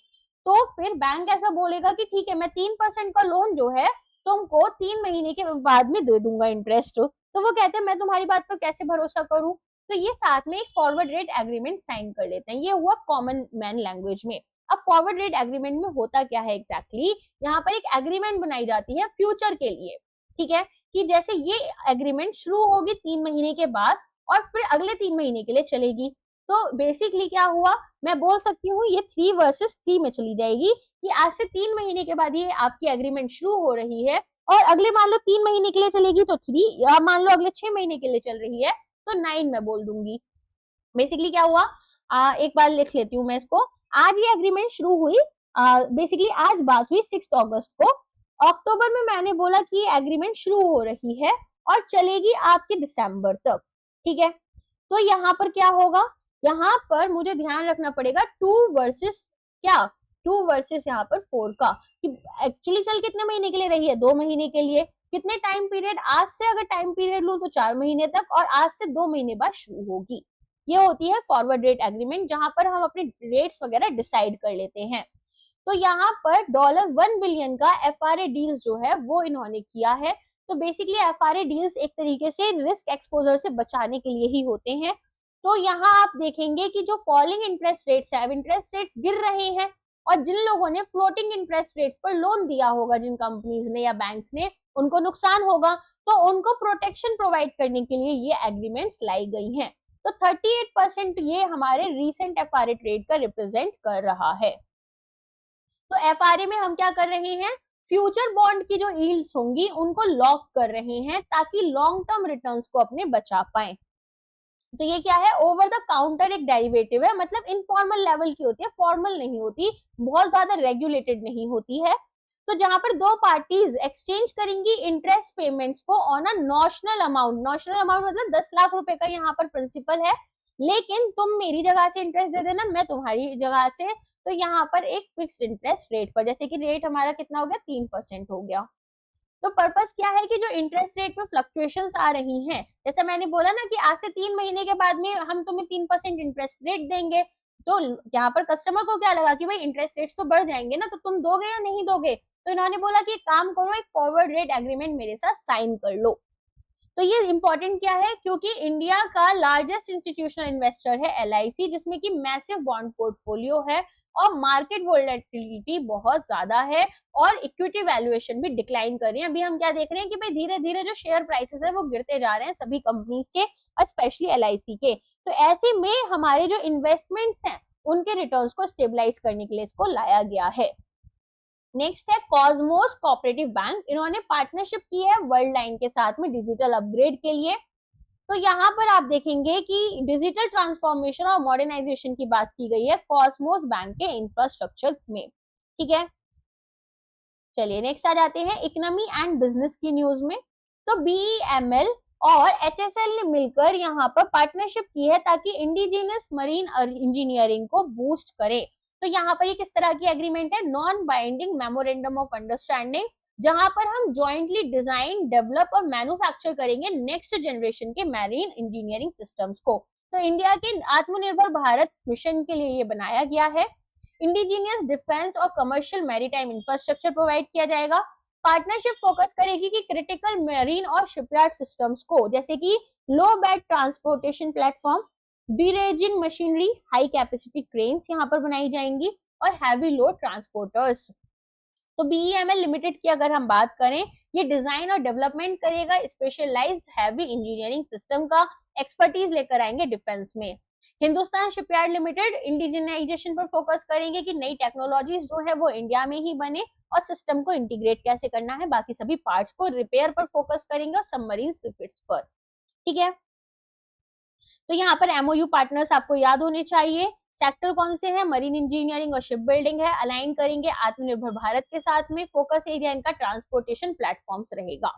तो फिर बैंक ऐसा बोलेगा कि ठीक है मैं 3% का लोन जो है तुमको 3 महीने के बाद में दे दूंगा इंटरेस्ट। तो वो कहते हैं मैं तुम्हारी बात पर कैसे भरोसा करूं, तो ये साथ में एक फॉरवर्ड रेट एग्रीमेंट साइन कर लेते हैं। ये हुआ कॉमन मैन लैंग्वेज में। अब फॉरवर्ड रेट एग्रीमेंट में होता क्या है एग्जैक्टली, यहाँ पर एक एग्रीमेंट बनाई जाती है फ्यूचर के लिए, ठीक है, कि जैसे ये एग्रीमेंट शुरू होगी 3 महीने के बाद और फिर अगले 3 महीने के लिए चलेगी। तो बेसिकली क्या हुआ, मैं बोल सकती हूँ ये 3 वर्सेस 3 में चली जाएगी कि आज से 3 महीने के बाद ये आपकी एग्रीमेंट शुरू हो रही है और अगले मान लो 3 महीने के लिए चलेगी तो 3, या मान लो अगले 6 महीने के लिए चल रही है तो 9 में बोल दूंगी। बेसिकली क्या हुआ, एक बार लिख लेती हूँ मैं इसको। आज ये एग्रीमेंट शुरू हुई, बेसिकली आज बात हुई 6 अगस्त को, अक्टूबर में मैंने बोला कि ये एग्रीमेंट शुरू हो रही है और चलेगी आपके दिसंबर तक, ठीक है। तो यहाँ पर क्या होगा, यहाँ पर मुझे ध्यान रखना पड़ेगा 2 वर्सेस क्या, 2 वर्सेस यहाँ पर 4 का, कि एक्चुअली चल कितने महीने के लिए रही है, 2 महीने के लिए। कितने टाइम पीरियड, आज से अगर टाइम पीरियड लूं तो 4 महीने तक और आज से 2 महीने बाद शुरू होगी। ये होती है फॉरवर्ड रेट एग्रीमेंट जहां पर हम अपने रेट्स वगैरह डिसाइड कर लेते हैं। तो यहाँ पर $1 बिलियन का एफआरए डील्स जो है वो इन्होंने किया है। तो बेसिकली एफआरए डील्स एक तरीके से रिस्क एक्सपोजर से बचाने के लिए ही होते हैं। तो यहाँ आप देखेंगे कि जो फॉलिंग इंटरेस्ट रेट्स है, अब इंटरेस्ट रेट्स गिर रहे हैं और जिन लोगों ने फ्लोटिंग इंटरेस्ट रेट्स पर लोन दिया होगा, जिन कंपनीज ने या बैंक्स ने, उनको नुकसान होगा, तो उनको प्रोटेक्शन प्रोवाइड करने के लिए ये एग्रीमेंट्स लाई गई हैं। तो 38% ये हमारे रीसेंट एफआरए ट्रेड का रिप्रेजेंट कर रहा है। तो एफआरए में हम क्या कर रहे हैं, फ्यूचर बॉन्ड की जो यील्ड्स होंगी उनको लॉक कर रहे हैं ताकि लॉन्ग टर्म रिटर्न्स को अपने बचा पाए। तो ये क्या है, ओवर द काउंटर एक डेरिवेटिव है, मतलब इनफॉर्मल लेवल की होती है, फॉर्मल नहीं होती, बहुत ज्यादा रेगुलेटेड नहीं होती है। तो जहां पर दो पार्टीज एक्सचेंज करेंगी इंटरेस्ट पेमेंट्स को on a notional amount, notional amount मतलब 10 लाख रुपए का यहाँ पर प्रिंसिपल है, लेकिन तुम मेरी जगह से इंटरेस्ट दे देना, मैं तुम्हारी जगह से तो यहाँ पर एक फिक्स्ड इंटरेस्ट रेट पर, जैसे कि रेट हमारा कितना हो गया 3% हो गया। तो पर्पस क्या है कि जो इंटरेस्ट रेट में फ्लक्चुएशंस आ रही हैं, जैसे मैंने बोला ना कि आज से 3 महीने के बाद में हम तुम्हें 3% इंटरेस्ट रेट देंगे, तो यहाँ पर कस्टमर को क्या लगा कि भाई इंटरेस्ट रेट्स तो बढ़ जाएंगे ना, तो तुम दोगे या नहीं दोगे। तो इन्होंने बोला कि काम करो, एक फॉरवर्ड रेट एग्रीमेंट मेरे साथ साइन कर लो। तो ये इंपॉर्टेंट क्या है, क्योंकि इंडिया का लार्जेस्ट इंस्टीट्यूशनल इन्वेस्टर है LIC, जिसमें कि मैसिव बॉन्ड पोर्टफोलियो है और मार्केट वोलेटिलिटी बहुत ज्यादा है और इक्विटी वैल्यूएशन भी डिक्लाइन कर रही है। अभी हम क्या देख रहे हैं कि भाई धीरे धीरे जो शेयर प्राइसेस है वो गिरते जा रहे हैं सभी कंपनीज के और स्पेशली LIC के। तो ऐसे में हमारे जो इन्वेस्टमेंट्स हैं उनके रिटर्न्स को स्टेबलाइज करने के लिए इसको लाया गया है। नेक्स्ट है कॉस्मोस कोऑपरेटिव बैंक, इन्होंने पार्टनरशिप की है वर्ल्ड लाइन के साथ में डिजिटल अपग्रेड के लिए। तो यहाँ पर आप देखेंगे कि डिजिटल ट्रांसफॉर्मेशन और मॉडर्नाइजेशन की बात की गई है कॉस्मोस बैंक के इंफ्रास्ट्रक्चर में, ठीक है। चलिए नेक्स्ट आ जाते हैं इकोनॉमी एंड बिजनेस की न्यूज में। तो BEML और HSL ने मिलकर यहाँ पर पार्टनरशिप की है ताकि इंडिजिनस मरीन इंजीनियरिंग को बूस्ट करे। तो यहाँ पर ये किस तरह की एग्रीमेंट है, non binding memorandum of understanding, जहां पर हम जॉइंटली डिजाइन, डेवलप और मैन्युफैक्चर करेंगे नेक्स्ट जनरेशन के मैरीन इंजीनियरिंग सिस्टम्स को। तो इंडिया के आत्मनिर्भर भारत मिशन के लिए ये बनाया गया है। इंडिजिनियस डिफेंस और कमर्शियल मैरीटाइम इंफ्रास्ट्रक्चर प्रोवाइड किया जाएगा। पार्टनरशिप फोकस करेगी कि क्रिटिकल मैरीन और शिपयार्ड सिस्टम्स को, जैसे कि low bed transportation platform, dredging machinery, high capacity cranes यहाँ पर बनाई जाएंगी और हैवी लोड ट्रांसपोर्टर्स। तो BEML लिमिटेड की अगर हम बात करें, ये डिजाइन और डेवलपमेंट करेगा स्पेशलाइज्ड हैवी इंजीनियरिंग सिस्टम का, एक्सपर्टीज लेकर आएंगे डिफेंस में। हिंदुस्तान शिपयार्ड लिमिटेड इंडिजिनाइजेशन पर फोकस करेंगे कि नई टेक्नोलॉजीज जो है वो इंडिया में ही बने और सिस्टम को इंटीग्रेट कैसे करना है, बाकी सभी पार्ट्स को रिपेयर पर फोकस करेंगे और सबमरीन रिफिट्स पर, ठीक है। तो यहाँ पर MOU पार्टनर्स आपको याद होने चाहिए। सेक्टर कौन से हैं, मरीन इंजीनियरिंग और शिप बिल्डिंग है, अलाइन करेंगे आत्मनिर्भर भारत के साथ में। फोकस एरिया इनका ट्रांसपोर्टेशन प्लेटफॉर्म्स रहेगा।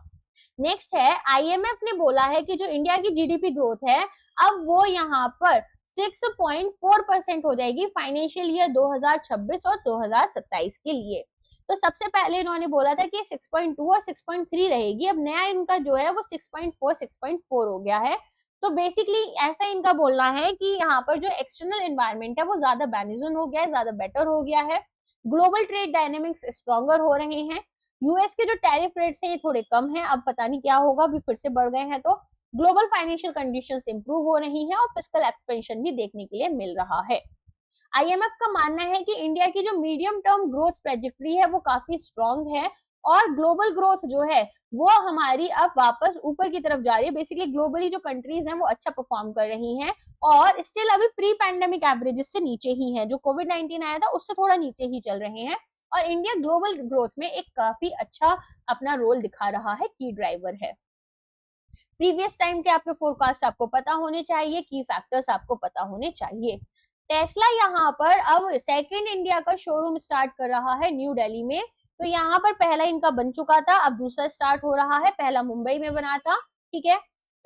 नेक्स्ट है IMF ने बोला है कि जो इंडिया की GDP ग्रोथ है अब वो यहाँ पर 6.4% हो जाएगी फाइनेंशियल ईयर 2026 और 2027 के लिए। तो सबसे पहले इन्होंने बोला था कि 6.2 और 6.3 रहेगी, अब नया इनका जो है वो 6.4 हो गया है। तो बेसिकली ऐसा इनका बोलना है कि यहाँ पर जो एक्सटर्नल एनवायरनमेंट है वो ज्यादा बेनिफिशियल हो गया है, ज्यादा बेटर हो गया है। ग्लोबल ट्रेड डायनेमिक्स स्ट्रॉन्गर हो रहे हैं। यूएस के जो टैरिफ रेट्स हैं ये थोड़े कम हैं, अब पता नहीं क्या होगा, अभी फिर से बढ़ गए हैं। तो ग्लोबल फाइनेंशियल कंडीशंस इंप्रूव हो रही हैं और फिस्कल एक्सपेंशन भी देखने के लिए मिल रहा है। IMF का मानना है कि इंडिया की जो मीडियम टर्म ग्रोथ ट्रेजेक्टरी है वो काफी स्ट्रॉन्ग है और ग्लोबल ग्रोथ जो है वो हमारी अब वापस ऊपर की तरफ जा रही है। बेसिकली ग्लोबली जो कंट्रीज हैं वो अच्छा परफॉर्म कर रही हैं और स्टिल अभी प्री पैंडेमिक एवरेजेस से नीचे ही है, जो कोविड-19 आया था उससे थोड़ा नीचे ही चल रहे हैं और इंडिया ग्लोबल ग्रोथ में एक काफी अच्छा अपना रोल दिखा रहा है, की ड्राइवर है। प्रीवियस टाइम के आपके फोरकास्ट आपको पता होने चाहिए, की फैक्टर्स आपको पता होने चाहिए। टेस्ला यहाँ पर अब सेकेंड इंडिया का शोरूम स्टार्ट कर रहा है न्यू दिल्ली में। तो यहाँ पर पहला इनका बन चुका था, अब दूसरा स्टार्ट हो रहा है, पहला मुंबई में बना था, ठीक है।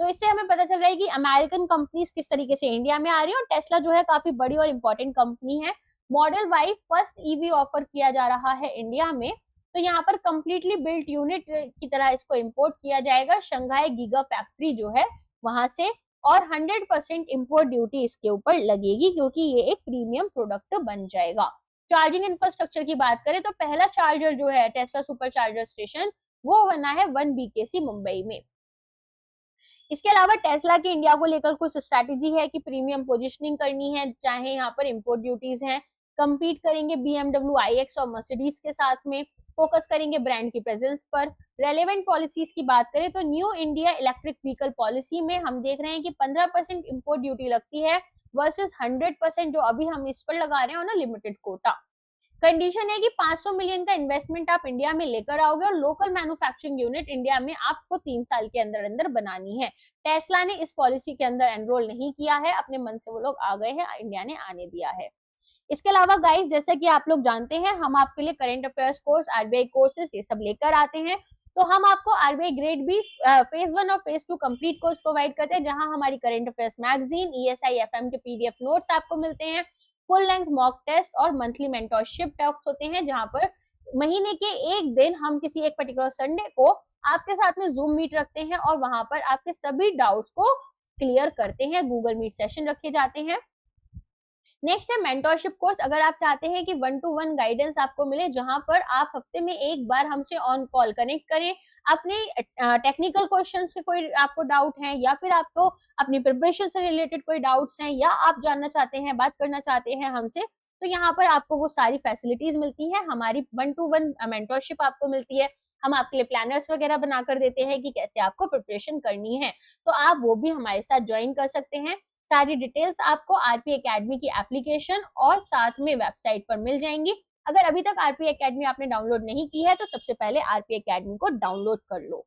तो इससे हमें पता चल रहा है कि अमेरिकन कंपनीज किस तरीके से इंडिया में आ रही है और टेस्ला जो है काफी बड़ी और इंपॉर्टेंट कंपनी है। Model Y first EV offer किया जा रहा है इंडिया में। तो यहाँ पर कंप्लीटली बिल्ट यूनिट की तरह इसको इंपोर्ट किया जाएगा शंघाई गीगा फैक्ट्री जो है वहां से, और 100% इंपोर्ट ड्यूटी इसके ऊपर लगेगी क्योंकि ये एक प्रीमियम प्रोडक्ट बन जाएगा। चार्जिंग इंफ्रास्ट्रक्चर की बात करें तो पहला चार्जर जो है टेस्ला सुपर चार्जर स्टेशन वो बना है 1 BKC मुंबई में। इसके अलावा टेस्ला की इंडिया को लेकर कुछ स्ट्रैटेजी है कि प्रीमियम पोजिशनिंग करनी है, चाहे यहाँ पर इंपोर्ट ड्यूटीज हैं, कंपीट करेंगे BMW iX और मर्सिडीज के साथ में, फोकस करेंगे ब्रांड की प्रेजेंस पर। रेलेवेंट पॉलिसीज की बात करें तो new India electric vehicle policy में हम देख रहे हैं कि 15% इंपोर्ट ड्यूटी लगती है वर्सेस 100% जो अभी हम इस पर लगा रहे हैं ना लिमिटेड कोटा। कंडीशन है कि 500 मिलियन का इन्वेस्टमेंट आप इंडिया में लेकर आओगे और लोकल मैन्युफैक्चरिंग यूनिट इंडिया में आपको 3 साल के अंदर अंदर बनानी है। टेस्ला ने इस पॉलिसी के अंदर एनरोल नहीं किया है, अपने मन से वो लोग आ गए हैं, इंडिया ने आने दिया है। इसके अलावा गाइस जैसे कि आप लोग जानते हैं हम आपके लिए current affairs course, RBI courses ये सब लेकर आते हैं। तो हम आपको RBI ग्रेड बी फेज 1 और फेज 2 कंप्लीट कोर्स प्रोवाइड करते हैं, जहां हमारी current affairs magazine, ESI FM के PDF नोट्स आपको मिलते हैं। फुल लेंथ मॉक टेस्ट और मंथली मेंटरशिप टॉक्स होते हैं, जहां पर महीने के एक दिन हम किसी एक पर्टिकुलर संडे को आपके साथ में जूम मीट रखते हैं और वहां पर आपके सभी डाउट्स को क्लियर करते हैं। गूगल मीट सेशन रखे जाते हैं। नेक्स्ट है मेंटरशिप कोर्स। अगर आप चाहते हैं कि 1-to-1 गाइडेंस आपको मिले, जहां पर आप हफ्ते में एक बार हमसे ऑन कॉल कनेक्ट करें, अपने टेक्निकल क्वेश्चन से कोई आपको डाउट है या फिर आपको अपनी प्रिपरेशन से रिलेटेड कोई डाउट्स हैं या आप जानना चाहते हैं, बात करना चाहते हैं हमसे, तो यहाँ पर आपको वो सारी फैसिलिटीज मिलती है। हमारी 1-to-1 मेंटरशिप आपको मिलती है। हम आपके लिए प्लानर्स वगैरह बनाकर देते हैं कि कैसे आपको प्रिपरेशन करनी है, तो आप वो भी हमारे साथ ज्वाइन कर सकते हैं। सारी डिटेल्स आपको आरपी एकेडमी की एप्लीकेशन और साथ में वेबसाइट पर मिल जाएंगी। अगर अभी तक आरपी एकेडमी आपने डाउनलोड नहीं की है तो सबसे पहले आरपी एकेडमी को डाउनलोड कर लो।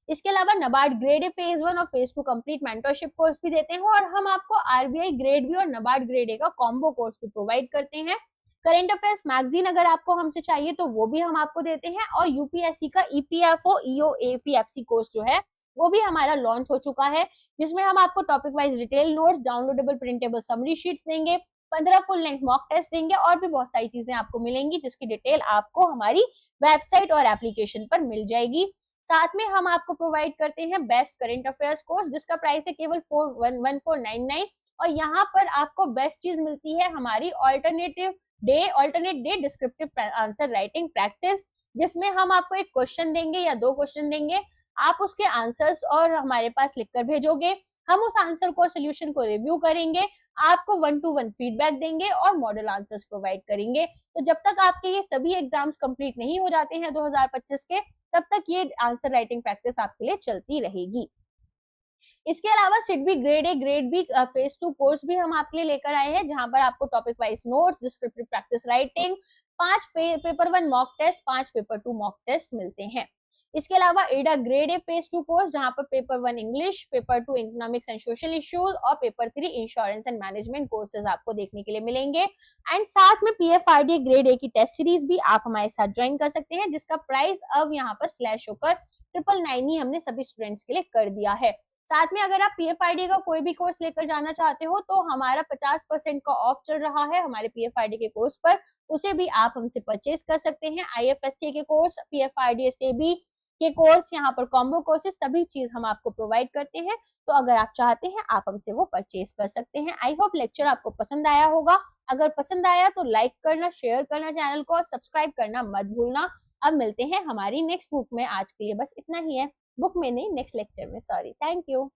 इसके अलावा नाबार्ड ग्रेड ए फेज 1 और फेज 2 कंप्लीट मेंटरशिप कोर्स भी देते हैं और हम आपको आरबीआई ग्रेड बी और नाबार्ड ग्रेड ए का कॉम्बो कोर्स भी प्रोवाइड करते हैं। करंट अफेयर्स मैगजीन अगर आपको हमसे चाहिए तो वो भी हम आपको देते हैं और यूपीएससी का ईपीएफओ ईओएपीएफसी कोर्स जो है वो भी हमारा लॉन्च हो चुका है, जिसमें हम आपको topic wise detail notes, downloadable printable summary sheets देंगे, 15 फुल लेंथ मॉक टेस्ट देंगे और भी बहुत सारी चीजें आपको मिलेंगी, जिसकी डिटेल आपको हमारी वेबसाइट और एप्लीकेशन पर मिल जाएगी। साथ में हम आपको प्रोवाइड करते हैं बेस्ट करंट अफेयर्स कोर्स, जिसका प्राइस है केवल 1499 और यहाँ पर आपको बेस्ट चीज मिलती है हमारी alternate day descriptive answer writing practice, जिसमें हम आपको एक क्वेश्चन देंगे या 2 क्वेश्चन देंगे, आप उसके आंसर्स और हमारे पास लिखकर भेजोगे, हम उस आंसर को सोल्यूशन को रिव्यू करेंगे, आपको 1-to-1 फीडबैक देंगे और मॉडल आंसर्स प्रोवाइड करेंगे। तो जब तक आपके ये सभी एग्जाम्स कंप्लीट नहीं हो जाते हैं 2025 के, तब तक ये आंसर राइटिंग प्रैक्टिस आपके लिए चलती रहेगी। इसके अलावा SIDBI grade A grade B phase 2 course भी हम आपके लिए लेकर आए हैं, जहां पर आपको topic wise notes, descriptive practice writing, 5 paper 1 mock test, 5 paper 2 mock test मिलते हैं। इसके अलावा एडा ग्रेड ए फेज 2 कोर्स, जहां पर paper 1 English, paper 2 economics and social issues और paper 3 insurance and management courses आपको देखने के लिए मिलेंगे। एंड साथ में पीएफआरडीए ग्रेड ए की टेस्ट सीरीज भी आप हमारे साथ ज्वाइन कर सकते हैं, जिसका प्राइस अब यहाँ पर स्लैश होकर 999 ही हमने सभी स्टूडेंट्स के लिए कर दिया है। साथ में अगर आप पीएफआईडी का कोई भी कोर्स लेकर जाना चाहते हो तो हमारा 50% का ऑफ चल रहा है हमारे पीएफआईडी के कोर्स पर, उसे भी आप हमसे परचेज कर सकते हैं। आईएफएससी के कोर्स, पीएफआईडी से भी के कोर्स, यहाँ पर कॉम्बो कोर्सेज, सभी चीज हम आपको प्रोवाइड करते हैं। तो अगर आप चाहते हैं आप हमसे वो परचेज कर सकते हैं। आई होप लेक्चर आपको पसंद आया होगा। अगर पसंद आया तो लाइक करना, शेयर करना चैनल को और सब्सक्राइब करना मत भूलना। अब मिलते हैं हमारी नेक्स्ट बुक में। आज के लिए बस इतना ही है, बुक में नहीं, नेक्स्ट लेक्चर में। Sorry, thank you.